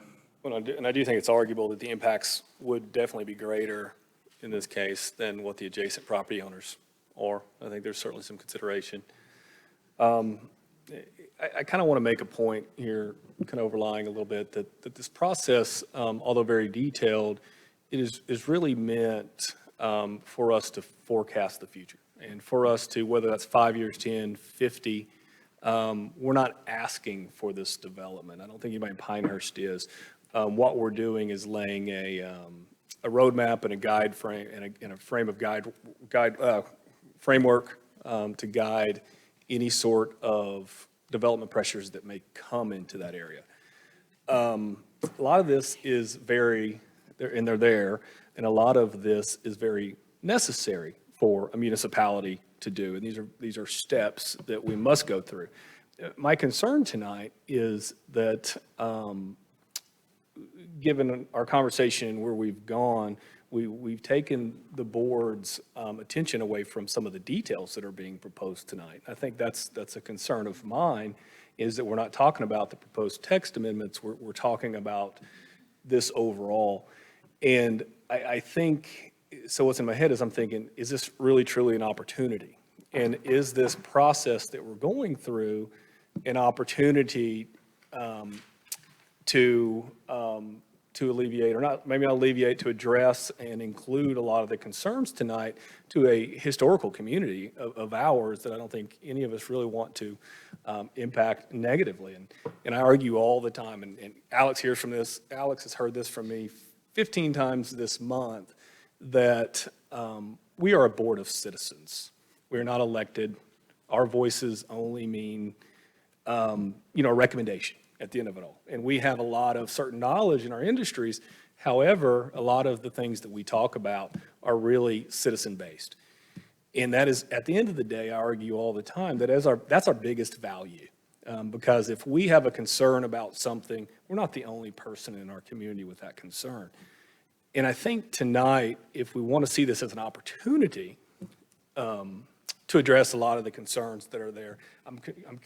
Well, I do think it's arguable that the impacts would definitely be greater in this case than what the adjacent property owners are. I think there's certainly some consideration. I kind of want to make a point here, kind of overlying a little bit, that this process, although very detailed, it is really meant for us to forecast the future. And for us to, whether that's 5 years, 10, 50, we're not asking for this development. I don't think anybody in Pinehurst is. What we're doing is laying a roadmap and a guide frame and a frame of framework to guide any sort of development pressures that may come into that area. A lot of this is very, and they're there, and a lot of this is very necessary for a municipality to do, and these are steps that we must go through. My concern tonight is that, given our conversation where we've gone, we've taken the board's attention away from some of the details that are being proposed tonight. I think that's a concern of mine, is that we're not talking about the proposed text amendments, we're talking about this overall. And I think, so what's in my head is I'm thinking, is this really truly an opportunity? And is this process that we're going through an opportunity to alleviate, or not, maybe not alleviate, to address and include a lot of the concerns tonight to a historical community of ours that I don't think any of us really want to impact negatively. And I argue all the time, and Alex hears from this, Alex has heard this from me 15 times this month, that we are a board of citizens. We're not elected. Our voices only mean, a recommendation at the end of it all. And we have a lot of certain knowledge in our industries. However, a lot of the things that we talk about are really citizen-based. And that is, at the end of the day, I argue all the time that that's our biggest value. Because if we have a concern about something, we're not the only person in our community with that concern. And I think tonight, if we want to see this as an opportunity to address a lot of the concerns that are there, I'm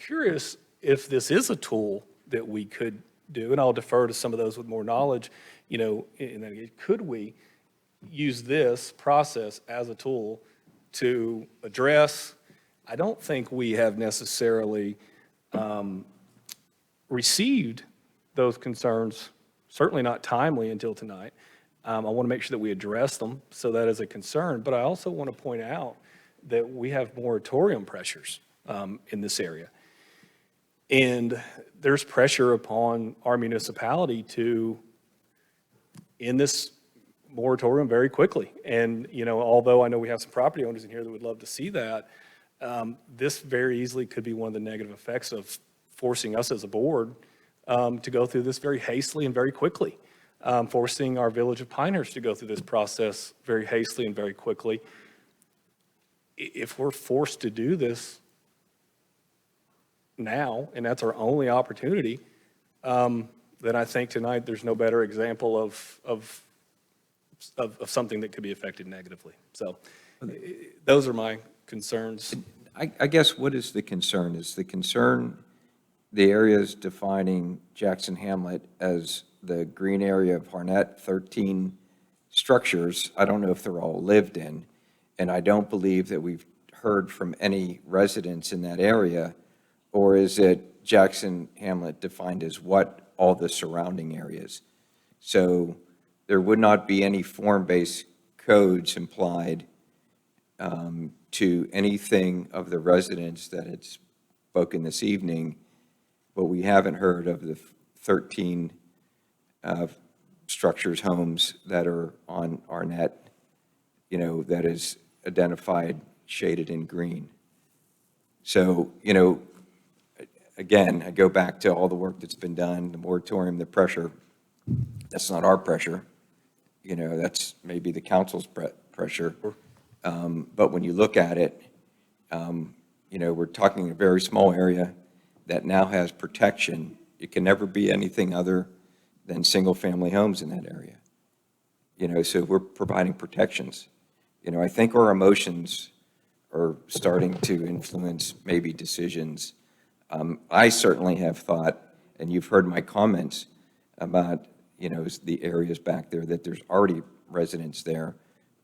curious if this is a tool that we could do, and I'll defer to some of those with more knowledge, could we use this process as a tool to address? I don't think we have necessarily received those concerns, certainly not timely until tonight. I want to make sure that we address them, so that is a concern, but I also want to point out that we have moratorium pressures in this area. And there's pressure upon our municipality to end this moratorium very quickly. And, although I know we have some property owners in here that would love to see that, this very easily could be one of the negative effects of forcing us as a board to go through this very hastily and very quickly, forcing our village of Pinehurst to go through this process very hastily and very quickly. If we're forced to do this now, and that's our only opportunity, then I think tonight there's no better example of something that could be affected negatively. So those are my concerns.
I guess what is the concern? Is the concern the areas defining Jackson Hamlet as the green area of Harnett, 13 structures? I don't know if they're all lived in, and I don't believe that we've heard from any residents in that area. Or is it Jackson Hamlet defined as what? All the surrounding areas. So there would not be any form-based codes implied to anything of the residents that had spoken this evening, but we haven't heard of the 13 structures, homes that are on Arnett, that is identified, shaded in green. So, again, I go back to all the work that's been done, the moratorium, the pressure. That's not our pressure. That's maybe the council's pressure. But when you look at it, we're talking a very small area that now has protection. It can never be anything other than single-family homes in that area. So we're providing protections. I think our emotions are starting to influence maybe decisions. I certainly have thought, and you've heard my comments about, the areas back there, that there's already residents there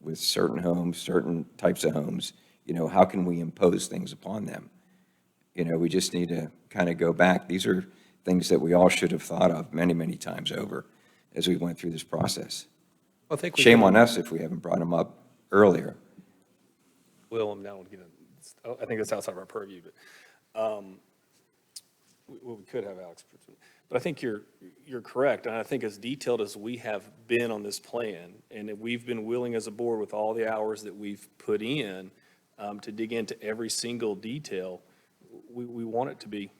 with certain homes, certain types of homes, how can we impose things upon them? We just need to kind of go back. These are things that we all should have thought of many, many times over as we went through this process.
I think we
Shame
can-
on us if we haven't brought them up earlier.
Will, I'm now get I think that's outside of our purview, but we could have Alex. But I think you're correct, and I think as detailed as we have been on this plan, and that we've been willing as a board with all the hours that we've put in to dig into every single detail, we want it to be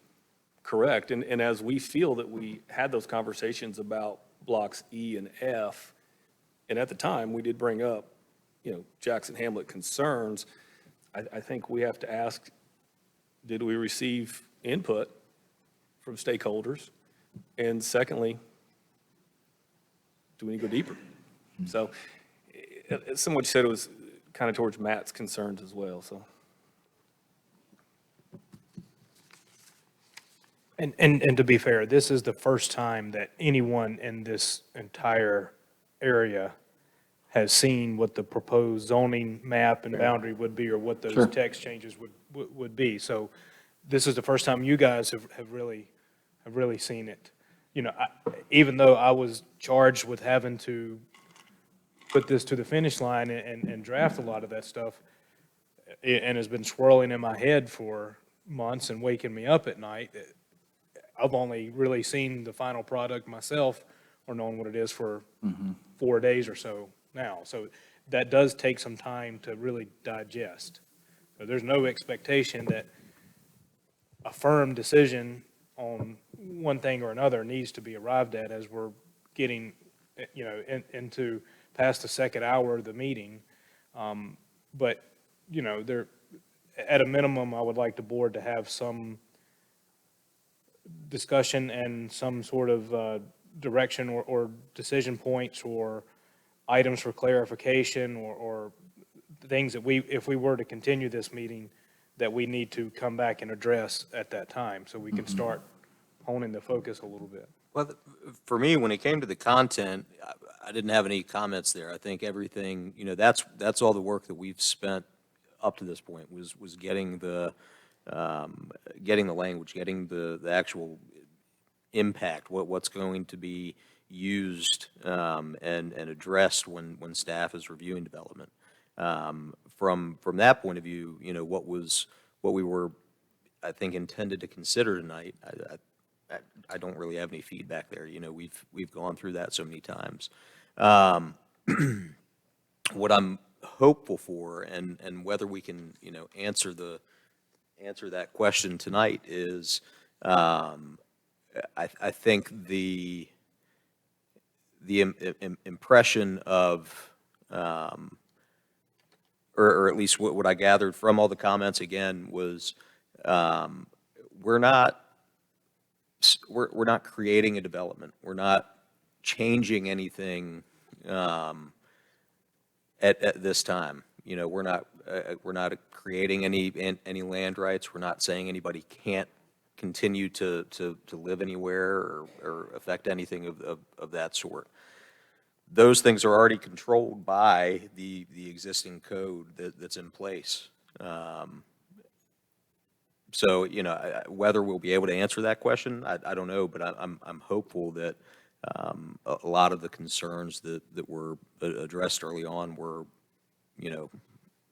correct. And as we feel that we had those conversations about blocks E and F, and at the time, we did bring up, Jackson Hamlet concerns, I think we have to ask, did we receive input from stakeholders? And secondly, do we need to go deeper? So, some what you said was kind of towards Matt's concerns as well, so.
And to be fair, this is the first time that anyone in this entire area has seen what the proposed zoning map and boundary would be, or what those
Sure.
text changes would be. So this is the first time you guys have really seen it. Even though I was charged with having to put this to the finish line and draft a lot of that stuff, and has been swirling in my head for months and waking me up at night, I've only really seen the final product myself, or known what it is for 4 days or so now. So that does take some time to really digest. So there's no expectation that a firm decision on one thing or another needs to be arrived at as we're getting, into past the second hour of the meeting. But, there, at a minimum, I would like the board to have some discussion and some sort of direction or decision points or items for clarification or things that if we were to continue this meeting, that we need to come back and address at that time, so we can start honing the focus a little bit.
Well, for me, when it came to the content, I didn't have any comments there. I think everything, that's all the work that we've spent up to this point was getting the language, getting the actual impact, what's going to be used and addressed when staff is reviewing development. From that point of view, what we were, I think, intended to consider tonight, I don't really have any feedback there. We've gone through that so many times. What I'm hopeful for, and whether we can, answer that question tonight is, I think the impression of, or at least what I gathered from all the comments again was, we're not creating a development. We're not changing anything at this time. We're not creating any land rights. We're not saying anybody can't continue to live anywhere or affect anything of that sort. Those things are already controlled by the existing code that's in place. So, whether we'll be able to answer that question, I don't know, but I'm hopeful that a lot of the concerns that were addressed early on were,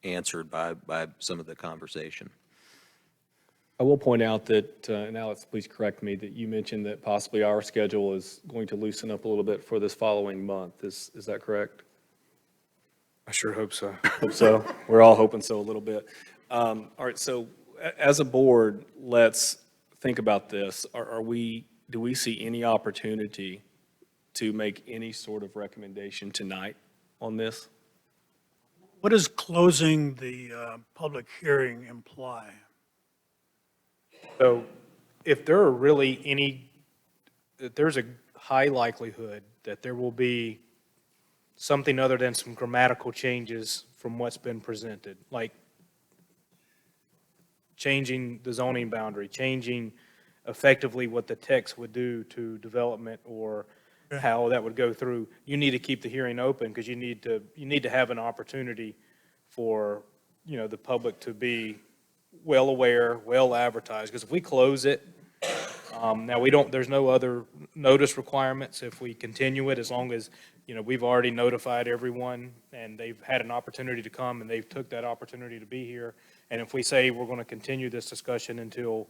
answered by some of the conversation.
I will point out that, and Alex, please correct me, that you mentioned that possibly our schedule is going to loosen up a little bit for this following month. Is that correct?
I sure hope so.
Hope so. We're all hoping so a little bit. All right, so as a board, let's think about this. Do we see any opportunity to make any sort of recommendation tonight on this?
What does closing the public hearing imply?
So if there are really that there's a high likelihood that there will be something other than some grammatical changes from what's been presented, like changing the zoning boundary, changing effectively what the text would do to development or how that would go through, you need to keep the hearing open because you need to have an opportunity for you know, the public to be well aware, well advertised, because if we close it, now we don't, there's no other notice requirements if we continue it, as long as, you know, we've already notified everyone and they've had an opportunity to come and they've took that opportunity to be here. And if we say we're going to continue this discussion until,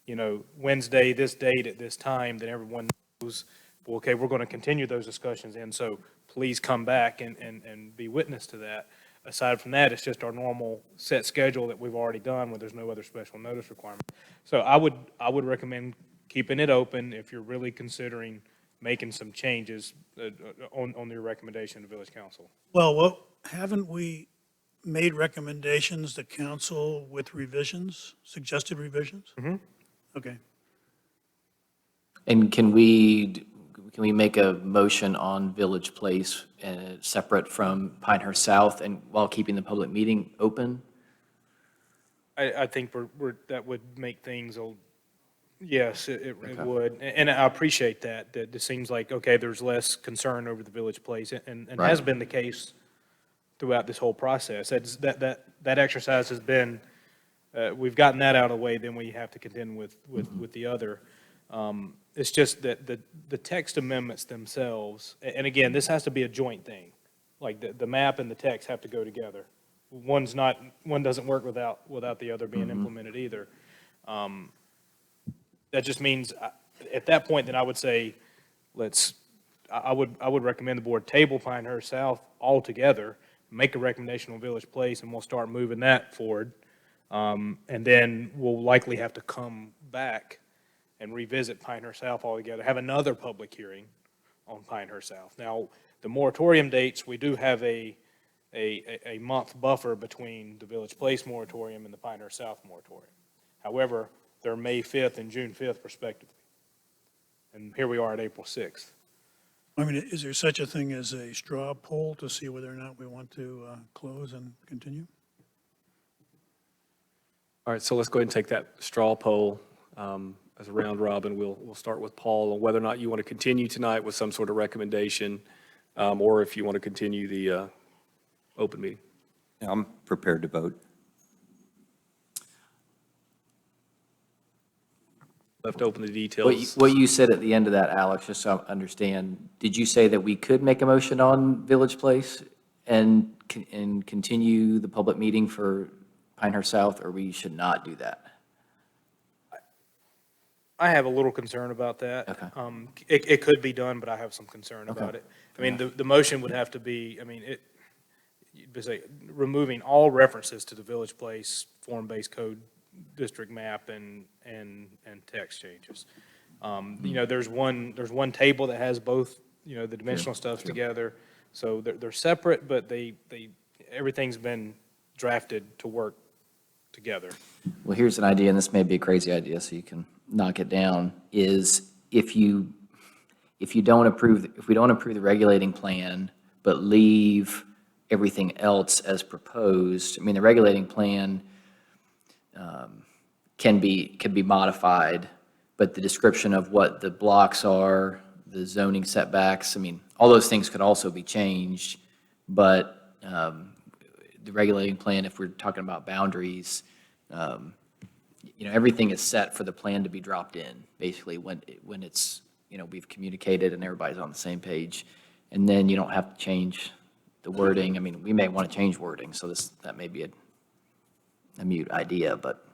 you know, Wednesday, this date at this time, then everyone knows, well, okay, we're going to continue those discussions. And so please come back and be witness to that. Aside from that, it's just our normal set schedule that we've already done where there's no other special notice requirement. So I would recommend keeping it open if you're really considering making some changes on your recommendation to village council.
Well, haven't we made recommendations to council with revisions, suggested revisions?
Mm-hmm.
Okay.
And can we make a motion on Village Place separate from Pinehurst South and while keeping the public meeting open?
I think that would make things, yes, it would. And I appreciate that it seems like, okay, there's less concern over the Village Place and
Right.
has been the case throughout this whole process. That exercise has been, we've gotten that out of the way, then we have to contend with the other. It's just that the text amendments themselves, and again, this has to be a joint thing. Like the map and the text have to go together. One doesn't work without the other being implemented either. That just means, at that point, then I would say, I would recommend the board table Pinehurst South altogether, make a recommendation on Village Place, and we'll start moving that forward. And then we'll likely have to come back and revisit Pinehurst South altogether, have another public hearing on Pinehurst South. Now, the moratorium dates, we do have a month buffer between the Village Place moratorium and the Pinehurst South moratorium. However, they're May 5th and June 5th respectively. And here we are at April 6th.
I mean, is there such a thing as a straw poll to see whether or not we want to close and continue?
All right, so let's go ahead and take that straw poll as a round robin. We'll start with Paul on whether or not you want to continue tonight with some sort of recommendation, or if you want to continue the open meeting.
I'm prepared to vote.
Left open the details.
What you said at the end of that, Alex, just so I understand, did you say that we could make a motion on Village Place and continue the public meeting for Pinehurst South, or we should not do that?
I have a little concern about that.
Okay.
It could be done, but I have some concern about it. I mean, the motion would have to be, I mean, you'd be say, removing all references to the Village Place form-based code district map and text changes. You know, there's one table that has both, you know, the dimensional stuff together. So they're separate, but everything's been drafted to work together.
Well, here's an idea, and this may be a crazy idea, so you can knock it down, is if we don't approve the regulating plan, but leave everything else as proposed, I mean, the regulating plan can be modified, but the description of what the blocks are, the zoning setbacks, I mean, all those things could also be changed, but the regulating plan, if we're talking about boundaries, you know, everything is set for the plan to be dropped in, basically, when it's, you know, we've communicated and everybody's on the same page, and then you don't have to change the wording. I mean, we may want to change wording, so that may be a mute idea, but.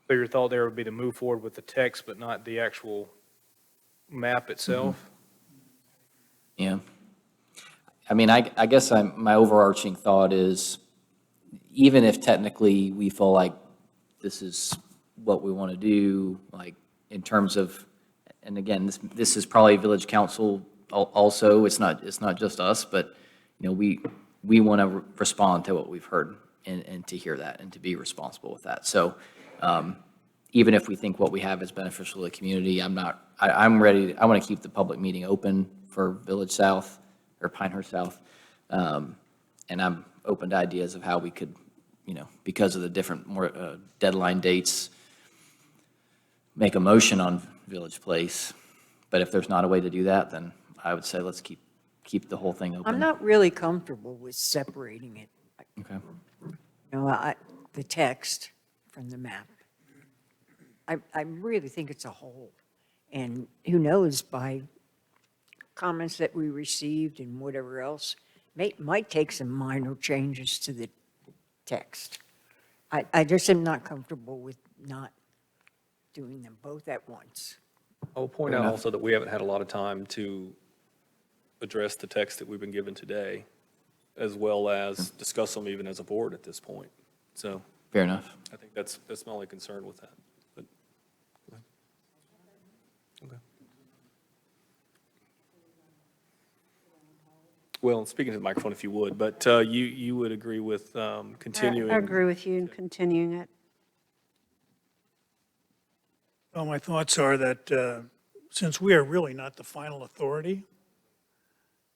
So your thought there would be to move forward with the text, but not the actual map itself?
Yeah. I mean, I guess my overarching thought is, even if technically we feel like this is what we want to do, like in terms of, and again, this is probably village council also, it's not just us, but, you know, we want to respond to what we've heard and to hear that and to be responsible with that. So even if we think what we have is beneficial to the community, I'm ready, I want to keep the public meeting open for Village South or Pinehurst South. And I'm open to ideas of how we could, you know, because of the different more deadline dates, make a motion on Village Place. But if there's not a way to do that, then I would say let's keep the whole thing open.
I'm not really comfortable with separating it.
Okay.
The text from the map. I really think it's a whole. And who knows, by comments that we received and whatever else, might take some minor changes to the text. I just am not comfortable with not doing them both at once.
I will point out also that we haven't had a lot of time to address the text that we've been given today, as well as discuss them even as a board at this point. So
Fair enough.
I think that's my only concern with that. But, go ahead. Okay. Well, speaking to the microphone if you would, but you would agree with continuing?
I agree with you in continuing it.
Well, my thoughts are that since we are really not the final authority,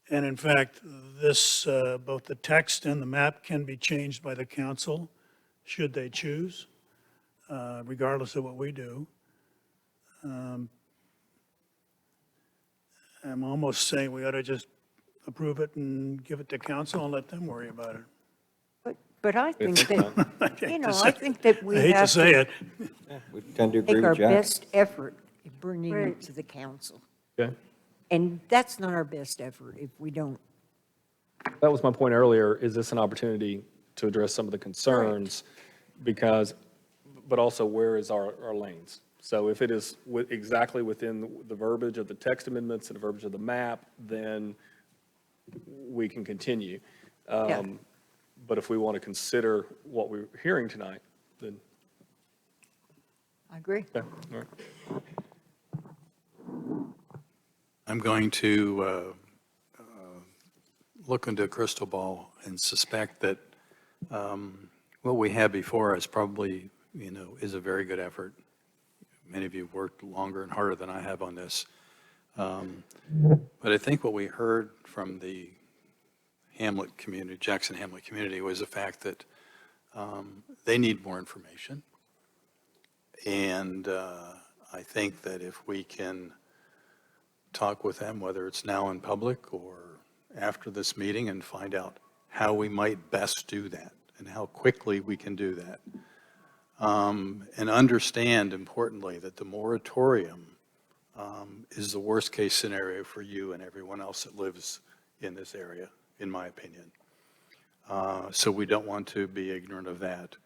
and in fact, this, both the text and the map can be changed by the council should they choose, regardless of what we do. I'm almost saying we ought to just approve it and give it to council and let them worry about it.
But I think that,
I hate to
I
say
think that we
I hate to
have
say
to
it.
We tend to agree
make our
with Jack.
best effort in bringing
Right.
it to the council.
Okay.
And that's not our best effort if we don't.
That was my point earlier. Is this an opportunity to address some of the concerns? Because, but also where is our lanes? So if it is exactly within the verbiage of the text amendments and the verbiage of the map, then we can continue.
Yeah.
But if we want to consider what we're hearing tonight, then,
I agree.
okay, all right.
I'm going to look into a crystal ball and suspect that what we have before us probably, is a very good effort. Many of you have worked longer and harder than I have on this. But I think what we heard from the Hamlet community, Jackson Hamlet community, was the fact that they need more information. And I think that if we can talk with them, whether it's now in public or after this meeting, and find out how we might best do that and how quickly we can do that. And understand, importantly, that the moratorium is the worst-case scenario for you and everyone else that lives in this area, in my opinion. So we don't want to be ignorant of that.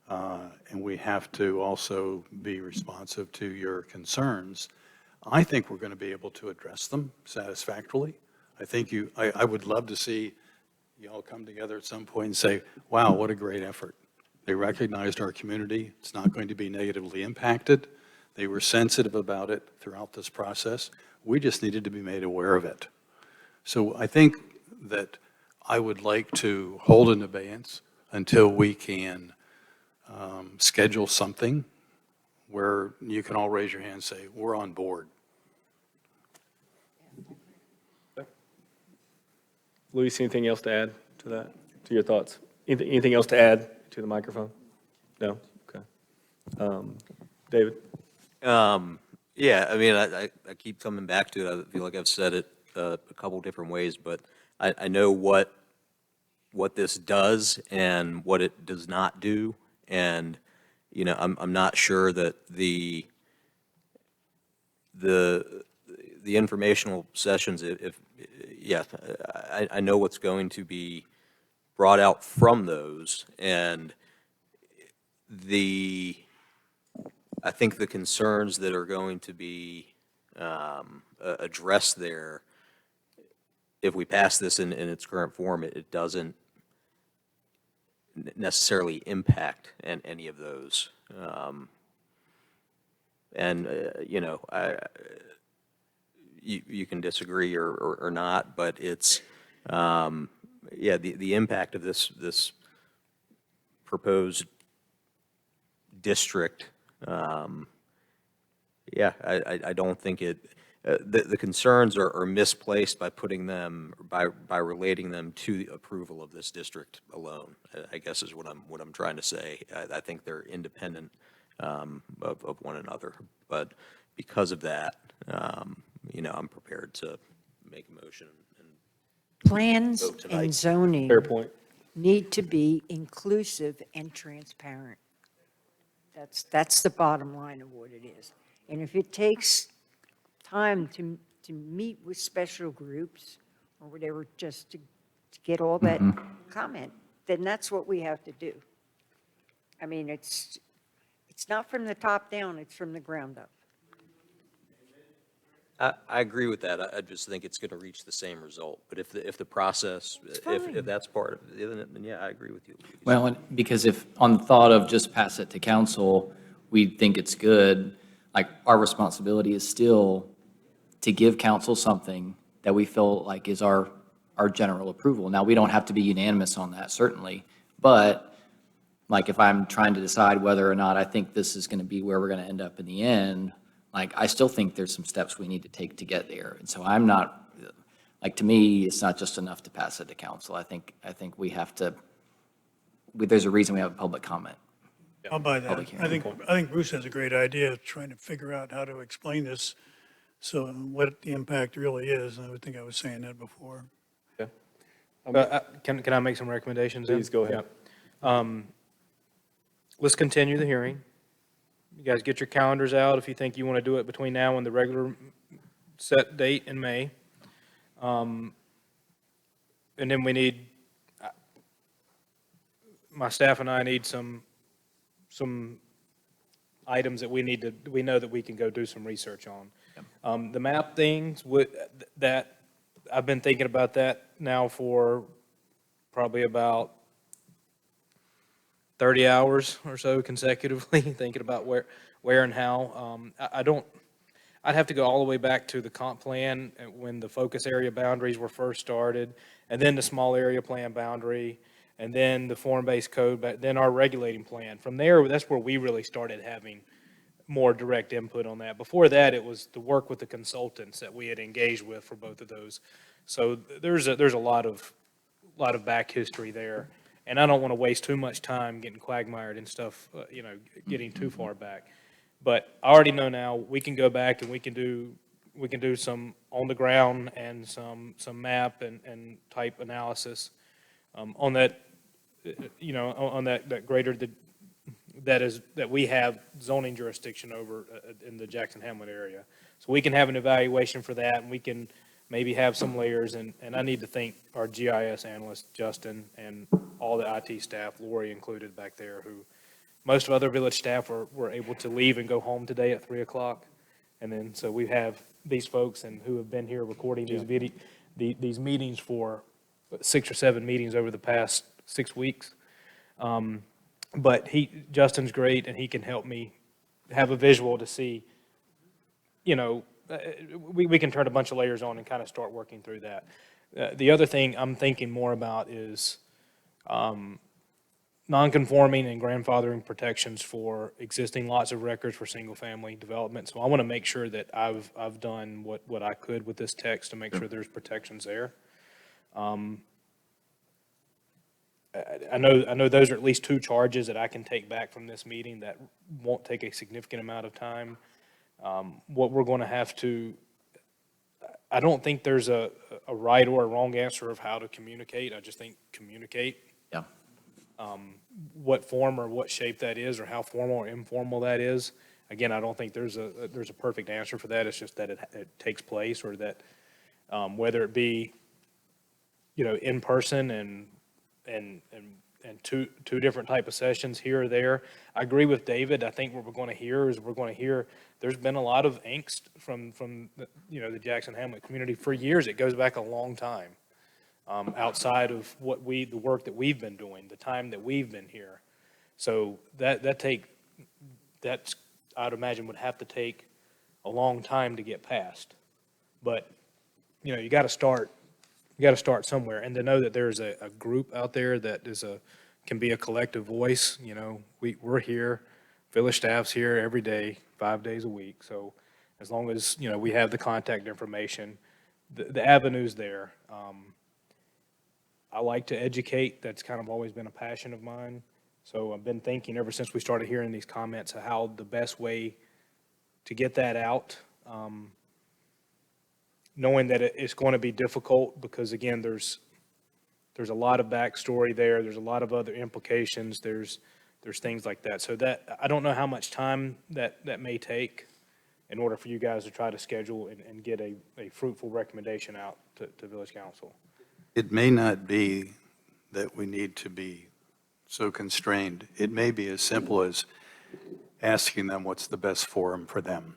And we have to also be responsive to your concerns. I think we're going to be able to address them satisfactorily. I would love to see you all come together at some point and say, wow, what a great effort. They recognized our community. It's not going to be negatively impacted. They were sensitive about it throughout this process. We just needed to be made aware of it. So I think that I would like to hold in abeyance until we can schedule something where you can all raise your hand and say, we're on board.
Luis, anything else to add to that, to your thoughts? Anything else to add to the microphone? No? Okay. David?
Yeah, I mean, I keep coming back to it. I feel like I've said it a couple different ways, but I know what this does and what it does not do. And, I'm not sure that the informational sessions, I know what's going to be brought out from those, and I think the concerns that are going to be addressed there, if we pass this in its current form, it doesn't necessarily impact any of those. You can disagree or not, but it's, the impact of this proposed district, I don't think the concerns are misplaced by putting them, by relating them to the approval of this district alone, I guess is what I'm trying to say. I think they're independent of one another, but because of that, I'm prepared to make a motion and
Plans
vote tonight.
and zoning.
Fair point.
need to be inclusive and transparent. That's the bottom line of what it is. And if it takes time to meet with special groups or whatever, just to get all that comment, then that's what we have to do. I mean, it's not from the top down, it's from the ground up.
I agree with that. I just think it's going to reach the same result. But if the process, if that's part of it, then yeah, I agree with you.
Well, because if, on the thought of just pass it to council, we think it's good, like, our responsibility is still to give council something that we feel like is our general approval. Now, we don't have to be unanimous on that, certainly, but, like, if I'm trying to decide whether or not I think this is going to be where we're going to end up in the end, like, I still think there's some steps we need to take to get there. And so I'm not, like, to me, it's not just enough to pass it to council. I think we have to, there's a reason we have a public comment.
I'll buy that.
Public
I
hearing.
think Bruce has a great idea of trying to figure out how to explain this, so what the impact really is. And I would think I was saying that before.
Can I make some recommendations? then?
Please go ahead.
Yeah. Let's continue the hearing. You guys get your calendars out if you think you want to do it between now and the regular set date in May. And then we need, my staff and I need some items that we know that we can go do some research on. The map things, that, I've been thinking about that now for probably about 30 hours or so consecutively, thinking about where and how. I'd have to go all the way back to the comp plan when the focus area boundaries were first started, and then the small area plan boundary, and then the form-based code, but then our regulating plan. From there, that's where we really started having more direct input on that. Before that, it was the work with the consultants that we had engaged with for both of those. So there's a lot of back history there. And I don't want to waste too much time getting quagmired and stuff, getting too far back. But I already know now, we can go back and we can do some on the ground and some map and type analysis on that, on that greater, that we have zoning jurisdiction over in the Jackson Hamlet area. So we can have an evaluation for that, and we can maybe have some layers, and I need to thank our GIS analyst, Justin, and all the IT staff, Lori included back there, who, most of other village staff were able to leave and go home today at 3 o'clock. And then, so we have these folks and who have been here recording these meetings for 6 or 7 meetings over the past 6 weeks. But Justin's great, and he can help me have a visual to see, we can turn a bunch of layers on and kind of start working through that. The other thing I'm thinking more about is non-conforming and grandfathering protections for existing lots of records for single-family development. So I want to make sure that I've done what I could with this text to make sure there's protections there. I know those are at least 2 charges that I can take back from this meeting that won't take a significant amount of time. What we're going to have to, I don't think there's a right or a wrong answer of how to communicate. I just think communicate.
Yeah.
What form or what shape that is, or how formal or informal that is. Again, I don't think there's a perfect answer for that. It's just that it takes place, or that whether it be, in person and two different type of sessions here or there. I agree with David. I think what we're going to hear there's been a lot of angst from the Jackson Hamlet community for years. It goes back a long time, outside of the work that we've been doing, the time that we've been here. So that's I'd imagine would have to take a long time to get past. But you got to start. You got to start somewhere, and to know that there's a group out there that can be a collective voice. We're here, village staff's here every day, 5 days a week. So as long as we have the contact information, the avenue's there. I like to educate. That's kind of always been a passion of mine. So I've been thinking ever since we started hearing these comments of how the best way to get that out. Knowing that it's going to be difficult because, again, there's there's a lot of backstory there, there's a lot of other implications, there's things like that. So that, I don't know how much time that may take in order for you guys to try to schedule and get a fruitful recommendation out to Village Council.
It may not be that we need to be so constrained. It may be as simple as asking them what's the best forum for them.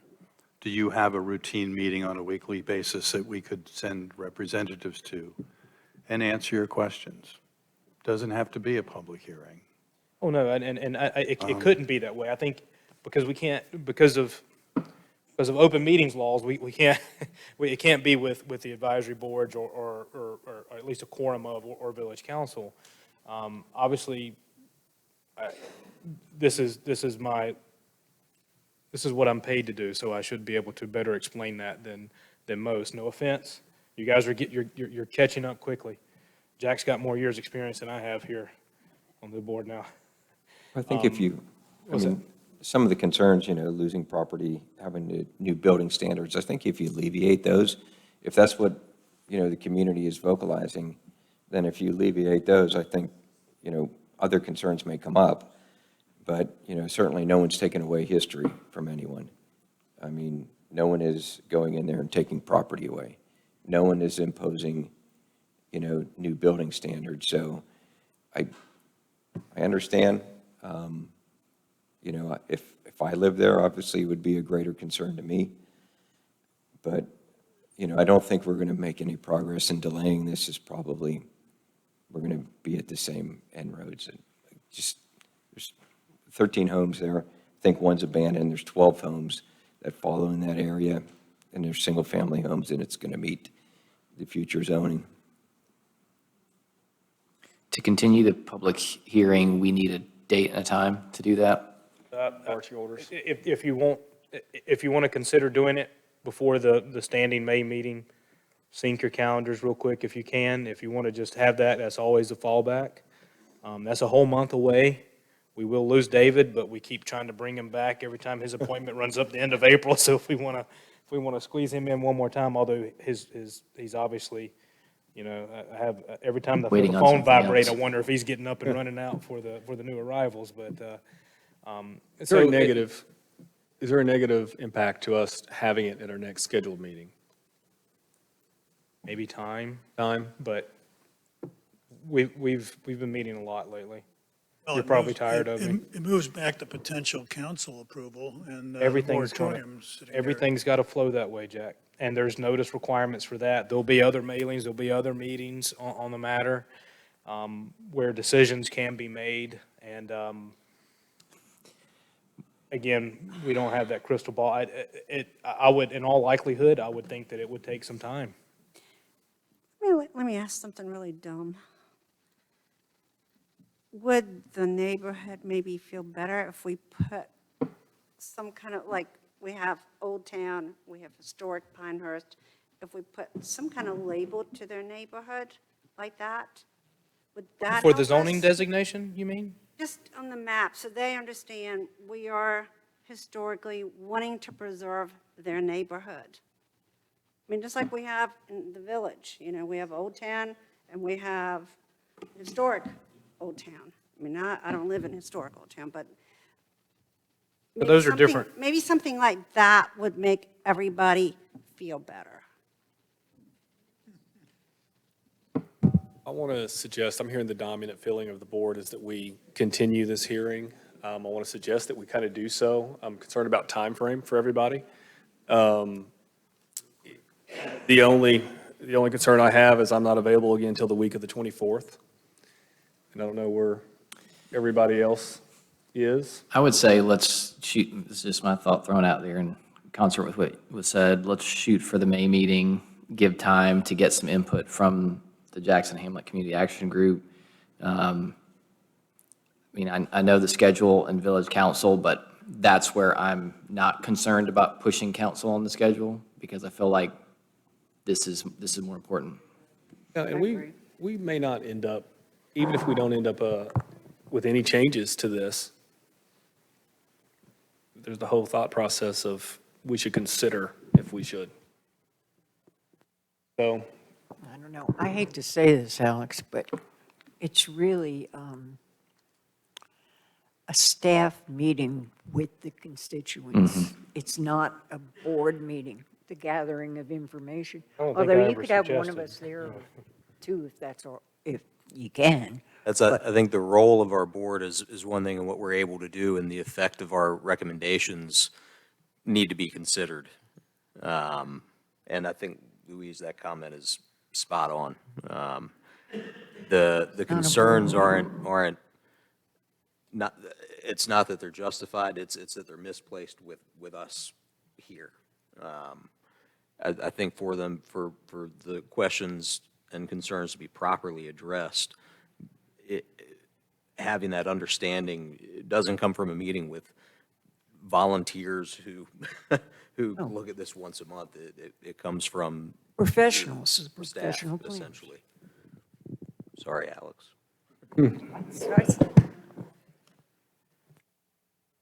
Do you have a routine meeting on a weekly basis that we could send representatives to and answer your questions? Doesn't have to be a public hearing.
Oh, no, it couldn't be that way. I think because we can't, because of open meetings laws, we can't, it can't be with the advisory boards or at least a quorum of, or village council. Obviously, this is what I'm paid to do, so I should be able to better explain that than most. No offense. You guys you're catching up quickly. Jack's got more years' experience than I have here on the board now.
I think some of the concerns, losing property, having the new building standards, I think if you alleviate those, if that's what, the community is vocalizing, then if you alleviate those, I think, other concerns may come up. But, certainly no one's taken away history from anyone. I mean, no one is going in there and taking property away. No one is imposing, new building standards. So I understand, if I lived there, obviously it would be a greater concern to me. But, I don't think we're going to make any progress in delaying this. Is probably, we're going to be at the same end roads. And there's 13 homes there. I think one's abandoned. There's 12 homes that follow in that area, and there's single-family homes, and it's going to meet the future zoning.
To continue the public hearing, we need a date and a time to do that.
Marching orders.
If you want to consider doing it before the standing May meeting, sync your calendars real quick if you can. If you want to just have that, that's always a fallback. That's a whole month away. We will lose David, but we keep trying to bring him back every time his appointment runs up the end of April. So if we want to squeeze him in one more time, although he's obviously, I have every time the
Waiting on
phone
something
vibrates, I
else.
wonder if he's getting up and running out for the new arrivals. But
Is there a negative impact to us having it at our next scheduled meeting?
Maybe time,
Time?
but we've been meeting a lot lately.
Well,
You're
it
probably
moves-
tired of me.
It moves back to potential council approval and
Everything's
moratoriums. sitting there.
Everything's got to flow that way, Jack. And there's notice requirements for that. There'll be other mailings, there'll be other meetings on the matter where decisions can be made. And again, we don't have that crystal ball. I would, in all likelihood, I would think that it would take some time.
Let me ask something really dumb. Would the neighborhood maybe feel better if we put some kind of, like, we have Old Town, we have historic Pinehurst, if we put some kind of label to their neighborhood like that? Would that
For the
help
zoning
us?
designation, you mean?
Just on the map, so they understand we are historically wanting to preserve their neighborhood. I mean, just like we have in the village, we have Old Town and we have historic Old Town. I mean, I don't live in historic Old Town, but.
But those are
maybe something-
different.
Maybe something like that would make everybody feel better.
I want to suggest, I'm hearing the dominant feeling of the board is that we continue this hearing. I want to suggest that we kind of do so. I'm concerned about time frame for everybody. The only concern I have is I'm not available again until the week of the 24th. And I don't know where everybody else is.
I would say let's shoot, this is just my thought thrown out there in concert with what was said. Let's shoot for the May meeting, give time to get some input from the Jackson Hamlet Community Action Group. I know the schedule and village council, but that's where I'm not concerned about pushing council on the schedule because I feel like this is more important.
Yeah, and we may not end up, even if we don't end up with any changes to this, there's the whole thought process of we should consider if we should. So,
I don't know. I hate to say this, Alex, but it's really a staff meeting with the constituents. It's not a board meeting, the gathering of information.
I don't think I
Although you
ever
could have one of
suggested,
us there, or two, if that's all, if you can.
That's, I think the role of our board is one thing, and what we're able to do and the effect of our recommendations need to be considered. And I think, Louise, that comment is spot on. The concerns aren't, it's not that they're justified, it's that they're misplaced with us here. I think for them, for the questions and concerns to be properly addressed, having that understanding, it doesn't come from a meeting with volunteers who look at this once a month. It comes from
Professionals,
staff,
professional planners.
essentially. Sorry, Alex.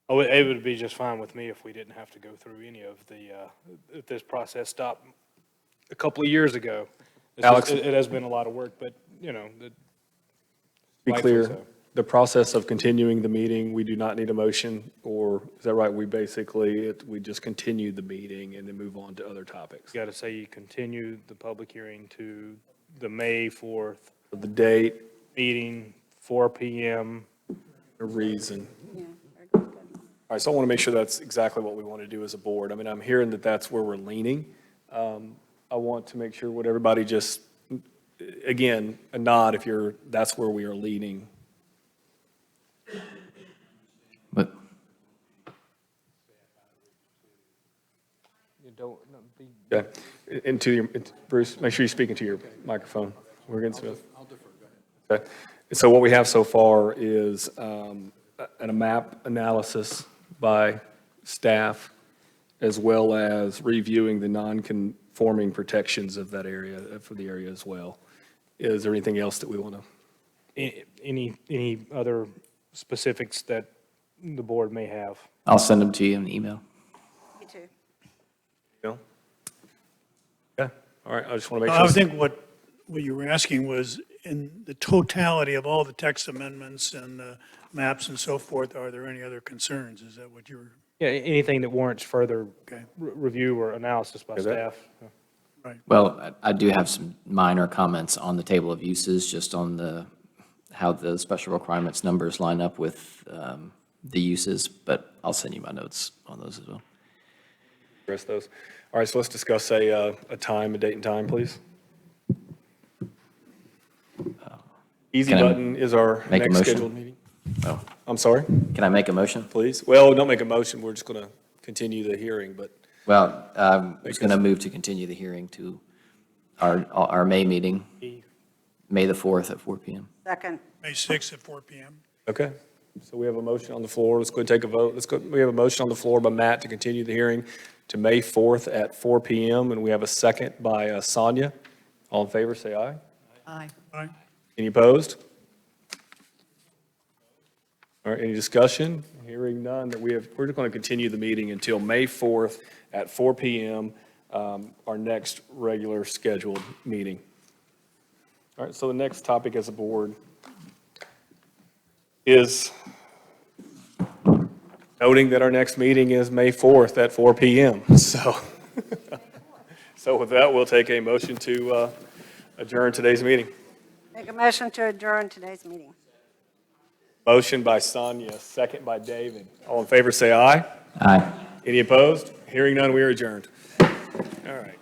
Oh, it would be just fine with me if we didn't have to go through any of if this process stopped a couple of years ago.
Alex-
It has been a lot of work, but, you know,
Be
rightfully
clear,
so.
the process of continuing the meeting, we do not need a motion, or is that right? We basically, we just continue the meeting and then move on to other topics.
Got to say you continue the public hearing to the May 4th
The date,
meeting, 4 PM.
a reason. All right, so I want to make sure that's exactly what we want to do as a board. I mean, I'm hearing that that's where we're leaning. I want to make sure what everybody just, again, a nod if that's where we are leaning.
But
You don't, be
Okay, Bruce, make sure you speak into your microphone. We're getting Smith. I'll defer, go ahead. Okay, so what we have so far is a map analysis by staff, as well as reviewing the non-conforming protections of that area, for the area as well. Is there anything else that we want to?
any other specifics that the board may have?
I'll send them to you in an email.
Me too.
No? Okay, all right, I just want to make
I
sure.
think what you were asking was, in the totality of all the text amendments and the maps and so forth, are there any other concerns? Is that what you were?
Yeah, anything that warrants further
Okay.
review or analysis by
Is that-
staff.
Well, I do have some minor comments on the table of uses, just on how the special requirements numbers line up with the uses, but I'll send you my notes on those as well.
Address those. All right, so let's discuss a time, a date and time, please. Easy
Can I
button is our
make a
next
motion?
scheduled meeting.
Oh,
I'm sorry,
can I make a motion?
please. Well, don't make a motion, we're just going to continue the hearing, but
Well, I was going to move to continue the hearing to our May meeting, May the 4th at 4 PM.
Second.
May 6th at 4 PM.
okay. So we have a motion on the floor. Let's go and take a vote. We have a motion on the floor by Matt to continue the hearing to May 4th at 4 PM, and we have a second by Sonia. All in favor, say aye.
Aye.
Aye.
Any opposed? All right, any discussion? Hearing none, we're just going to continue the meeting until May 4th at 4 PM, our next regular scheduled meeting. All right, so the next topic as a board is noting that our next meeting is May 4th at 4 PM. So with that, we'll take a motion to adjourn today's meeting.
Make a motion to adjourn today's meeting.
Motion by Sonia, second by David. All in favor, say aye.
Aye.
Any opposed? Hearing none, we are adjourned. All right.